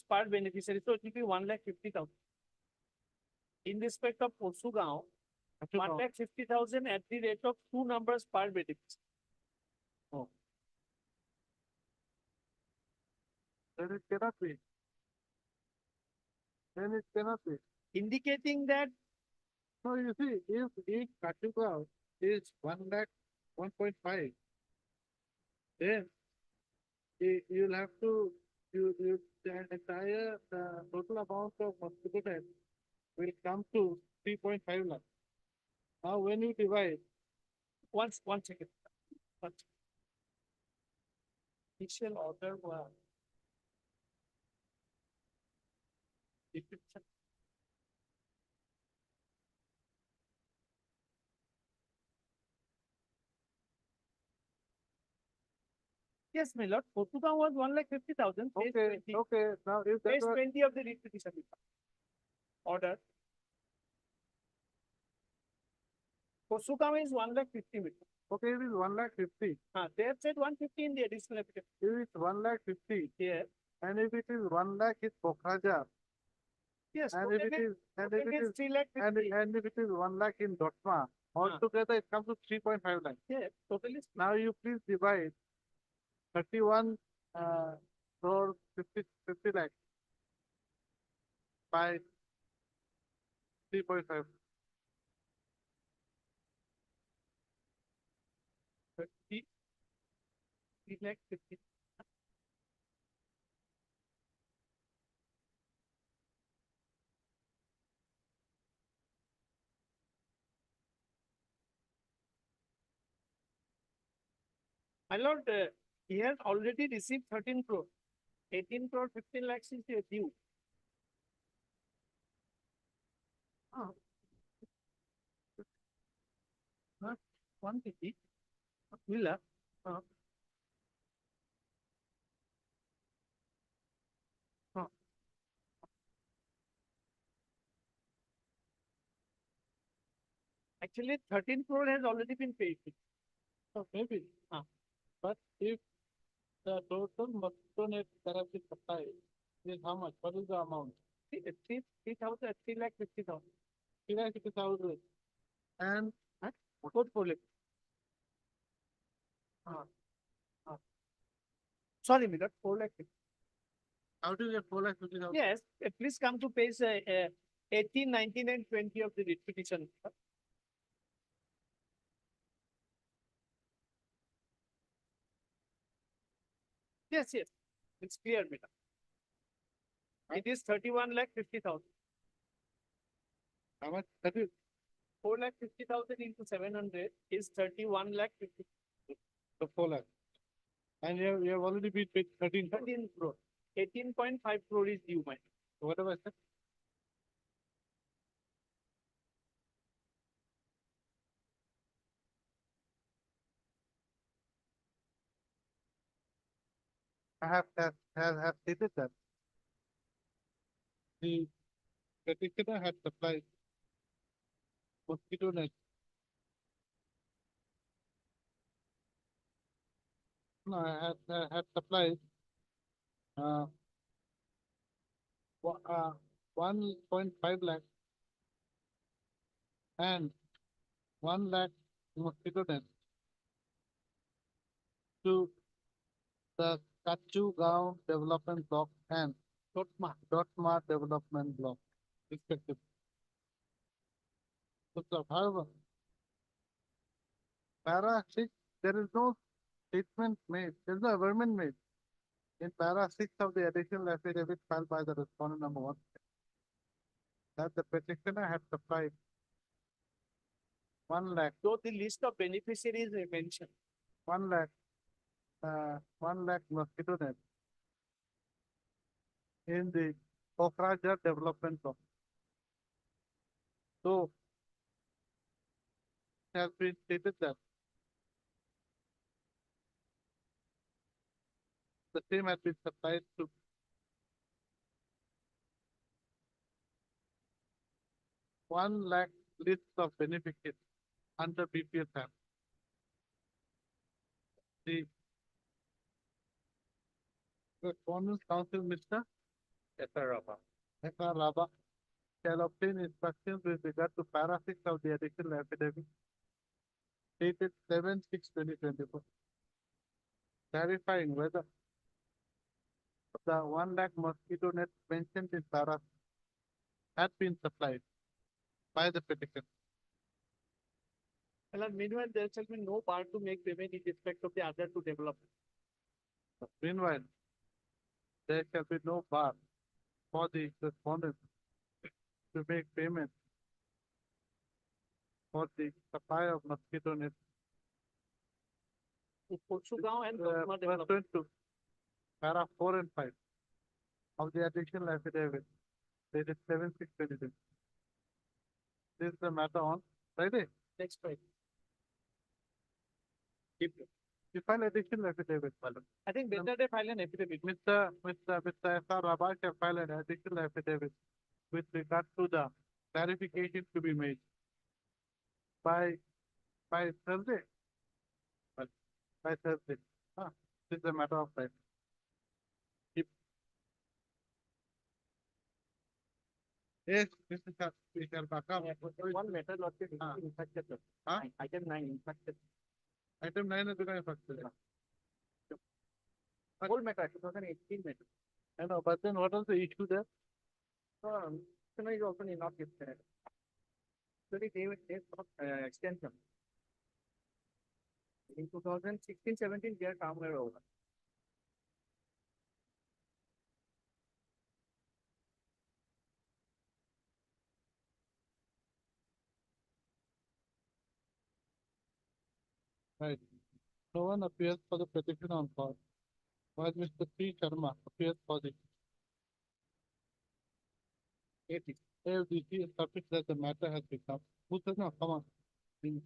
per beneficiary, so it will be 1,50,000. In respect of Posugao, 1,50,000 at the rate of two numbers per beneficiary. Then it cannot be. Then it cannot be. Indicating that No, you see, if each Katuka is 1 lakh 1.5, then you'll have to, the entire total amount of mosquito net will come to 3.5 lakh. Now, when you divide, one second. One second. Initial order was. If it's a- Yes, my lord, Posugao was 1,50,000. Page okay, 20. okay, now if that Page was, 20 of the writ petition. Order. Posugao is 1,50,000 meter. okay, it is 1 lakh 50. They have said 150 in the additional application. If it's 1 lakh 50, Here. and if it is 1 lakh is Pokhraja, Yes. and if it is, and if it is, 3,50,000. and if it is 1 lakh in Dotma, altogether it comes to 3.5 lakh. Yeah, totally. Now you please divide 31 crore 50 lakh by 3.5. 3,50,000. My lord, he has already received 13 crore. 18 crore, 15 lakhs is due. Not 150. Villa. Actually, 13 crore has already been paid. So maybe, but if the total mosquito net that has been supplied is how much? What is the amount? 3,000, 3,50,000. 350,000. And Portfolio. Sorry, Mira, 4 lakh. how do you get 4 lakh 50,000? Yes, please come to page 18, 19, and 20 of the writ petition. Yes, yes, it's clear, Mira. It is 31 lakh 50,000. How much? That is 4 lakh 50,000 into 700 is 31 lakh 50. the 4 lakh. And you have already been paid 13 crore. 13 crore. 18.5 crore is due, my. Whatever I said. I have stated that the petitioner had supplied mosquito net. No, I had supplied uh, 1.5 lakh and 1 lakh mosquito net to the Kachu Gaon Development Block and Dotma Development Block, respectively. So, however, para 6, there is no statement made, there is no averment made in para 6 of the additional affidavit filed by the respondent number 1 that the petitioner had supplied 1 lakh, So the list of beneficiaries I mentioned. 1 lakh, 1 lakh mosquito net in the Kokrajhar development block. So it has been stated that the same has been supplied to 1 lakh list of beneficiaries under BPS Act. The Corporate Council, Mr. SR Rama. S.R. Raba shall obtain instructions with regard to para 6 of the additional affidavit dated 7/6/2024, clarifying whether the 1 lakh mosquito net mentioned in para had been supplied by the petition. And meanwhile, there shall be no bar to make payment in respect of the other two developments. Meanwhile, there shall be no bar for the respondent to make payment for the supply of mosquito net Portugal and Rosma development. pursuant to para 4 and 5 of the additional affidavit dated 7/6/2022. This is the matter on Friday. Next Friday. You file additional affidavit, Palan. I think better they file an affidavit. Mr. S.R. Rabal shall file an additional affidavit with regard to the clarification to be made by Thursday. Well, by Thursday. This is a matter of time. Yes, Mr. Speaker, Baka. One matter not yet Ah. infected. Ah. Item 9 infected. Item 9 is the first. Whole matter, 2018 matter. I know, but then what was the issue there? So is also not given. So they got extension. In 2016-17, their term were over. Right. No one appears for the petition on call, while Mr. P. Sharma appears for the AFDC submits that the matter has become. Who says no? Come on. He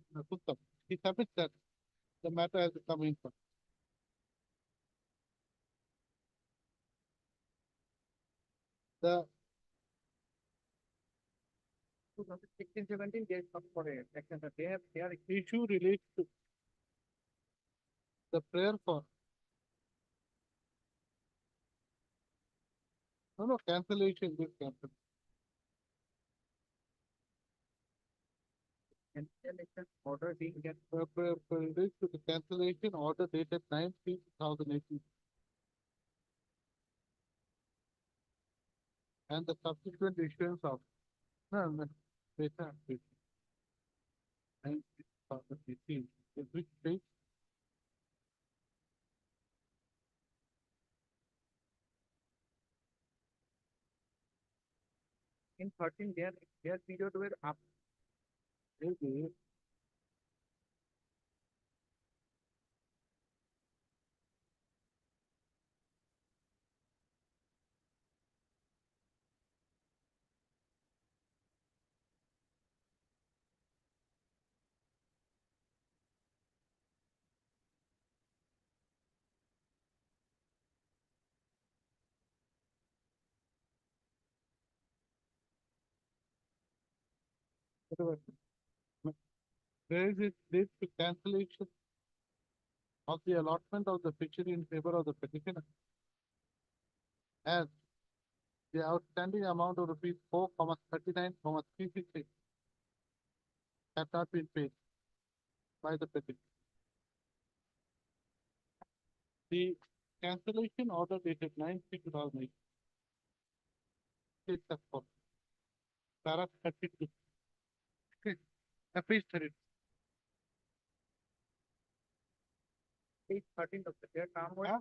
submits that the matter has become in court. The 2016-17, they come for a extension. They are issue relates to the prayer for cancellation this cancel. cancellation order being get Relates to the cancellation order dated 9/3/2018 and the subsequent issuance of data 9/6/2018 in which state in 13, their period were up. is the whatever. There is a date to cancellation of the allotment of the fishery in favor of the petitioner. As the outstanding amount of rupees 4,39,368 has not been paid by the petitioner. The cancellation order dated 9/3/2008 is as follows. Para 32. Okay, page 32. Page 13 of their term were Huh?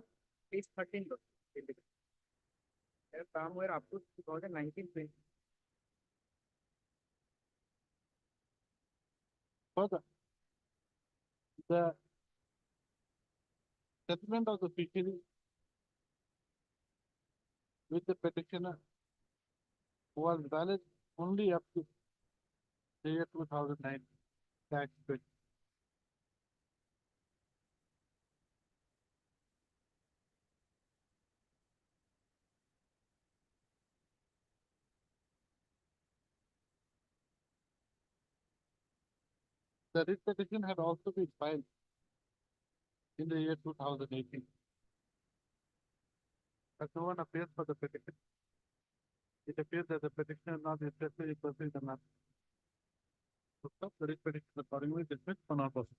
page 13 of their term were up to 2019-20. further. The settlement of the fishery with the petitioner was valid only up to the year 2009 tax bill. The writ petition had also been filed in the year 2018. But no one appears for the petition. It appears that the petitioner is not interested in pursuing the matter. So, the writ petition accordingly dismissed for non-prosecution.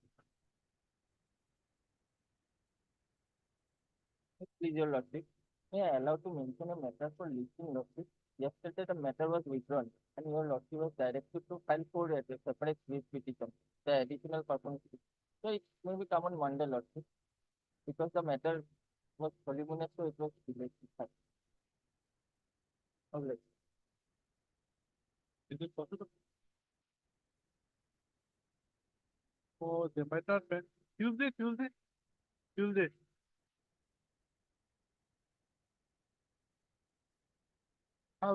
Please, your lordship, may I allow to mention a matter for listing lordship? Yesterday, the matter was withdrawn, and your lordship was directed to file for a separate writ petition, the additional purpose. So it may be come on Monday, lordship, because the matter was voluminous, so it was delayed. Okay. Is it possible? Oh, they might not pay. Tuesday.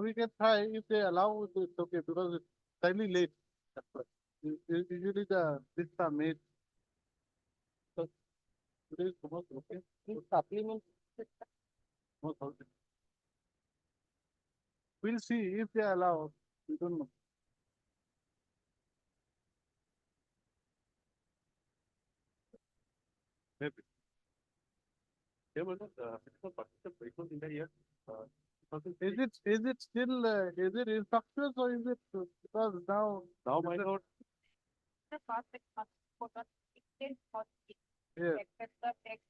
We can try if they allow it, it's okay, because it's slightly late. That's why. Usually the lists are made. So today is almost okay. Please supplement. Almost okay. We'll see if they allow. We don't know. Maybe. There was a physical participant vehicle in the year. Is it still is it infectious or is it because now My lord, The cost that cost for the extent for yeah, except the tax.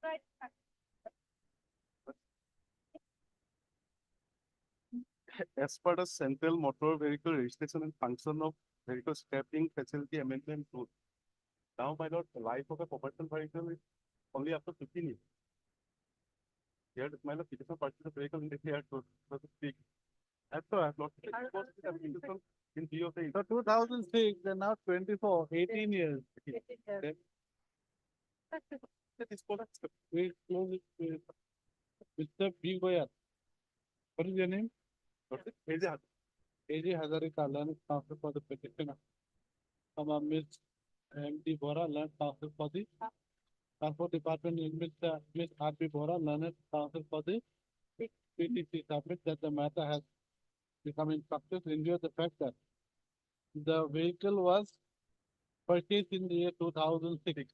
Right. as per the Central Motor Vehicle Registration and Function of Vehicle Scrapping Facility Amendment Rule. Now, my lord, the life of a commercial vehicle is only after 15 years. Here, my lord, citizen purchase a vehicle in the year 2006. That's why I've lost it. It was the application in view of the. so 2006 and now 24, 18 years. That is called a- We close it with Mr. B. Goyal. What is your name? AJ Hazarika, Learned Counsel for the petitioner. Ms. M.D. Bora, Learned Counsel for the Transport Department, and Ms. R.P. Bora, Learned Counsel for the PTC, submit that the matter has become infectious in view of the fact that the vehicle was purchased in the year 2006.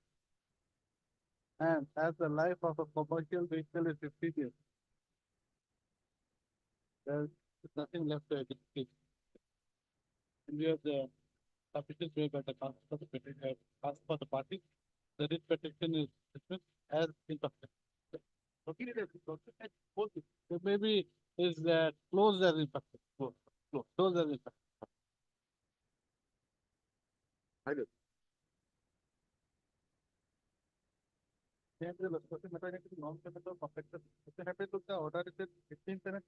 And as the life of a commercial vehicle is 15 years, there is nothing left to educate. In view of the sufficient way by the counsel for the petition, ask for the party, the writ petition is dismissed as infected. So maybe is closed as infected. Closed as infected. Order is 15 minutes.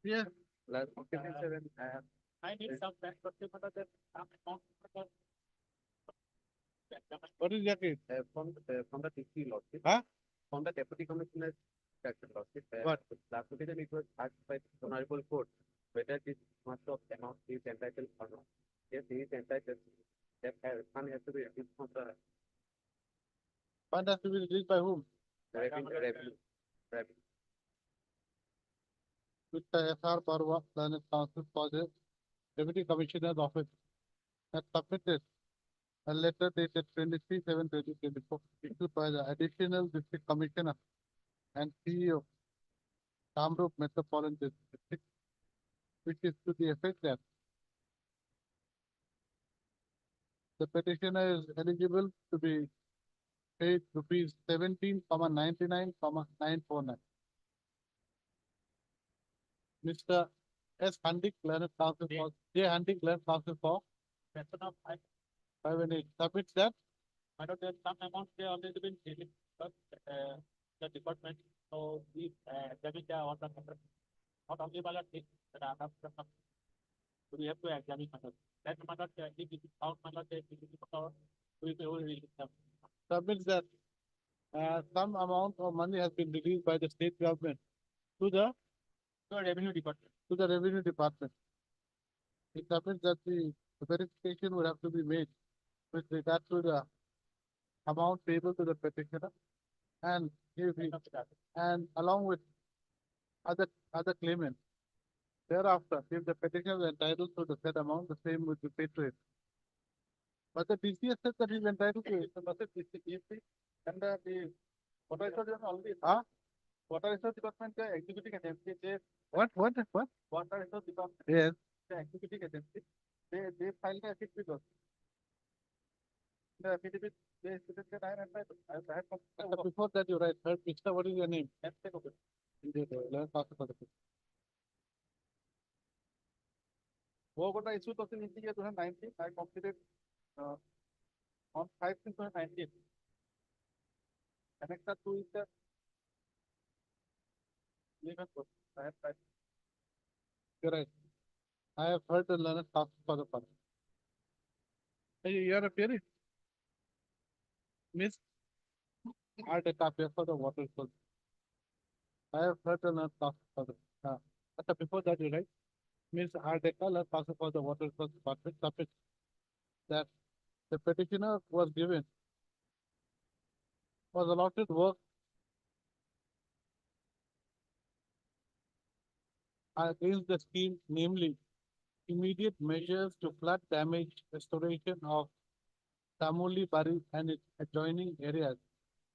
Yeah. I need some back. What is that? From the TC lordship. Huh? From the deputy commissioner, lordship. What? The application it was asked by the honorable court whether this much of amount is entitled or not. Yes, he is entitled. That fund has to be released from the Fund has to be released by whom? revenue. Mr. S.R. Barwa, Learned Counsel for the Deputy Commissioner's Office, has submitted a letter dated 23/7/2024 issued by the Additional District Commissioner and CEO, Kamrup Metropolitan District, which is to the effect that the petitioner is eligible to be paid rupees 17,99,949. Mr. S. Handik, Learned Counsel for J. Handik, Learned Counsel for Person of 518 submits that. I know there's some amount they already been dealing, but the department, so we, that is the order, not only by the that I have So we have to examine matter. That matter, if it is found matter, then it is our, we will release them. Submits that, some amount of money has been released by the state government to the revenue department. To the revenue department. It submits that the verification would have to be made with regard to the amount payable to the petitioner and if he, and along with other claimants. Thereafter, if the petitioner is entitled to the said amount, the same would be paid to him. But the TCS said that he's entitled to it. But the TCS and the water resource already. Huh? Water resource department executing agency. What? Water resource department. Yes. The executing agency. They filed the affidavit with us. The affidavit they stated that I have. Before that, you write. Mr. What is your name? Okay. वो Kota issue तो सिर्फ India 2019 I completed on 5/6/2019. Annexure 2 is the legal process. I have tried. You're right. I have heard the learner talk for the father. Hey, you are a peer. Miss, I take up here for the water source. I have heard the learner talk for the. But before that, you right. Miss Ardeka talk for the water source department topic that the petitioner was given was allotted work against the scheme, namely immediate measures to flood damage restoration of Tamoli Bari and its adjoining areas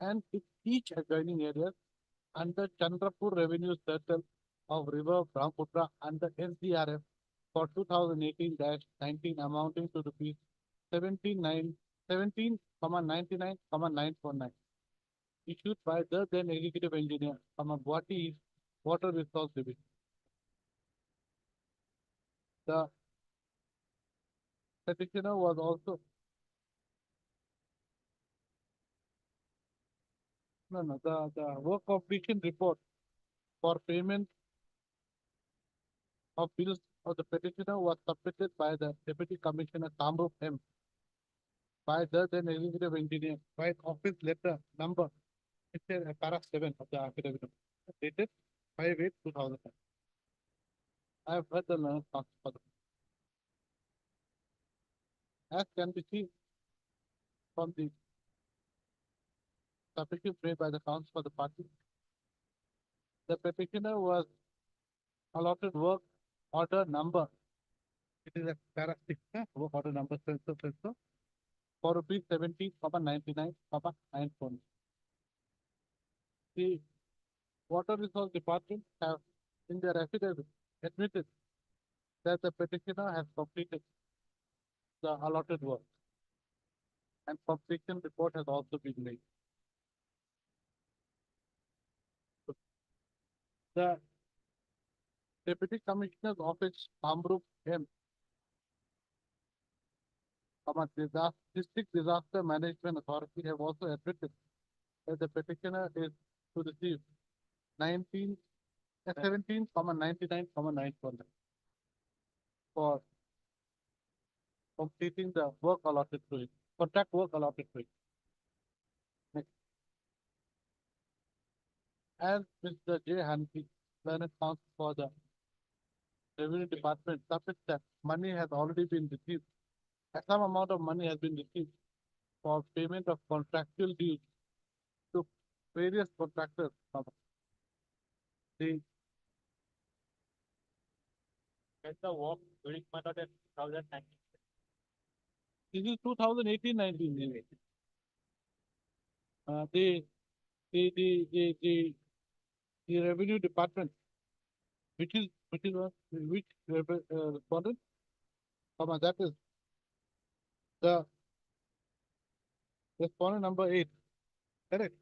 and each adjoining area under Chandrapur Revenue Circle of River Brahmaputra under SDRF for 2018-19 amounting to rupees 17,99,949 issued by the then executive engineer from Guwahati East Water Resource Division. The petitioner was also the work completion report for payment of bills of the petitioner was submitted by the Deputy Commissioner Kamrup M by the then executive engineer by office letter number, it's a para 7 of the affidavit dated 5/8/2000. I have heard the learner talk for the. As can be seen from the submission made by the council for the party, the petitioner was allotted work order number. It is a para 6, work order number so for rupees 70,99,940. The Water Resource Department have in their affidavit admitted that the petitioner has completed the allotted work and completion report has also been made. The Deputy Commissioner's Office, Kamrup M, District Disaster Management Authority have also admitted that the petitioner is to receive 17,99,940 for completing the work allotted to it, contract work allotted to it. Next. As Mr. J. Hanfi, Learned Counsel for the Revenue Department, submits that money has already been received. Some amount of money has been received for payment of contractual dues to various contractors. The work during 2019. This is 2018-19. The revenue department, which respondent? That is the respondent number 8. Correct.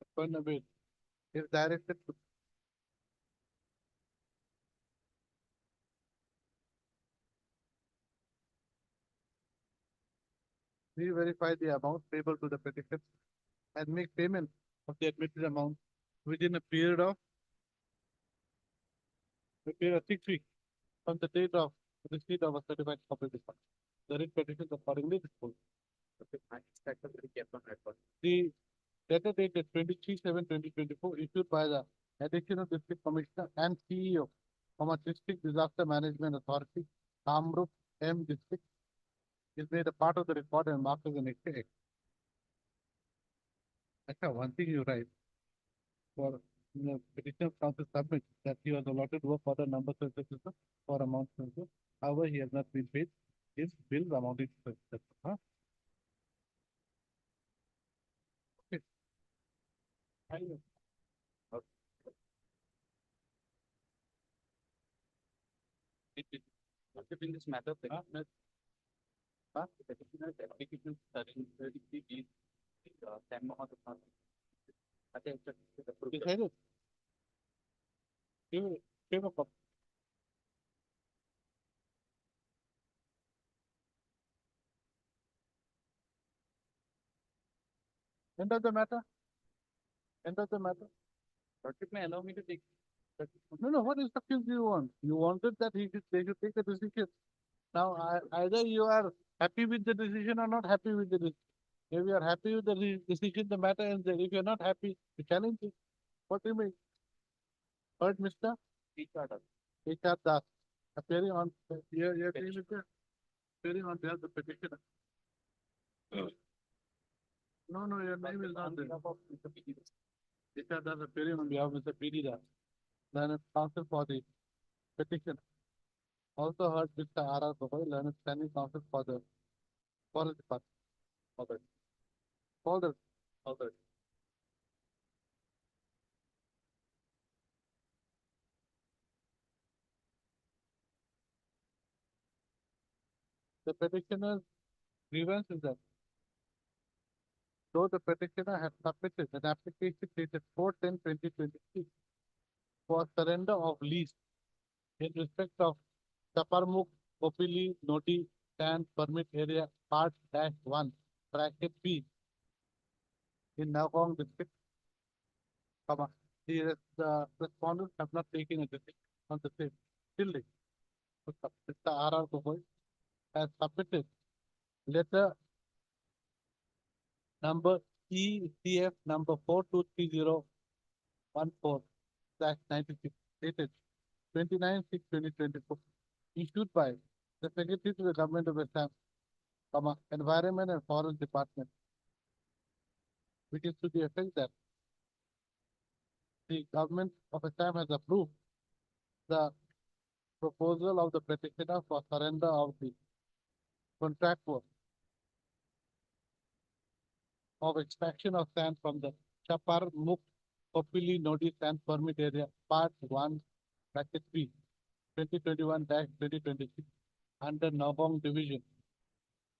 Respondent number 8 is directed to. We verify the amount payable to the petitioner and make payment of the admitted amount within a period of 6 weeks from the date of receipt of a certified copy dispatch. The writ petition accordingly disposed. Okay, I expect a very careful record. The letter dated 23/7/2024 issued by the Additional District Commissioner and CEO from a District Disaster Management Authority, Kamrup M District, is made a part of the record and marked as an exhibit. Actually, one thing you write for petition council submit that he was allotted work order number 36 for amount. However, he has not been paid his bills amounting to such. Huh? Okay. In this matter, Huh? the petitioner's application starting 33 days, time of the month. I think it's approved. Decided. Give a copy. End of the matter. End of the matter. But may allow me to take. No, what instructions do you want? You wanted that they should take a decision. Now, either you are happy with the decision or not happy with the decision. If you are happy with the decision, the matter ends there. If you are not happy, you challenge it. What do you mean? Heard, Mr. H.R. Das, appearing on, your signature, appearing on behalf of the petitioner. No, your name is not there. H.R. Das appearing on behalf of Mr. P.D. Das, learned counsel for the petition. Also heard Mr. R.R. Gogoi, learned standing counsel for the forest department. Folder. The petitioner's grievance is that though the petitioner has submitted an application dated 4/10/2023 for surrender of lease in respect of Chaparmukh Kopili Noti Stand Permit Area Part -1 bracket B in Nagaon district, the respondents have not taken a decision on the same till date. Mr. R.R. Gogoi has submitted letter number ECF number 423014/96 dated 29/6/2024 issued by the Secretary to the Government of Assam, Environment and Forest Department, which is to the effect that the Government of Assam has approved the proposal of the petitioner for surrender of the contract work of extraction of sand from the Chaparmukh Kopili Nodi Sand Permit Area Part 1 bracket B 2021-2026 under Nagaon Division,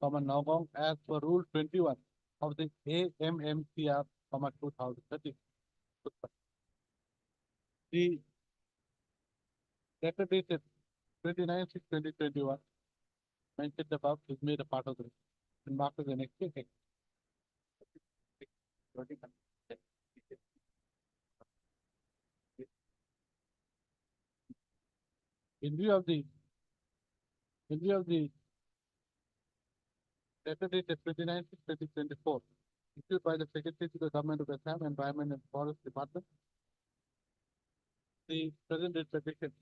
Nagaon as per Rule 21 of the AMMCR, 2030. The letter dated 29/6/2021 mentioned above is made a part of the and marked as an exhibit. In view of the letter dated 29/6/2024 issued by the Secretary to the Government of Assam, Environment and Forest Department, the present petition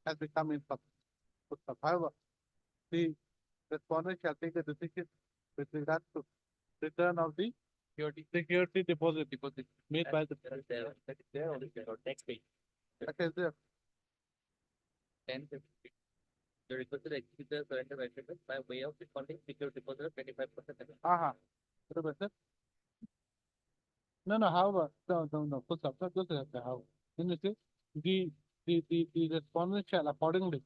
has become ineffective. However, the respondent shall take a decision with regard to return of the security deposit made by the. Next page. That is there. 1050. The requested execute the surrender agreement by way of refunding security deposit of 25%. What about that? No, however, no, put up, not just that, however. Then you say, the respondent shall accordingly,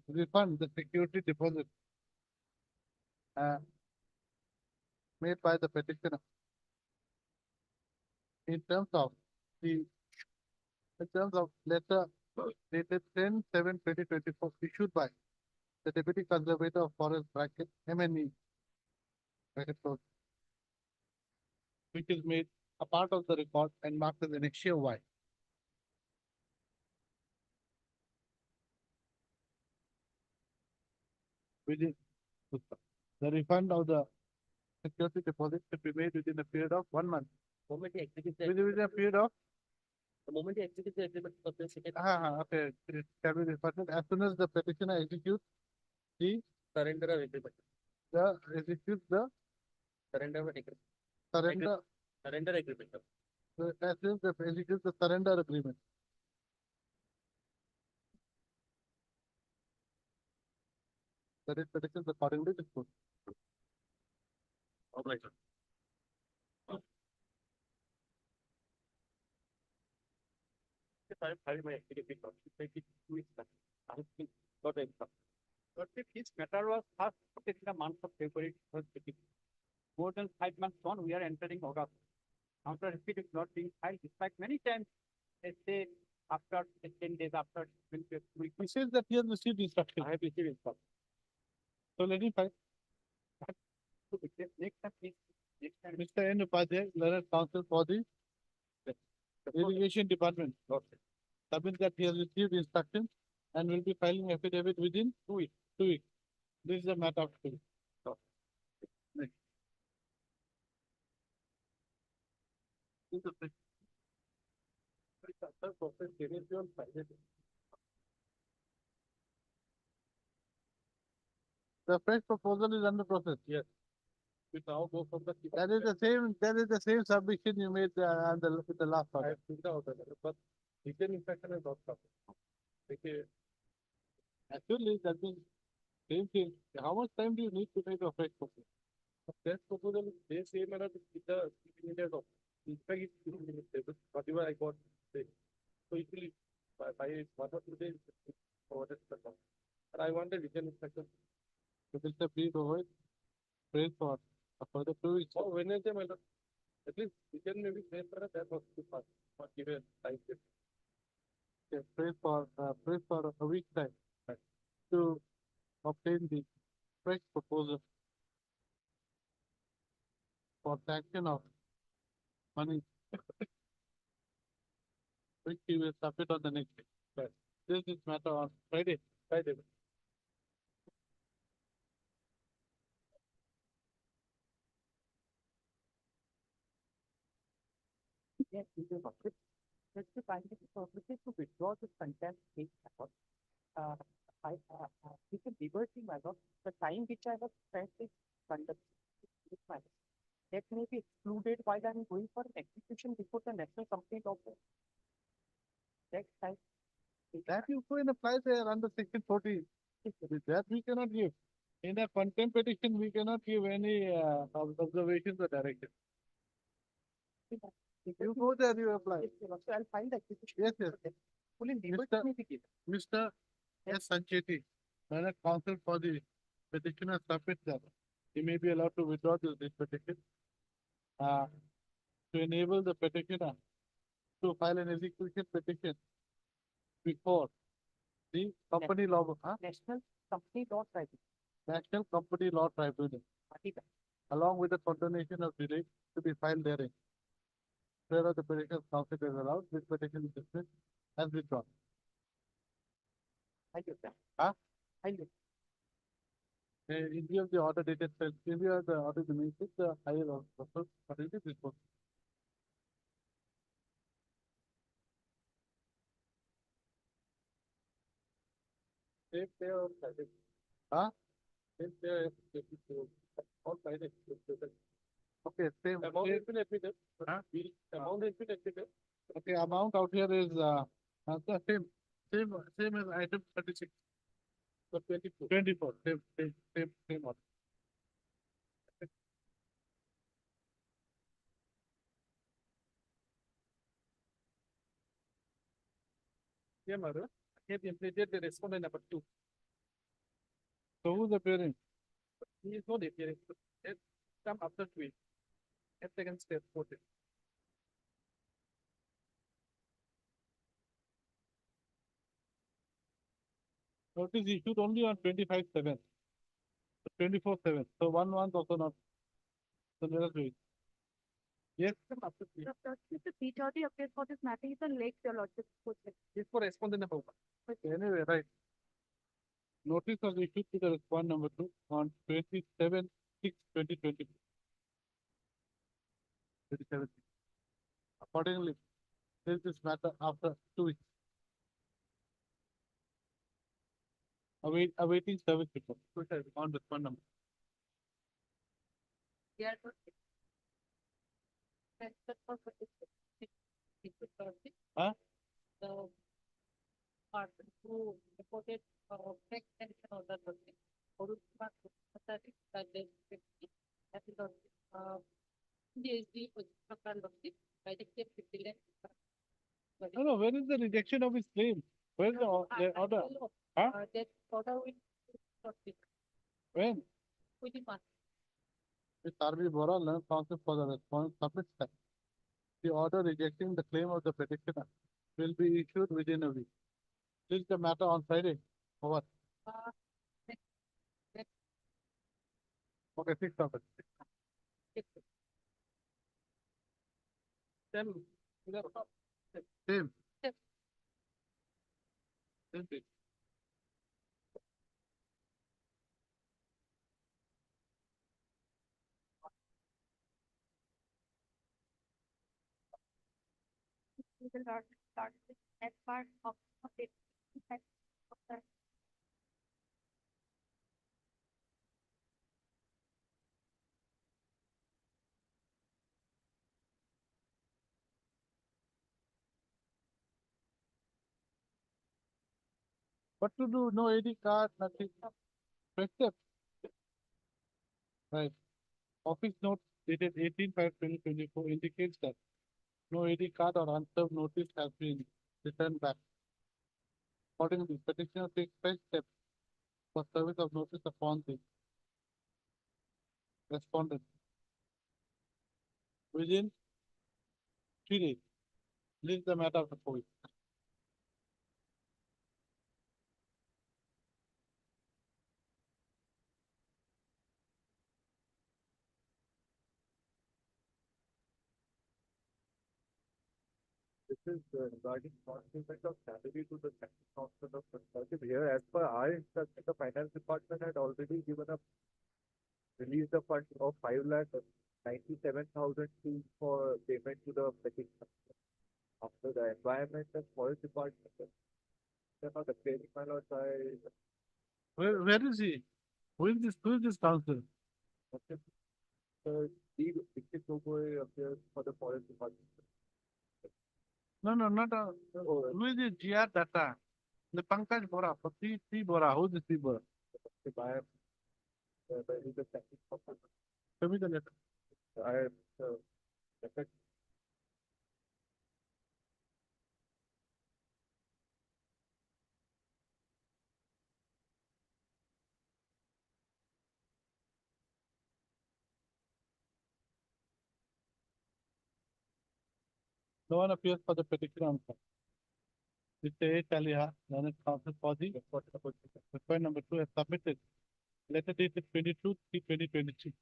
refund the security deposit, made by the petitioner in terms of letter dated 10/7/2024 issued by the Deputy Conservator of Forest bracket MNE bracket close, which is made a part of the record and marked as annexure Y. Within the refund of the security deposit should be made within a period of 1 month. Moment he executes the Within a period of, the moment he executes the agreement for the second okay, it shall be refunded as soon as the petitioner executes surrender of agreement. executes the Surrender of agreement. surrender, Surrender agreement. as soon as the executes the surrender agreement. That is petitions accordingly disposed. Obliged. If I have my activity, make it 2 weeks back. I have been got a But if his matter was first put in the month of February, first beginning, more than 5 months on, we are entering August. After repeat is not being filed, despite many times, they say after 10 days after, we He says that he has received instruction. I have received instruction. So let him file. next time, please, next time. Mr. N. Upadhyay, learned counsel for the irrigation department. Submit that he has received instruction and will be filing affidavit within 2 weeks. 2 weeks. This is a matter of 2 weeks. Next. This is the process finished on Friday. The fresh proposal is under process. Yes. We now go from the. That is the same submission you made with the last I order. have filled out, but written inspection is not started. Okay, Actually, that means same thing. How much time do you need to make a fresh proposal? that proposal, they say, madam, it's the immediate of. In fact, it's 15 minutes, whatever I got, say. So it will, by 1 or 2 days, forwarded to the town. And I want a written inspection. So Mr. Please avoid, pray for a further 2 weeks. Or Wednesday, madam. At least we can maybe pray for that was too fast, not give a time. Okay, pray for a week time to obtain the fresh proposal for sanction of money which he will submit on the next day. Right. This is matter on Friday. Friday. Yes, we will work with. Just to find the purposes to withdraw this contempt case record. We can reverse my lord, the time which I was spent is conduct this matter. That may be excluded while I am going for an execution before the national complaint office. That time. That you go and apply there under section 14. With that we cannot give. In a contempt petition, we cannot give any observations or directions. If you go there, you apply. So I'll find the execution. Yes, yes. Full in reverse Mr. may be given. Mr. S. Sancheti, learned counsel for the petitioner submit that. He may be allowed to withdraw this petition. To enable the petitioner to file an execution petition before the company law, National Company Law Tribunal. National Company Law Tribunal, Atika. along with the condonation of delay to be filed therein. Whereas the petition counsel is allowed, this petition is dismissed and withdrawn. I get that. Huh? I get. In view of the order dated, in view of the order dimensions, the higher official authority disposed. Same day or Friday. Huh? Same day, on Friday. Okay, same, Amount has been admitted. Huh? Amount has been admitted. okay, amount out here is, the same as item 36, For 24. 24, same order. Yeah, madam. I have implemented the respondent number 2. So who's appearing? He is not appearing. It come after 2 weeks. At second step, 14. Notice issued only on 25/7. 24/7, so 1 month also not. So let us wait. Yes, The P30 appears for this matter is a late, your lordship. It's for respondent number one. anyway, right. Notice was issued to the respondent number 2 on 27/6/2020. 27. Accordingly, this matter after 2 weeks. Awaiting service report. On respondent number. Yeah. That's the purpose. Huh? The person who reported text and other person. Orutma Pathetic that is that is DSD Pakistan Lordship by the Cape Vigilance. No, where is the rejection of his claim? Where is the order? Huh? That order with Lordship When? within month. With RB Bora learns counsel for the response submits that. The order rejecting the claim of the petitioner will be issued within a week. This is the matter on Friday. Over. Uh, Okay, 6th of it. Then, Same. Yep. Same thing. We will start this as part of it. What to do? No ID card, nothing. Pressure. Right. Office note dated 18/5/2024 indicates that no ID card or unserved notice has been returned back. Accordingly, petitioner takes fresh steps for service of notice upon the respondent within 3 days. Leave the matter of the police. this is regarding non-payment of salary to the second hospital of consultative. Here, as per our instruction, the finance department had already given a released a fund of 5,97,000 for payment to the petitioner. After the environment and forest department, they're not appearing, my lord, Where is he? Who is this counsel? Dixit Gogoi appears for the forest department. No, not who is this GR Data? The Pankaj Bora, P Bora. Who is this P Bora? By the second hospital. Show me the letter. I, effect No one appears for the particular answer. Mr. A. Chaliha, learned counsel for the request number 2 has submitted letter dated 22/3/2023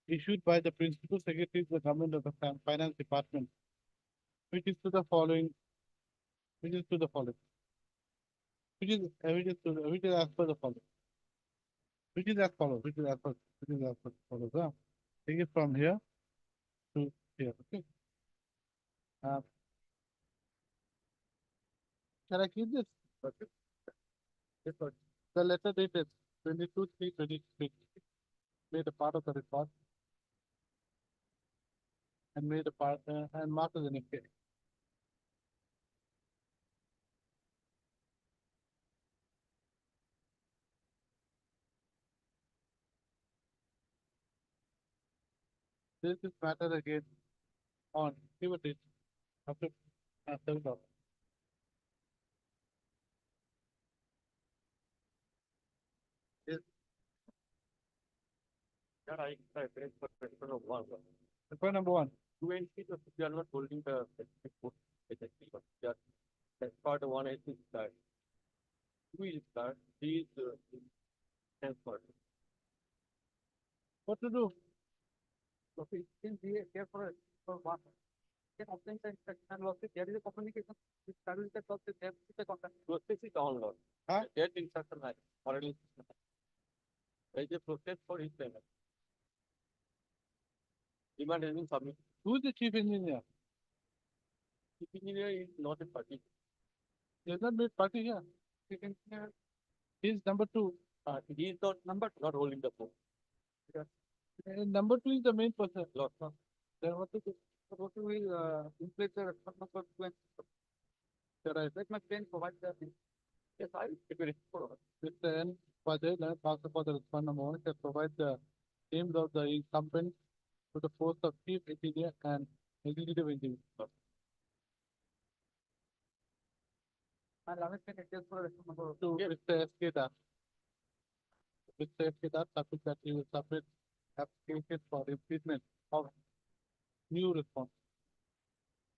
issued by the Principal Secretary of the Government of the Finance Department, which is to the following, which is to the following, which is which is as per the following, which is as follows, which is as per, which is as per follows. Take it from here to here. Okay. Can I keep this? this one. The letter dated 22/3/2023 made a part of the report and made a part and marked as an exhibit. This is matter again on activity after 7 Yeah, I finished for question of one. Point number 1. Two entities of we are not holding the specific book, exactly, but they are, that's part of one entity that. Who is that? He is stands for. What to do? office, since we are here for one, can obtain the instruction and losses, there is a communication with service that losses, there is a contact. Process is download. Huh? That instruction I already. There is a process for each payment. Demand has been submitted. Who is the chief engineer? Chief engineer is not a party. He has not made party here. Chief engineer, He is number two. He is not holding the phone. And number two is the main person. Lot. Then what to do? supposed to will, inflate the response number to let my friend provide the. Yes, I will take it for Mr. N. Patel, also for the response number one, can provide the names of the incumbent to the post of chief engineer and executive engineer. And Ramesh can adjust for response number. To Mr. S. K. Das. Mr. S. K. Das submit that he will submit application for impeachment of new response.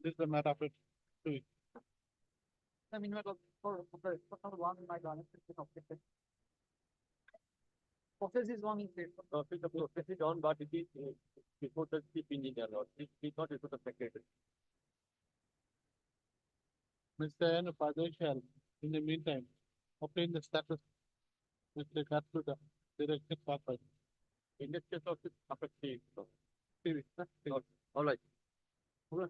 This is the matter of it. I mean, for response number one, my Ramesh can object. Process is one in place. the process is on, but it is before the chief engineer or it is not before the secretary. Mr. N. Patel shall, in the meantime, obtain the status with regard to the direction purpose. In this case of it, affected. Series. All right. No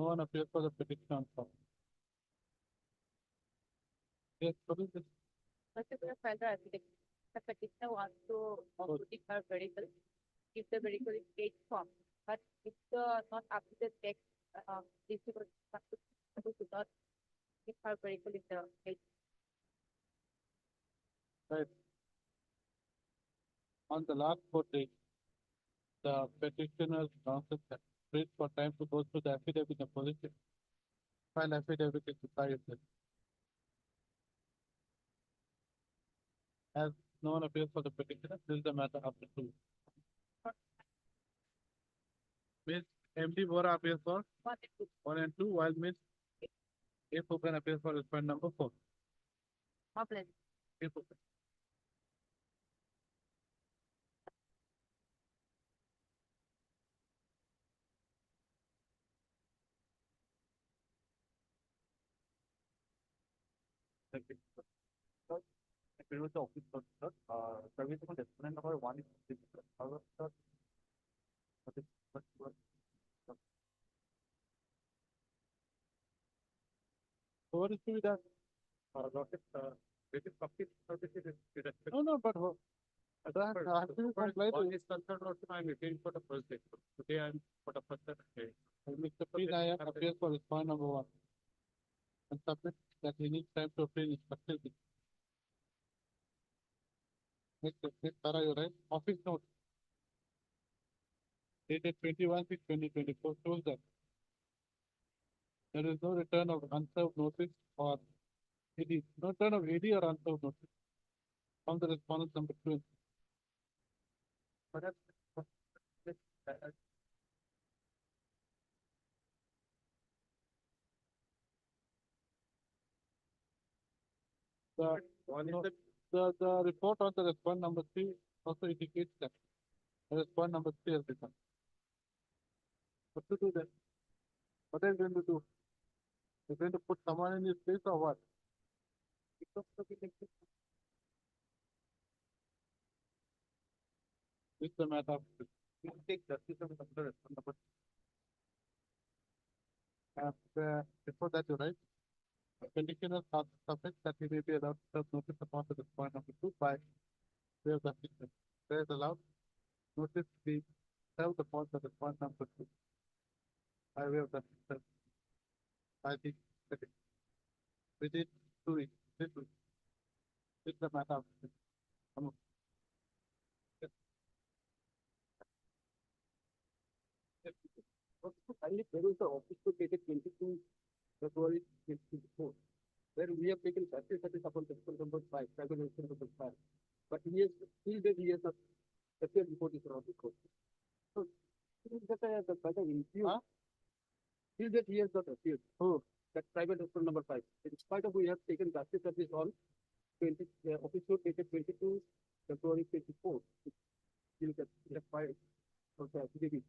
one appears for the petition on file. Yes, what is this? Particular file the affidavit. The petitioner wants to put her vehicle. If the vehicle is paid from, but if the not up to the text, this is to not give her vehicle in the page. Right. On the last court date, the petitioner's counsel has wait for time to go through the affidavit in position. File affidavit is required. As no one appears for the petitioner, this is the matter of the two. Ms. M.D. Bora appears for 1 and 2. 1 and 2, while Ms. A. Fugan appears for respondent number 4. Problem. A. Fugan. Thank you. Sir, if you with the office, sir, service number respondent number one is this, however, sir. So what is to be done? This is complete service is respect. No, but that has to be complied One with. is concerned also I'm waiting for the first day. Today I'm for the first day. Mr. P. Nayak appears for respondent number 1. And submit that he needs time to obtain instructions. Next para you right? Office note. Dated 21/6/2024 shows that there is no return of unserved notice or AD, no return of AD or unserved notice from the respondent number 2. Perhaps, One is No. the The report on the respondent number 3 also indicates that the respondent number 3 has returned. What to do then? What are you going to do? You're going to put someone in his place or what? This is the matter of You take justice of the respondent number. before that, you write. Petitioner submits that he may be allowed to serve notice upon the respondent number 2 by way of the assistance. Where is allowed notice to be served upon the respondent number 2 by way of the assistance. I think that it within 2 weeks, this week. This is the matter of it. kindly produce the office to dated 22 February 2024, where we have taken practice that is upon response number 5, tribal response number 5. But he has still that he has appeared before this round court. So, still that by the interview, Huh? still that he has not appeared. Who? That tribal response number 5. In spite of we have taken justice of this all, official dated 22 February 24. You'll get filed for the affidavit.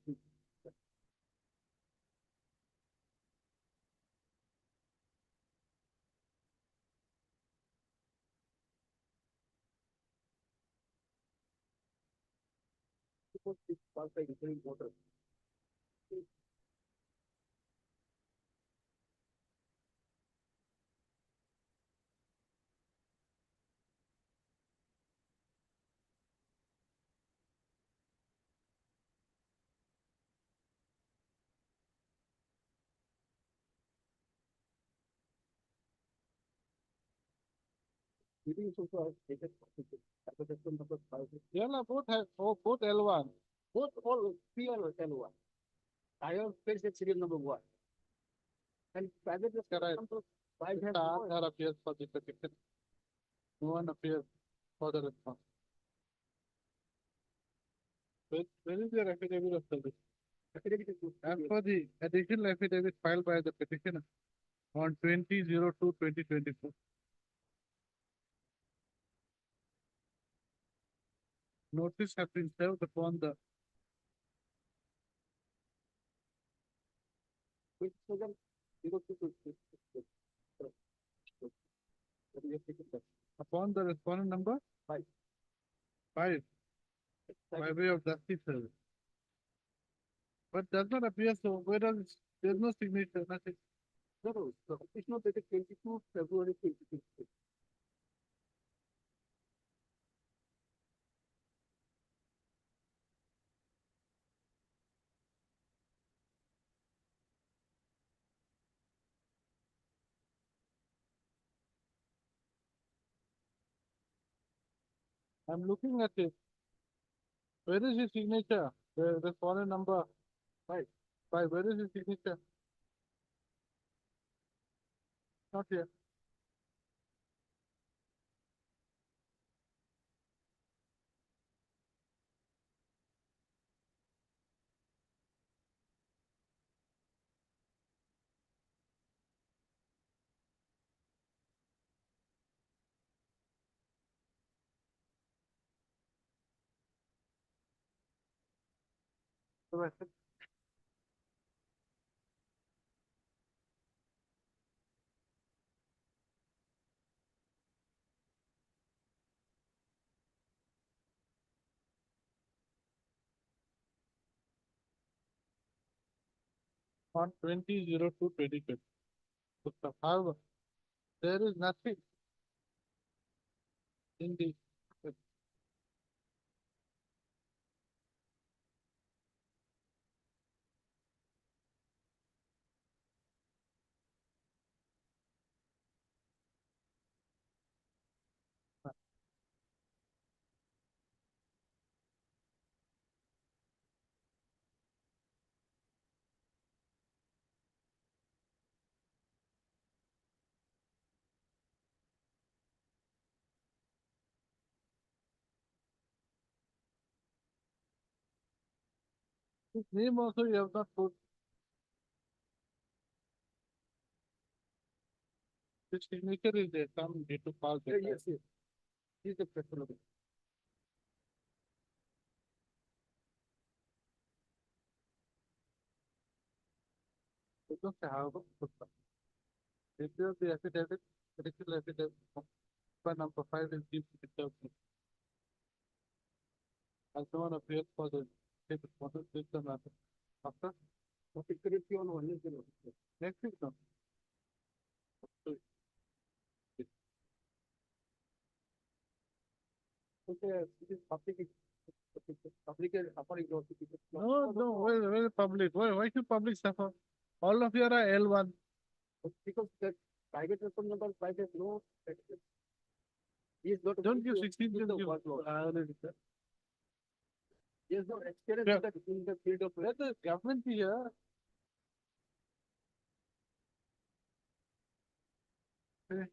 Suppose this caused by incurring water. Meeting is also has dated application number 5. Yeah, no, both have, oh, both L1. Both all three are L1. I have faced the serial number 1. And private Correct. number 5 has Star no appears for the petition. No one appears for the response. Where is your affidavit of service? affidavit is good. As per the additional affidavit filed by the petitioner on 20/02/2024. Notice has been served upon the 27 02 upon the respondent number 5. 5 by way of justice service. But does not appear so. Where does there's no signature, nothing. No, the petition was dated 22 February 2023. I'm looking at it. Where is his signature? The respondent number 5. 5. Where is his signature? Not here. So I said, on 20/02/2020. However, there is nothing in the his name also you have not put. His signature is there. Some need to call that. Yes, yes. He's the person of it. It doesn't say however, put that. If you have the affidavit, particular affidavit, by number 5 is deemed to be served. As no one appears for the state respondent, this the matter. After But it could be on one year. next week, no. Okay, it is public. Public upon No, no, where public? Why should public suffer? All of you are L1. because that private person number 5 has no. He is not. Don't give 16 the just give. workload. He has no experience Yeah. in the field of. Let the government be here. Okay.